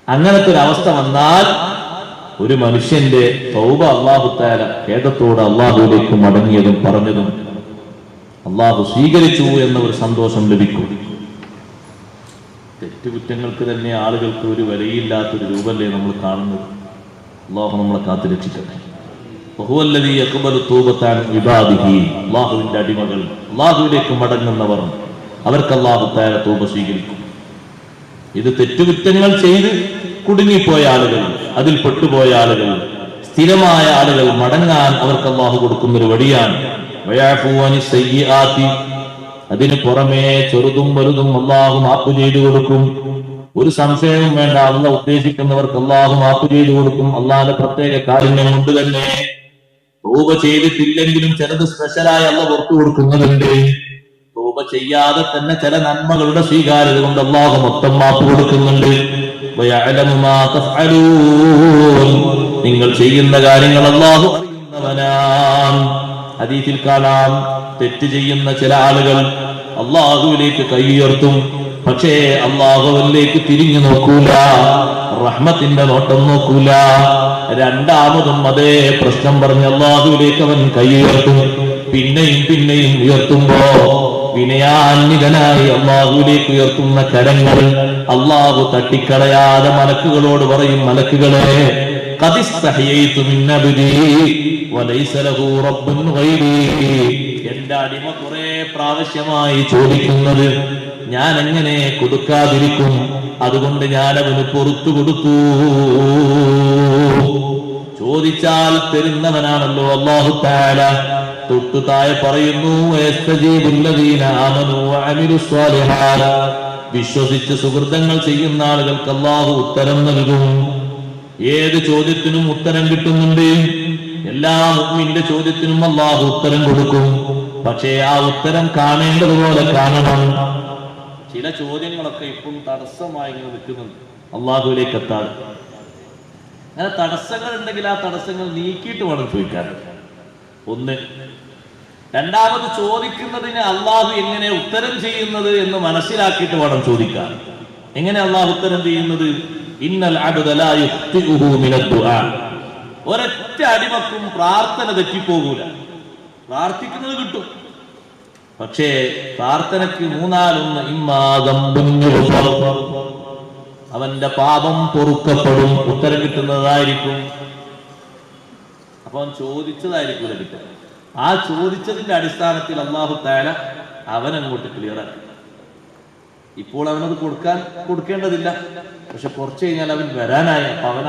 അങ്ങനത്തെ ഒരു അവസ്ഥ വന്നാൽ ഒരു മനുഷ്യന്റെ തൗബ അല്ലാഹു തആല ഖേദത്തോടെ അല്ലാഹുവിലേക്ക് മടങ്ങിയതും പറഞ്ഞതും അല്ലാഹു സ്വീകരിച്ചു എന്ന ഒരു സന്തോഷം ലഭിക്കും. തെറ്റുകുറ്റങ്ങൾക്ക് തന്നെ ആളുകൾക്ക് ഒരു വിലയില്ലാത്തൊരു രൂപമല്ലേ നമ്മൾ കാണുന്നത്. അല്ലാഹു നമ്മളെ കാത്തുരക്ഷിക്കട്ടെ. അള്ളാഹുവിന്റെ അടിമകൾ, അള്ളാഹുവിലേക്ക് മടങ്ങുന്നവർ, അവർക്ക് അള്ളാഹു തആല തൗബ സ്വീകരിക്കും. ഇത് തെറ്റുകുറ്റങ്ങൾ ചെയ്ത് കുടുങ്ങിപ്പോയ ആളുകൾ, അതിൽ പെട്ടുപോയ ആളുകൾ, സ്ഥിരമായ ആളുകൾ മടങ്ങാൻ അവർക്ക് അള്ളാഹു കൊടുക്കുന്നൊരു വഴിയാണ്. അതിന് പുറമേ ചെറുതും വലുതും അള്ളാഹു മാപ്പ് ചെയ്തു കൊടുക്കും. ഒരു സംശയവും വേണ്ട, അള്ളാഹ് ഉദ്ദേശിക്കുന്നവർക്ക് അള്ളാഹു മാപ്പ് ചെയ്തു കൊടുക്കും. അള്ളാഹുടെ പ്രത്യേക കാരുണ്യം കൊണ്ട് തന്നെ തൗബ ചെയ്തിട്ടില്ലെങ്കിലും ചിലത് സ്പെഷ്യലായി അള്ളാഹ് പുറത്തു കൊടുക്കുന്നതുണ്ട്. തൗബ ചെയ്യാതെ തന്നെ ചില നന്മകളുടെ സ്വീകാര്യത കൊണ്ട് അള്ളാഹു മൊത്തം മാപ്പ് കൊടുക്കുന്നുണ്ട്. നിങ്ങൾ ചെയ്യുന്ന കാര്യങ്ങൾ അള്ളാഹു അറിയുന്നവനാണ്. ഹദീസിൽ കാണാം, തെറ്റ് ചെയ്യുന്ന ചില ആളുകൾ അള്ളാഹുവിലേക്ക് കൈ ഉയർത്തും, പക്ഷേ അള്ളാഹുവിലേക്ക് തിരിഞ്ഞു നോക്കൂല, റഹ്മത്തിന്റെ നോട്ടം നോക്കൂല. രണ്ടാമതും അതേ പ്രശ്നം പറഞ്ഞ് അള്ളാഹുവിലേക്ക് അവൻ കൈ ഉയർത്തും. പിന്നെയും പിന്നെയും ഉയർത്തുമ്പോ വിനയാന്വിതനായി അള്ളാഹുവിലേക്ക് ഉയർത്തുന്ന കരങ്ങൾ അള്ളാഹു തട്ടിക്കളയാതെ മലക്കുകളോട് പറയും, മലക്കുകളെ എന്റെ അടിമ കുറെ പ്രാവശ്യമായി ചോദിക്കുന്നത് ഞാൻ എങ്ങനെ കൊടുക്കാതിരിക്കും, അതുകൊണ്ട് ഞാൻ അവന് പുറത്തു കൊടുത്തു. ചോദിച്ചാൽ തരുന്നവനാണല്ലോ അല്ലാഹു തആല. തൊട്ടു താഴെ പറയുന്നു, വിശ്വസിച്ച് സുഹൃതങ്ങൾ ചെയ്യുന്ന ആളുകൾക്ക് അല്ലാഹു ഉത്തരം നൽകും. ഏത് ചോദ്യത്തിനും ഉത്തരം കിട്ടുന്നുണ്ട്. എല്ലാ മുഅ്മിന്റെ ചോദ്യത്തിനും അല്ലാഹു ഉത്തരം കൊടുക്കും. പക്ഷേ ആ ഉത്തരം കാണേണ്ടതുപോലെ കാണണം. ചില ചോദ്യങ്ങളൊക്കെ ഇപ്പം തടസ്സമായി നിൽക്കുന്നുണ്ട് അള്ളാഹുവിലേക്ക് എത്താൻ. അങ്ങനെ തടസ്സങ്ങൾ ഉണ്ടെങ്കിൽ ആ തടസ്സങ്ങൾ നീക്കിയിട്ട് വേണം ചോദിക്കാൻ. ഒന്ന്. രണ്ടാമത്, ചോദിക്കുന്നതിന് അള്ളാഹു എങ്ങനെ ഉത്തരം ചെയ്യുന്നത് എന്ന് മനസ്സിലാക്കിയിട്ട് വേണം ചോദിക്കാൻ. എങ്ങനെ അള്ളാഹു ഉത്തരം ചെയ്യുന്നത്? ഇന്നൽ അബ്ദ ലാ യുഖ്തിഉഹു മിനദ് ദുആ. ഒരൊറ്റ അടിമക്കും പ്രാർത്ഥന തെറ്റിപ്പോകൂല. പ്രാർത്ഥിക്കുന്നത് കിട്ടും, പക്ഷേ പ്രാർത്ഥനയ്ക്ക് മൂന്നാലൊന്ന്, അവന്റെ പാപം പൊറുക്കപ്പെടും, ഉത്തരം കിട്ടുന്നതായിരിക്കും. അപ്പൊ അവൻ ചോദിച്ചതായിരിക്കും കിട്ടുക. ആ ചോദിച്ചതിന്റെ അടിസ്ഥാനത്തിൽ അല്ലാഹു തആല അവനങ്ങോട്ട് ക്ലിയർ ആക്കി. ഇപ്പോൾ അവനത് കൊടുക്കേണ്ടതില്ല, പക്ഷെ കുറച്ച് കഴിഞ്ഞാൽ അവൻ വരാനായി. അപ്പൊ അവൻ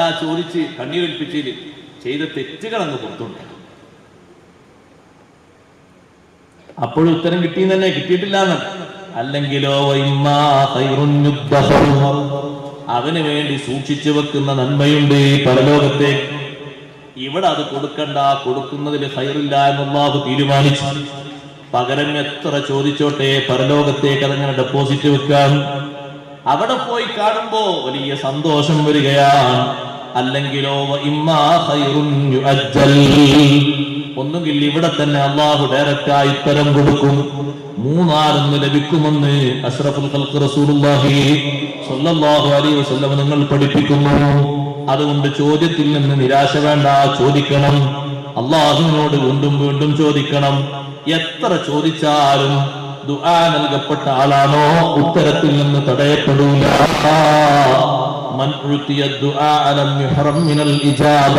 ആ ചോദിച്ച് കണ്ണീരൊലിപ്പിച്ചതിൽ ചെയ്ത തെറ്റുകളങ്ങ് പുറത്തുണ്ട്. അപ്പോഴും ഉത്തരം കിട്ടിയെന്ന് തന്നെ, കിട്ടിയിട്ടില്ല എന്നല്ല. അല്ലെങ്കിലോ അവന് വേണ്ടി സൂക്ഷിച്ചു വെക്കുന്ന നന്മയുണ്ട് പരലോകത്തെ. ഇവിടെ അത് കൊടുക്കണ്ട, കൊടുക്കുന്നതിൽ ഖൈറില്ല എന്നല്ലാഹു തീരുമാനിച്ചു. പകരം എത്ര ചോദിച്ചോട്ടെ, പരലോകത്തേക്ക് അതങ്ങനെ ഡെപ്പോസിറ്റ് വെക്കാൻ. അവിടെ പോയി കാണുമ്പോ വലിയ സന്തോഷം വരികയാണ്. അല്ലെങ്കിലോ ഒന്നുകിൽ ഇവിടെ തന്നെ അള്ളാഹു ഡയറക്റ്റായി ഉത്തരം കൊടുക്കും. മൂന്നാലൊന്ന് ലഭിക്കുമെന്ന് അഷ്റഫുൽ ഖൽഖ് റസൂലുള്ളാഹി സ്വല്ലല്ലാഹു അലൈഹി വസല്ലം നിങ്ങൾ പഠിപ്പിക്കുന്നു. അതുകൊണ്ട് ചോദ്യത്തിൽ നിന്ന് നിരാശ വേണ്ട, ചോദിക്കണം. അള്ളാഹുവിനോട് വീണ്ടും വീണ്ടും ചോദിക്കണം. എത്ര ചോദിച്ചാലും ദുആ നൽകപ്പെട്ട ആളാണോ ഉത്തരത്തിൽ നിന്ന് തടയപ്പെടൂല. മൻ ഉതിയ ദുആ ലം യുഹറം മിനൽ ഇജാബ.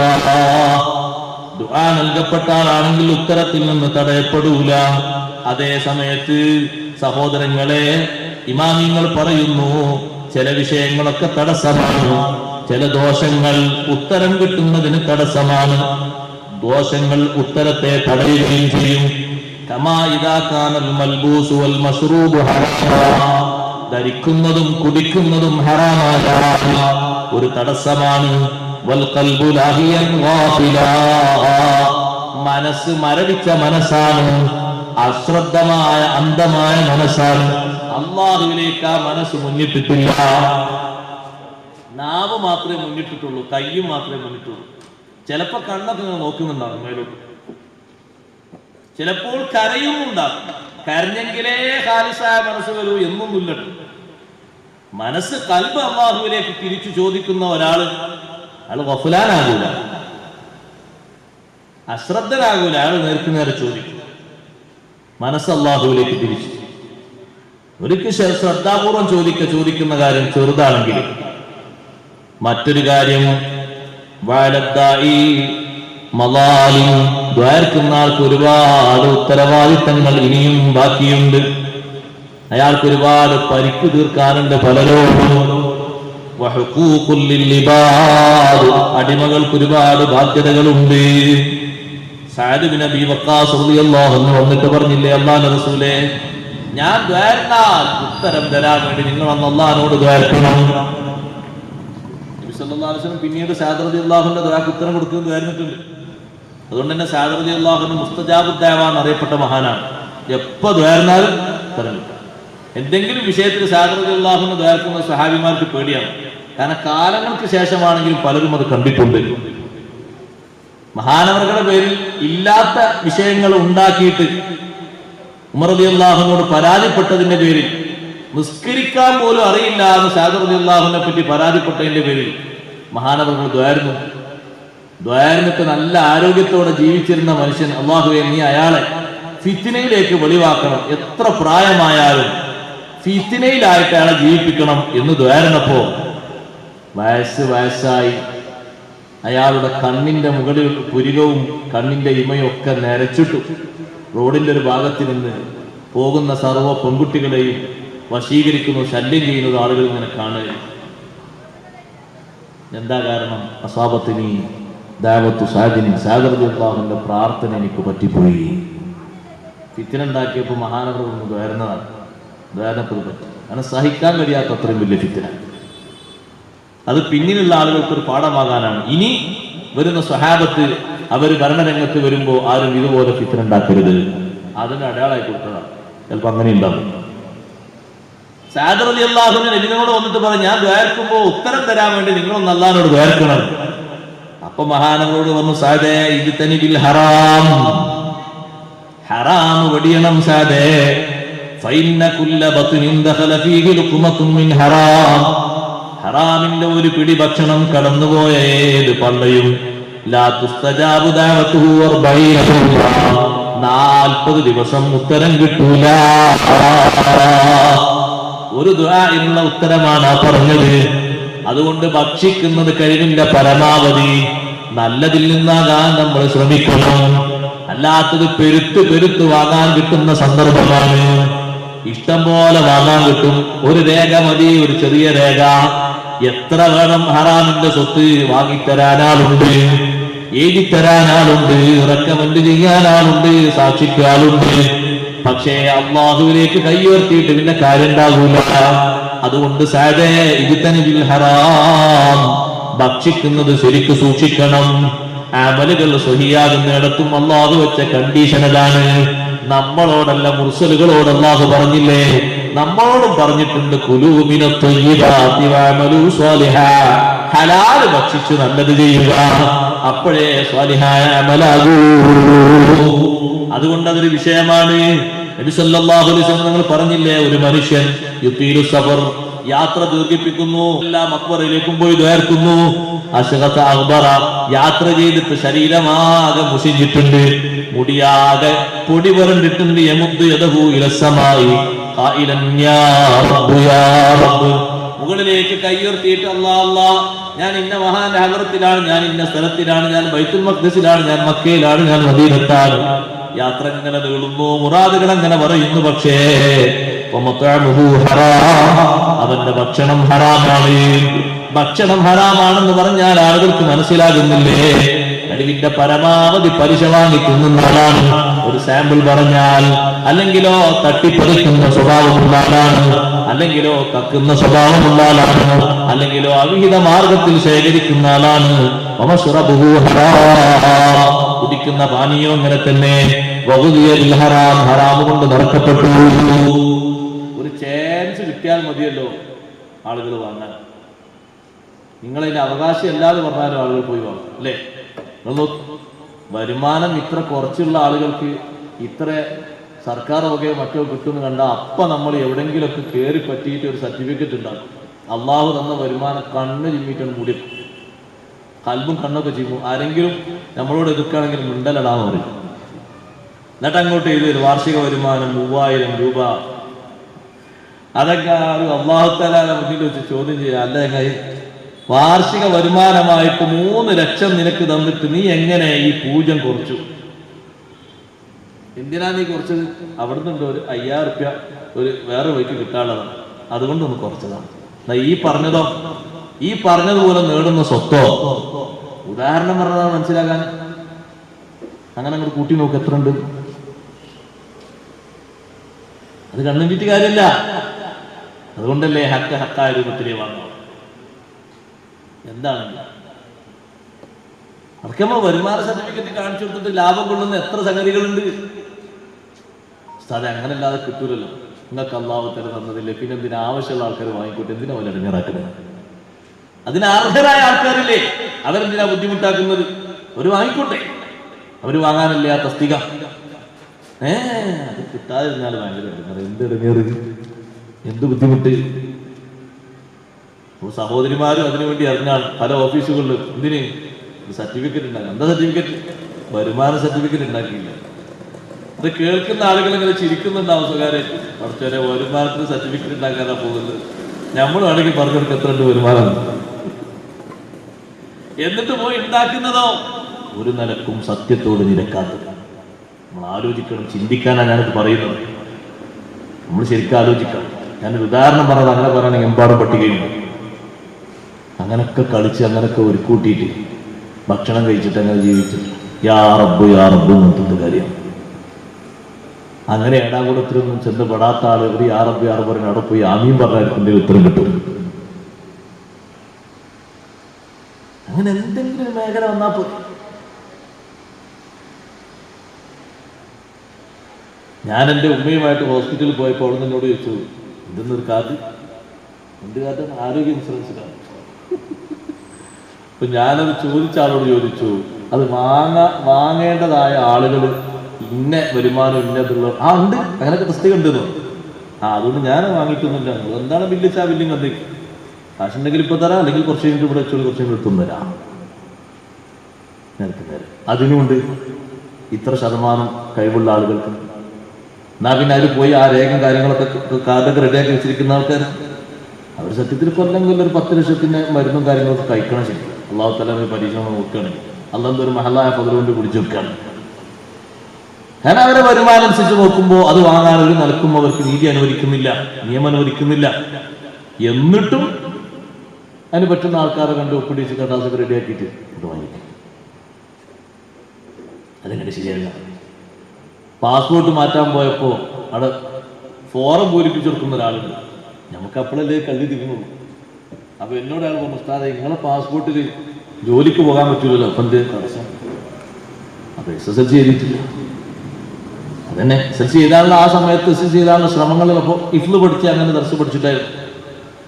ദുആ നൽകപ്പെട്ട ആളാണെങ്കിൽ ഉത്തരത്തിൽ നിന്ന് തടയപ്പെടൂല. അതേ സമയത്ത് സഹോദരങ്ങളെ, ഇമാമിങ്ങൾ പറയുന്നു, ചില വിഷയങ്ങളൊക്കെ തടസ്സമാണ്. ചില ദോഷങ്ങൾ ഉത്തരം കിട്ടുന്നതിന് തടസ്സമാണ്. ദോഷങ്ങൾ ഉത്തരത്തെ തടയുകയും ചെയ്യും. കമാ ഇദാ കാനൽ മൽബൂസു വൽ മശ്റൂബു ഹറാമാ. ധരിക്കുന്നതും കുടിക്കുന്നതും ഹറാമാണ്, ഒരു തടസ്സമാണ്. വൽ ഖൽബു ലാഹിയൻ ഗാഫിലാ. മനസ്സ് മരവിച്ച മനസ്സാണ്, അശ്രദ്ധമായ അന്ധമായ മനസ്സാണ്. അള്ളാഹുവിലേക്ക് ആ മനസ്സ് മുന്നിട്ടിട്ടില്ല. നാവ് മാത്രമേ മുന്നിട്ടിട്ടുള്ളൂ, കയ്യും മാത്രമേ മുന്നിട്ടുള്ളൂ. ചിലപ്പോ കണ്ണൊക്കെ നോക്കുന്നുണ്ടാകും മേലോട്ട്, ചിലപ്പോൾ കരയുന്നുണ്ടാകും. കരഞ്ഞെങ്കിലേ ഖാലിസായ മനസ്സ് വരൂ എന്നൊന്നുമില്ലട്ടോ. മനസ്സ് ഖൽബ് അള്ളാഹുവിലേക്ക് തിരിച്ചു ചോദിക്കുന്ന ഒരാള് അയാൾ ഗഫ്ലാനാകൂല, അശ്രദ്ധനാകൂല. അയാൾ നേർക്ക് നേരെ ചോദിക്കും. മനസ്സ് അള്ളാഹുവിലേക്ക് തിരിച്ചു ഒരിക്കൽ ശ്രദ്ധാപൂർവം ചോദിക്കുന്ന കാര്യം ചെറുതാണെങ്കിൽ, മറ്റൊരു കാര്യം വഅലദ്ദാഇ മളാലിം, ദ്വാരക്കുന്ന ആൾക്ക് ഒരുപാട് ഉത്തരവാദിത്തങ്ങൾ ഇനിയും ബാക്കിയുണ്ട്. അയാൾക്ക് ഒരുപാട് പരിക്ക് തീർക്കാനുണ്ട് പലരോടും. വഹുഖൂഖുൽ ലിൽഇബാദ്, അടിമകൾക്ക് ഒരുപാട് ബാധ്യതകളുണ്ട്. സഅദ് ബിൻ അബീ വഖാസ് റളിയല്ലാഹു അൻഹു വന്നിട്ട് പറഞ്ഞില്ലേ, അല്ലാഹുവിന്റെ റസൂലേ, ഞാൻ ദ്വാരന്നാൽ ഉത്തരം തരാൻ വേണ്ടി നിങ്ങൾ അന്ന് അല്ലാഹുവിനോട് ദ്വാരക്കണം. നബി സല്ലല്ലാഹു അലൈഹി വസല്ലം പിന്നീട് സഅദ് റളിയല്ലാഹുവിന്റെ ദ്വാക്ക് ഉത്തരം കൊടുക്കുന്നത് ദ്വാരന്നിട്ടുണ്ട്. അതുകൊണ്ട് തന്നെ സഅദ് റളിയല്ലാഹു അൻഹു മുസ്തജാബു ദഅവ എന്നറിയപ്പെട്ട മഹാനാണ്. എപ്പോ ദ്വാരന്നാലും ഉത്തരം കിട്ടും. എന്തെങ്കിലും വിഷയത്തിൽ സഅദ് റളിയല്ലാഹു അൻഹു ദ്വാരക്കുന്ന സഹാബിമാർക്ക് പേടിയാണ്. കാരണം കാലങ്ങൾക്ക് ശേഷമാണെങ്കിലും പലരും അത് കണ്ടിട്ടുണ്ട്. മഹാനവറുകളുടെ പേരിൽ ഇല്ലാത്ത വിഷയങ്ങൾ ഉണ്ടാക്കിയിട്ട് ഉമർ റളിയല്ലാഹു അൻഹുവോട് പരാതിപ്പെട്ടതിന്റെ പേരിൽ, നിസ്കരിക്കാൻ പോലും അറിയില്ല എന്ന് സഅദ് റളിയല്ലാഹു അൻഹുവിനെ പറ്റി പരാതിപ്പെട്ടതിന്റെ പേരിൽ മഹാനവറുകൾ ദ്വാരന്നിട്ട് നല്ല ആരോഗ്യത്തോടെ ജീവിച്ചിരുന്ന മനുഷ്യൻ, അല്ലാഹുവേ നീ അയാളെ ഫിത്നയിലേക്ക് വെളിവാക്കണം, എത്ര പ്രായമായാലും ഫിത്നയിലായിട്ട് അയാളെ ജീവിപ്പിക്കണം എന്ന് ദ്വാരന്നപ്പോ വയസ്സായി അയാളുടെ കണ്ണിന്റെ മുകളിൽ പുരികവും കണ്ണിന്റെ ഇമയും ഒക്കെ നരച്ചിട്ടു. റോഡിന്റെ ഒരു ഭാഗത്ത് നിന്ന് പോകുന്ന സർവ്വ പെൺകുട്ടികളെയും വശീകരിക്കുന്നു, ശല്യം ചെയ്യുന്നത് ആളുകൾ ഇങ്ങനെ കാണുക. എന്താ കാരണം? അസാബത്തിനി ദഅവത്തു സഅദിൻ, സഅദ് റളിയല്ലാഹുവിന്റെ പ്രാർത്ഥന എനിക്ക് പറ്റിപ്പോയി. ഫിത്ന ഉണ്ടാക്കിയപ്പോൾ മഹാനവർ ദ്വാരന്നതാണ്, ദ്വാരനപ്പോൾ പറ്റി. കാരണം സഹിക്കാൻ കഴിയാത്ത അത്രയും വലിയ ഫിത്ന. അത് പിന്നിലുള്ള ആളുകൾക്ക് ഒരു പാഠമാകാനാണ്. ഇനി വരുന്ന സ്വഹാബത്ത് അവർ ഭരണരംഗത്ത് വരുമ്പോൾ ആരും ഇതുപോലെ ഫിത്ന ഉണ്ടാക്കരുത്, അതിന് അടയാളമായി കൊടുത്തതാണ്. ചിലപ്പോൾ അങ്ങനെ ഉണ്ടാവും. സഅദ് റളിയല്ലാഹു അൻഹു നബിയോട് വന്നിട്ട് പറഞ്ഞു, ഞാൻ ദ്വാരക്കുമ്പോൾ ഉത്തരം തരാൻ വേണ്ടി നിങ്ങളൊന്ന് അല്ലാഹുവിനോട് ദ്വാരക്കണം. അപ്പൊ മഹാനവരോട് വന്നു, സഅദേ ഇജ്തനിബിൽ ഹറാം, ഹറാം വെടിയണം സഅദേ. ഫഇന്ന കുല്ല ബത്നിൻ ദഖല ഫീഹി ലുഖ്മത്തുൻ മിൻ ഹറാം, ഹറാമിന്റെ ഒരു പിടി ഭക്ഷണം കടന്നുപോയ ഏത് പള്ളയും ലാ തുസ്തജാബു ദഅവതുഹു 40 ദിവസം ഉത്തരം കിട്ടൂല. ഒരു ദുആഇനുള്ള ഉത്തരമാണ് ആ പറഞ്ഞത്. അതുകൊണ്ട് ഭക്ഷിക്കുന്നത് കഴിവിന്റെ പരമാവധി നല്ലതിൽ നിന്നാകാൻ നമ്മൾ ശ്രമിക്കണം. അല്ലാത്തത് പെരുത്ത് വാങ്ങാൻ കിട്ടുന്ന സന്ദർഭമാണ്. ഇഷ്ടം പോലെ വാങ്ങാൻ കിട്ടും. ഒരു രേഖ മതി, ഒരു ചെറിയ രേഖ. എത്ര വേണം? ഹറാമിന്റെ സ്വത്ത് വാങ്ങിത്തരാനാളുണ്ട്, എഴുതിത്തരാനാളുണ്ട്, റെക്കമെന്റ് ചെയ്യാനാളുണ്ട്, സാക്ഷിക്കാളുണ്ട്. പക്ഷേ അല്ലാഹുവിലേക്ക് കൈയുയർത്തിയിട്ട് പിന്നെ കാര്യം ഉണ്ടാകൂല. അതുകൊണ്ട് സഅദേ ഇജ്തനിബിൽ ഹറാം, ഭക്ഷിക്കുന്നത് ശരിക്ക് സൂക്ഷിക്കണം. അമലുകൾ സ്വഹിയാകുന്നിടത്തും അല്ലാഹു വെച്ച കണ്ടീഷൻ അതാണ്. നമ്മളോടല്ല, മുർസലുകളോട് അല്ലാഹു പറഞ്ഞില്ലേ? നമ്മളോടും പറഞ്ഞിട്ടുണ്ട്, കുലൂ മിനത് ത്വയ്യിബാതി വഅമലൂ സ്വാലിഹാ, ഹലാൽ ഭക്ഷിച്ചു നല്ലത് ചെയ്യുക, അപ്പോഴേ സ്വാലിഹായ അമലാകൂ. അതുകൊണ്ട് അതൊരു വിഷയമാണ്. നബി സല്ലല്ലാഹു അലൈഹി വസല്ലം നിങ്ങൾ പറഞ്ഞില്ലേ, ഒരു മനുഷ്യൻ യുതീലു സഫർ, യാത്ര ദീർഘിപ്പിക്കുന്നു, എല്ലാം മക്ബറയിലേക്കും പോയി ദ്വാരക്കുന്നു. അശ്ഗത അഗ്ബറ, യാത്ര ചെയ്തിട്ട് ശരീരമാകെ മുഷിഞ്ഞിട്ടുണ്ട്, മുടിയാകെ പൊടി പുരണ്ടിട്ടുണ്ട്. യമുദ്ദു യദഹു ഇലസ്സമായി ഖായിലൻ യാ റബ്ബ് യാ റബ്ബ്, മുകളിലേക്ക് കൈയുയർത്തിയിട്ട് അല്ലാഹ് അല്ലാഹ്, ഞാൻ ഇന്ന മഹാന്റെ ഹദറത്തിലാണ്, ഞാൻ ഇന്ന സ്ഥലത്തിലാണ്, ഞാൻ ബൈത്തുൽ മഖ്ദിസിലാണ്, ഞാൻ മക്കയിലാണ്, ഞാൻ മദീനത്താണ്. യാത്ര ഇങ്ങനെ നീളുന്നു, മുറാദുകൾ അങ്ങനെ പറയുന്നു. പക്ഷേ അവന്റെ ഭക്ഷണം ഹറാമാണ്. ഭക്ഷണം ഹറാമാണെന്ന് പറഞ്ഞാൽ ആളുകൾക്ക് മനസ്സിലാകുന്നില്ലേ? കഴിവിന്റെ പരമാവധി പലിശ വാങ്ങിക്കുന്ന ആളാണ്. ഒരു സാമ്പിൾ പറഞ്ഞാൽ, അല്ലെങ്കിലോ തട്ടിപ്പറിക്കുന്ന സ്വഭാവമുള്ള ആളാണ്, അല്ലെങ്കിലോ കക്കുന്ന സ്വഭാവമുള്ള ആളാണ്, അല്ലെങ്കിലോ അവിഹിത മാർഗത്തിൽ ശേഖരിക്കുന്ന ആളാണ്. കുടിക്കുന്ന പാനീയം അങ്ങനെ തന്നെ ഹറാം, ഹറാം കൊണ്ട് നടക്കപ്പെട്ടു. ഒരു ചാൻസ് കിട്ടിയാൽ മതിയല്ലോ ആളുകൾ വാങ്ങാൻ. നിങ്ങളതിന് അവകാശം അല്ലാതെ പറഞ്ഞാലും ആളുകൾ പോയി വാങ്ങും, അല്ലേ? വരുമാനം ഇത്ര കുറച്ചുള്ള ആളുകൾക്ക് ഇത്ര സർക്കാർ വകയോ മറ്റോ കിട്ടുമെന്ന് കണ്ടാൽ അപ്പം നമ്മൾ എവിടെയെങ്കിലുമൊക്കെ കയറി പറ്റിയിട്ട് ഒരു സർട്ടിഫിക്കറ്റ് ഉണ്ടാകും. അള്ളാഹു തന്ന വരുമാനം കണ്ണ് ചിമ്മിയിട്ടാണ് മൂടി, കൽബും കണ്ണൊക്കെ ചെയ്യും. ആരെങ്കിലും നമ്മളോട് എതിർക്കുകയാണെങ്കിൽ മിണ്ടലടാന്ന് പറയും. എന്നിട്ട് അങ്ങോട്ട് ചെയ്ത് വാർഷിക വരുമാനം 3000 രൂപ, അതൊക്കെ ഒരു അള്ളാഹു തആല മുന്നിൽ വെച്ച് ചോദ്യം ചെയ്യാം. അല്ല, വാർഷിക വരുമാനമായിട്ട് 3 ലക്ഷം നിനക്ക് തന്നിട്ട് നീ എങ്ങനെ ഈ പൂജ്യം കുറച്ചു? എന്തിനാ നീ കുറച്ചത്? അവിടുന്നുണ്ട് ഒരു 5000 റുപ്യ ഒരു വേറെ വഴിക്ക് കിട്ടാനുള്ളതാണ്, അതുകൊണ്ടൊന്ന് കുറച്ചതാണ്. ഈ പറഞ്ഞതുപോലെ നേടുന്ന സ്വത്തോ, ഉദാഹരണം പറഞ്ഞതാണ് മനസ്സിലാക്കാൻ. അങ്ങനെ അങ്ങോട്ട് കൂട്ടി നോക്ക് എത്ര ഉണ്ട്. അത് കണ്ണുചിട്ട് കാര്യമില്ല. അതുകൊണ്ടല്ലേ ഹക്കായ രൂപത്തിലേ വാങ്ങാം. എന്താണ് അതൊക്കെ നമ്മൾ വരുമാന സർട്ടിഫിക്കറ്റ് കാണിച്ചു കൊടുത്തിട്ട് ലാഭം കൊള്ളുന്ന എത്ര സംഗതികളുണ്ട്. അത് അങ്ങനെ അല്ലാതെ കിട്ടൂലല്ലോ. നിങ്ങൾക്ക് അള്ളാഹു തആല തന്നതില്ലേ, പിന്നെ എന്തിനാ ആവശ്യമുള്ള ആൾക്കാർ വാങ്ങിക്കോട്ടെ, എന്തിനാ പോലെ ഇറങ്ങിറാക്കുന്നത്? അതിന് അർഹരായ ആൾക്കാരില്ലേ, അവരെന്തിനാ ബുദ്ധിമുട്ടാക്കുന്നത്? അവർ വാങ്ങിക്കോട്ടെ, അവർ വാങ്ങാനല്ലേ ആ തസ്തിക. അത് കിട്ടാതിരുന്നാൽ ഭയങ്കര എന്ത് ഇറങ്ങിയത്, എന്ത് ബുദ്ധിമുട്ട്. സഹോദരിമാരും അതിനുവേണ്ടി അറിഞ്ഞാൽ പല ഓഫീസുകളിലും എന്തിന് സർട്ടിഫിക്കറ്റ് ഉണ്ടാക്കുക. എന്താ സർട്ടിഫിക്കറ്റ്? വരുമാന സർട്ടിഫിക്കറ്റ് ഉണ്ടാക്കിയില്ല. അത് കേൾക്കുന്ന ആളുകൾ ഇങ്ങനെ ചിരിക്കുന്നുണ്ടാവും സ്വകാര്യമായിട്ട്. കുറച്ചേരെ വരുമാനത്തിന് സർട്ടിഫിക്കറ്റ് ഉണ്ടാക്കാനാണ് പോകുന്നത്. നമ്മൾ വേണമെങ്കിൽ പറഞ്ഞു കൊടുക്കുക എത്ര ഉണ്ട് വരുമാനം, എന്നിട്ട് പോയി ഉണ്ടാക്കുന്നതോ ഒരു നിലക്കും സത്യത്തോട് നിരക്കാത്തത്. നമ്മൾ ആലോചിക്കണം, ചിന്തിക്കാനാണ് ഞാനിത് പറയുന്നത്. നമ്മൾ ശരിക്കും ആലോചിക്കണം. ഞാനൊരു ഉദാഹരണം പറഞ്ഞത് അങ്ങനെ പറയുകയാണെങ്കിൽ എമ്പാടും പട്ടികയുണ്ട്. അങ്ങനൊക്കെ കളിച്ച് അങ്ങനൊക്കെ ഒരുക്കൂട്ടിയിട്ട് ഭക്ഷണം കഴിച്ചിട്ട് അങ്ങനെ ജീവിച്ചിട്ട് യാ റബ്ബ് എന്നിട്ട് കാര്യം. അങ്ങനെ ഏടാകൂടത്തിലൊന്നും ചെന്ന് പെടാത്ത ആള് ഒരു യാ റബ്ബ് പറഞ്ഞ് അവിടെ പോയി ആമീൻ പറഞ്ഞാൽ ഉത്തരം കിട്ടും. അങ്ങനെ എന്തെങ്കിലും മേഖല വന്നാൽ പോയി. ഞാൻ എൻ്റെ ഉമ്മയുമായിട്ട് ഹോസ്പിറ്റലിൽ പോയപ്പോൾ അവിടെ എന്നോട് ചോദിച്ചു, ഇതെന്നൊരു കാർഡ്, എന്ത് കാർഡ്? ആരോഗ്യ ഇൻഷുറൻസ് കാർഡ്. അപ്പൊ ഞാനത് ചോദിച്ച ആളോട് ചോദിച്ചു, അത് വാങ്ങേണ്ടതായ ആളുകൾ ഇന്ന വരുമാനം ഇന്നതുള്ള ഉണ്ട്, അങ്ങനെയൊക്കെ തസ്തിക ഉണ്ടെന്ന്. അതുകൊണ്ട് ഞാൻ വാങ്ങിയിട്ടൊന്നുമില്ല. എന്താണ് ബില്ലിച്ചാ ബില്ലും കണ്ടേക്ക്, കാശുണ്ടെങ്കിൽ ഇപ്പൊ തരാം, അല്ലെങ്കിൽ കുറച്ച് കഴിഞ്ഞിട്ട് ഇവിടെ വെച്ചോളൂ, കുറച്ച് കഴിഞ്ഞ് എടുത്തും തരാം. അതിനുമുണ്ട് ഇത്ര ശതമാനം കഴിവുള്ള ആളുകൾക്ക്. എന്നാ പിന്നെ അതിൽ പോയി ആ രേഖയും കാര്യങ്ങളൊക്കെ കാർഡൊക്കെ റെഡിയാക്കി വെച്ചിരിക്കുന്ന ആൾക്കാർ അവർ സത്യത്തിൽ കൊല്ലെങ്കിൽ ഒരു 10 ലക്ഷത്തിന്റെ മരുന്നും കാര്യങ്ങളൊക്കെ കഴിക്കണം. ശരി, അള്ളാഹു തആല പരീക്ഷണം നോക്കുകയാണെങ്കിൽ അള്ളാഹ് ഒരു മഹലായ ഫദ്ൽ കൊണ്ട് പിടിച്ചു വെക്കുകയാണ്. കാരണം അവരെ വരുമാനം അനുസരിച്ച് നോക്കുമ്പോൾ അത് വാങ്ങാൻ ഒരു നിലക്കും അവർക്ക് നീതി അനുവദിക്കുന്നില്ല, നിയമം അനുവദിക്കുന്നില്ല. എന്നിട്ടും അതിന് പറ്റുന്ന ആൾക്കാരെ കണ്ട് ഒപ്പിടിച്ച് കണ്ടാസൊക്കെ റെഡിയാക്കിയിട്ട് ഇത് വാങ്ങിക്കും. അതെങ്ങനെ ശരിയല്ല. പാസ്പോർട്ട് മാറ്റാൻ പോയപ്പോൾ അവിടെ ഫോറം പൂരിപ്പിച്ചു കൊടുക്കുന്ന ഒരാളുണ്ട്. നമുക്ക് അപ്പോഴല്ലേ കള്ളി തിരിഞ്ഞുള്ളൂ. അപ്പൊ എന്നോട് അയാൾ പറഞ്ഞു, ഉസ്താദേ നിങ്ങളെ പാസ്പോർട്ടിൽ ജോലിക്ക് പോകാൻ പറ്റൂലല്ലോ, അപ്പം എന്ത് തടസ്സം? അപ്പൊ SSLC ചെയ്തിട്ടില്ല. അതന്നെ SSLC ചെയ്താലുള്ള ആ സമയത്ത് SSLC ചെയ്താലുള്ള ശ്രമങ്ങളിൽ അപ്പോൾ ഇഫ്ല് പഠിച്ച് അങ്ങനെ ദർസ് പഠിച്ചിട്ടായിരുന്നു.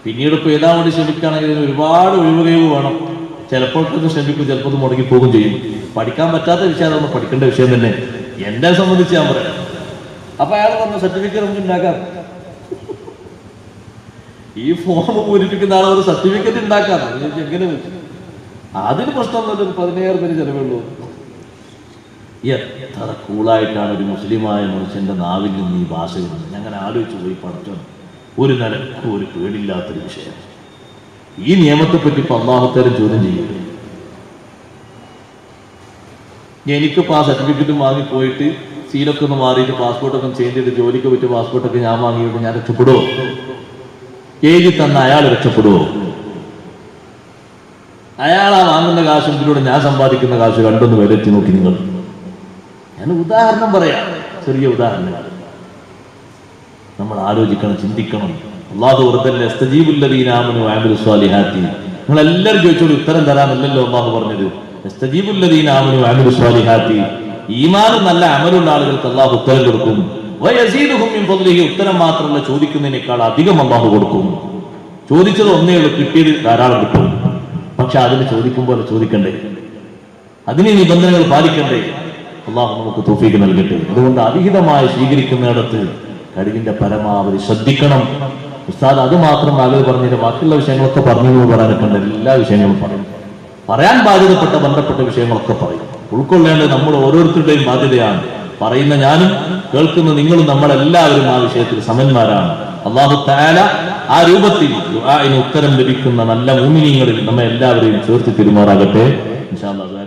പിന്നീട് ഇപ്പോൾ എഴുതാൻ വേണ്ടി ശ്രമിക്കുകയാണെങ്കിൽ ഇതിന് ഒരുപാട് ഒഴിവുകഴിവ് വേണം. ചിലപ്പോൾ ശ്രമിക്കും, ചിലപ്പോൾ ഇത് മുടങ്ങിപ്പോകും ചെയ്യും. പഠിക്കാൻ പറ്റാത്ത വിഷയം നമ്മൾ പഠിക്കേണ്ട വിഷയം തന്നെ എന്നെ സംബന്ധിച്ച് ഞാൻ പറയാം. അപ്പൊ അയാൾ പറഞ്ഞു സർട്ടിഫിക്കറ്റ് നമുക്ക് ഉണ്ടാക്കാം. ഈ ഫോം പൂരിപ്പിക്കുന്ന ആൾ ഒരു സർട്ടിഫിക്കറ്റ് ഉണ്ടാക്കാം. എങ്ങനെ വെച്ചു? അതിന് പ്രശ്നമൊന്നുമില്ല, ഒരു 17,000 രൂപ ചെലവുള്ളൂ. എത്ര കൂളായിട്ടാണ് ഒരു മുസ്ലിമായ മനുഷ്യന്റെ നാവിൽ നിന്ന് ഈ ഭാഷ വരുന്നത്. ഞങ്ങനെ ആലോചിച്ച് പോയി പഠിച്ചോ. ഒരു നിലക്കും ഒരു പേടില്ലാത്തൊരു വിഷയം. ഈ നിയമത്തെപ്പറ്റി ഇപ്പൊ അല്ലാഹു തആല ചോദ്യം ചെയ്യും. എനിക്കിപ്പോൾ ആ സർട്ടിഫിക്കറ്റും വാങ്ങി പോയിട്ട് സീലൊക്കെ ഒന്ന് മാറിയിട്ട് പാസ്പോർട്ടൊക്കെ ചേഞ്ച് ചെയ്ത് ജോലിക്ക് പറ്റിയ പാസ്പോർട്ടൊക്കെ ഞാൻ വാങ്ങിയിട്ട് ഞാൻ രക്ഷപ്പെടുവോ? എഴുതി തന്ന അയാൾ രക്ഷപ്പെടുവോ? അയാൾ ആ വാങ്ങുന്ന കാശും ഇതിലൂടെ ഞാൻ സമ്പാദിക്കുന്ന കാശ് രണ്ടൊന്ന് വിലത്തി നോക്കി നിങ്ങൾ. ഞാൻ ഉദാഹരണം പറയാം, ചെറിയ ഉദാഹരണങ്ങൾ. നമ്മൾ ആലോചിക്കണം, ചിന്തിക്കണം. അല്ലാഹു വെറുതല്ലേ ഇസ്തജീബുല്ലദീന ആമനു വഅമിലു സ്വാലിഹാത്തി. നിങ്ങൾ എല്ലാവരും ചോദിച്ചോളൂ, ഉത്തരം തരാനല്ലല്ലോ അല്ലാഹു പറഞ്ഞത്. ഇസ്തജീബുല്ലദീന ആമനു വഅമിലു സ്വാലിഹാത്തി. ഈമാനും നല്ല അമലുള്ള ആളുകൾക്ക് അല്ലാഹു ഉത്തരം കൊടുക്കും. വയസീദുഹും മിൻ ഫദ്ലിഹി. ഉത്തരം മാത്രമല്ല, ചോദിക്കുന്നതിനേക്കാൾ അധികം അല്ലാഹു കൊടുക്കും. ചോദിച്ചത് ഒന്നേ ഉള്ളൂ, കിട്ടിയത് ധാരാളം കിട്ടും. പക്ഷെ അതിന് ചോദിക്കുമ്പോൾ ചോദിക്കണ്ടേ, അതിന് നിബന്ധനകൾ പാലിക്കണ്ടേ? അല്ലാഹു നമുക്ക് തൗഫീഖ് നൽകട്ടെ. അതുകൊണ്ട് അവിഹിതമായി സ്വീകരിക്കുന്നിടത്ത് കഴിവിന്റെ പരമാവധി ശ്രദ്ധിക്കണം. ഉസ്താദ് അത് മാത്രം ആളുകൾ പറഞ്ഞിട്ട് ബാക്കിയുള്ള വിഷയങ്ങളൊക്കെ പറഞ്ഞു പറയാനൊക്കെ ഉണ്ട്. എല്ലാ വിഷയങ്ങളും പറയും, പറയാൻ ബാധ്യതപ്പെട്ട ബന്ധപ്പെട്ട വിഷയങ്ങളൊക്കെ പറയും. ഉൾക്കൊള്ളേണ്ടത് നമ്മൾ ഓരോരുത്തരുടെയും ബാധ്യതയാണ്. പറയുന്ന ഞാനും കേൾക്കുന്ന നിങ്ങളും നമ്മളെല്ലാവരും ആ വിഷയത്തിൽ സമന്മാരാണ്. അല്ലാഹു തആല ആ രൂപത്തിൽ ദുആഇന് ഉത്തരം ലഭിക്കുന്ന നല്ല മുഅ്മിനീങ്ങളിൽ നമ്മെ എല്ലാവരെയും ചേർത്ത് പെരുമാറാകട്ടെ ഇൻഷാ അല്ലാഹ്.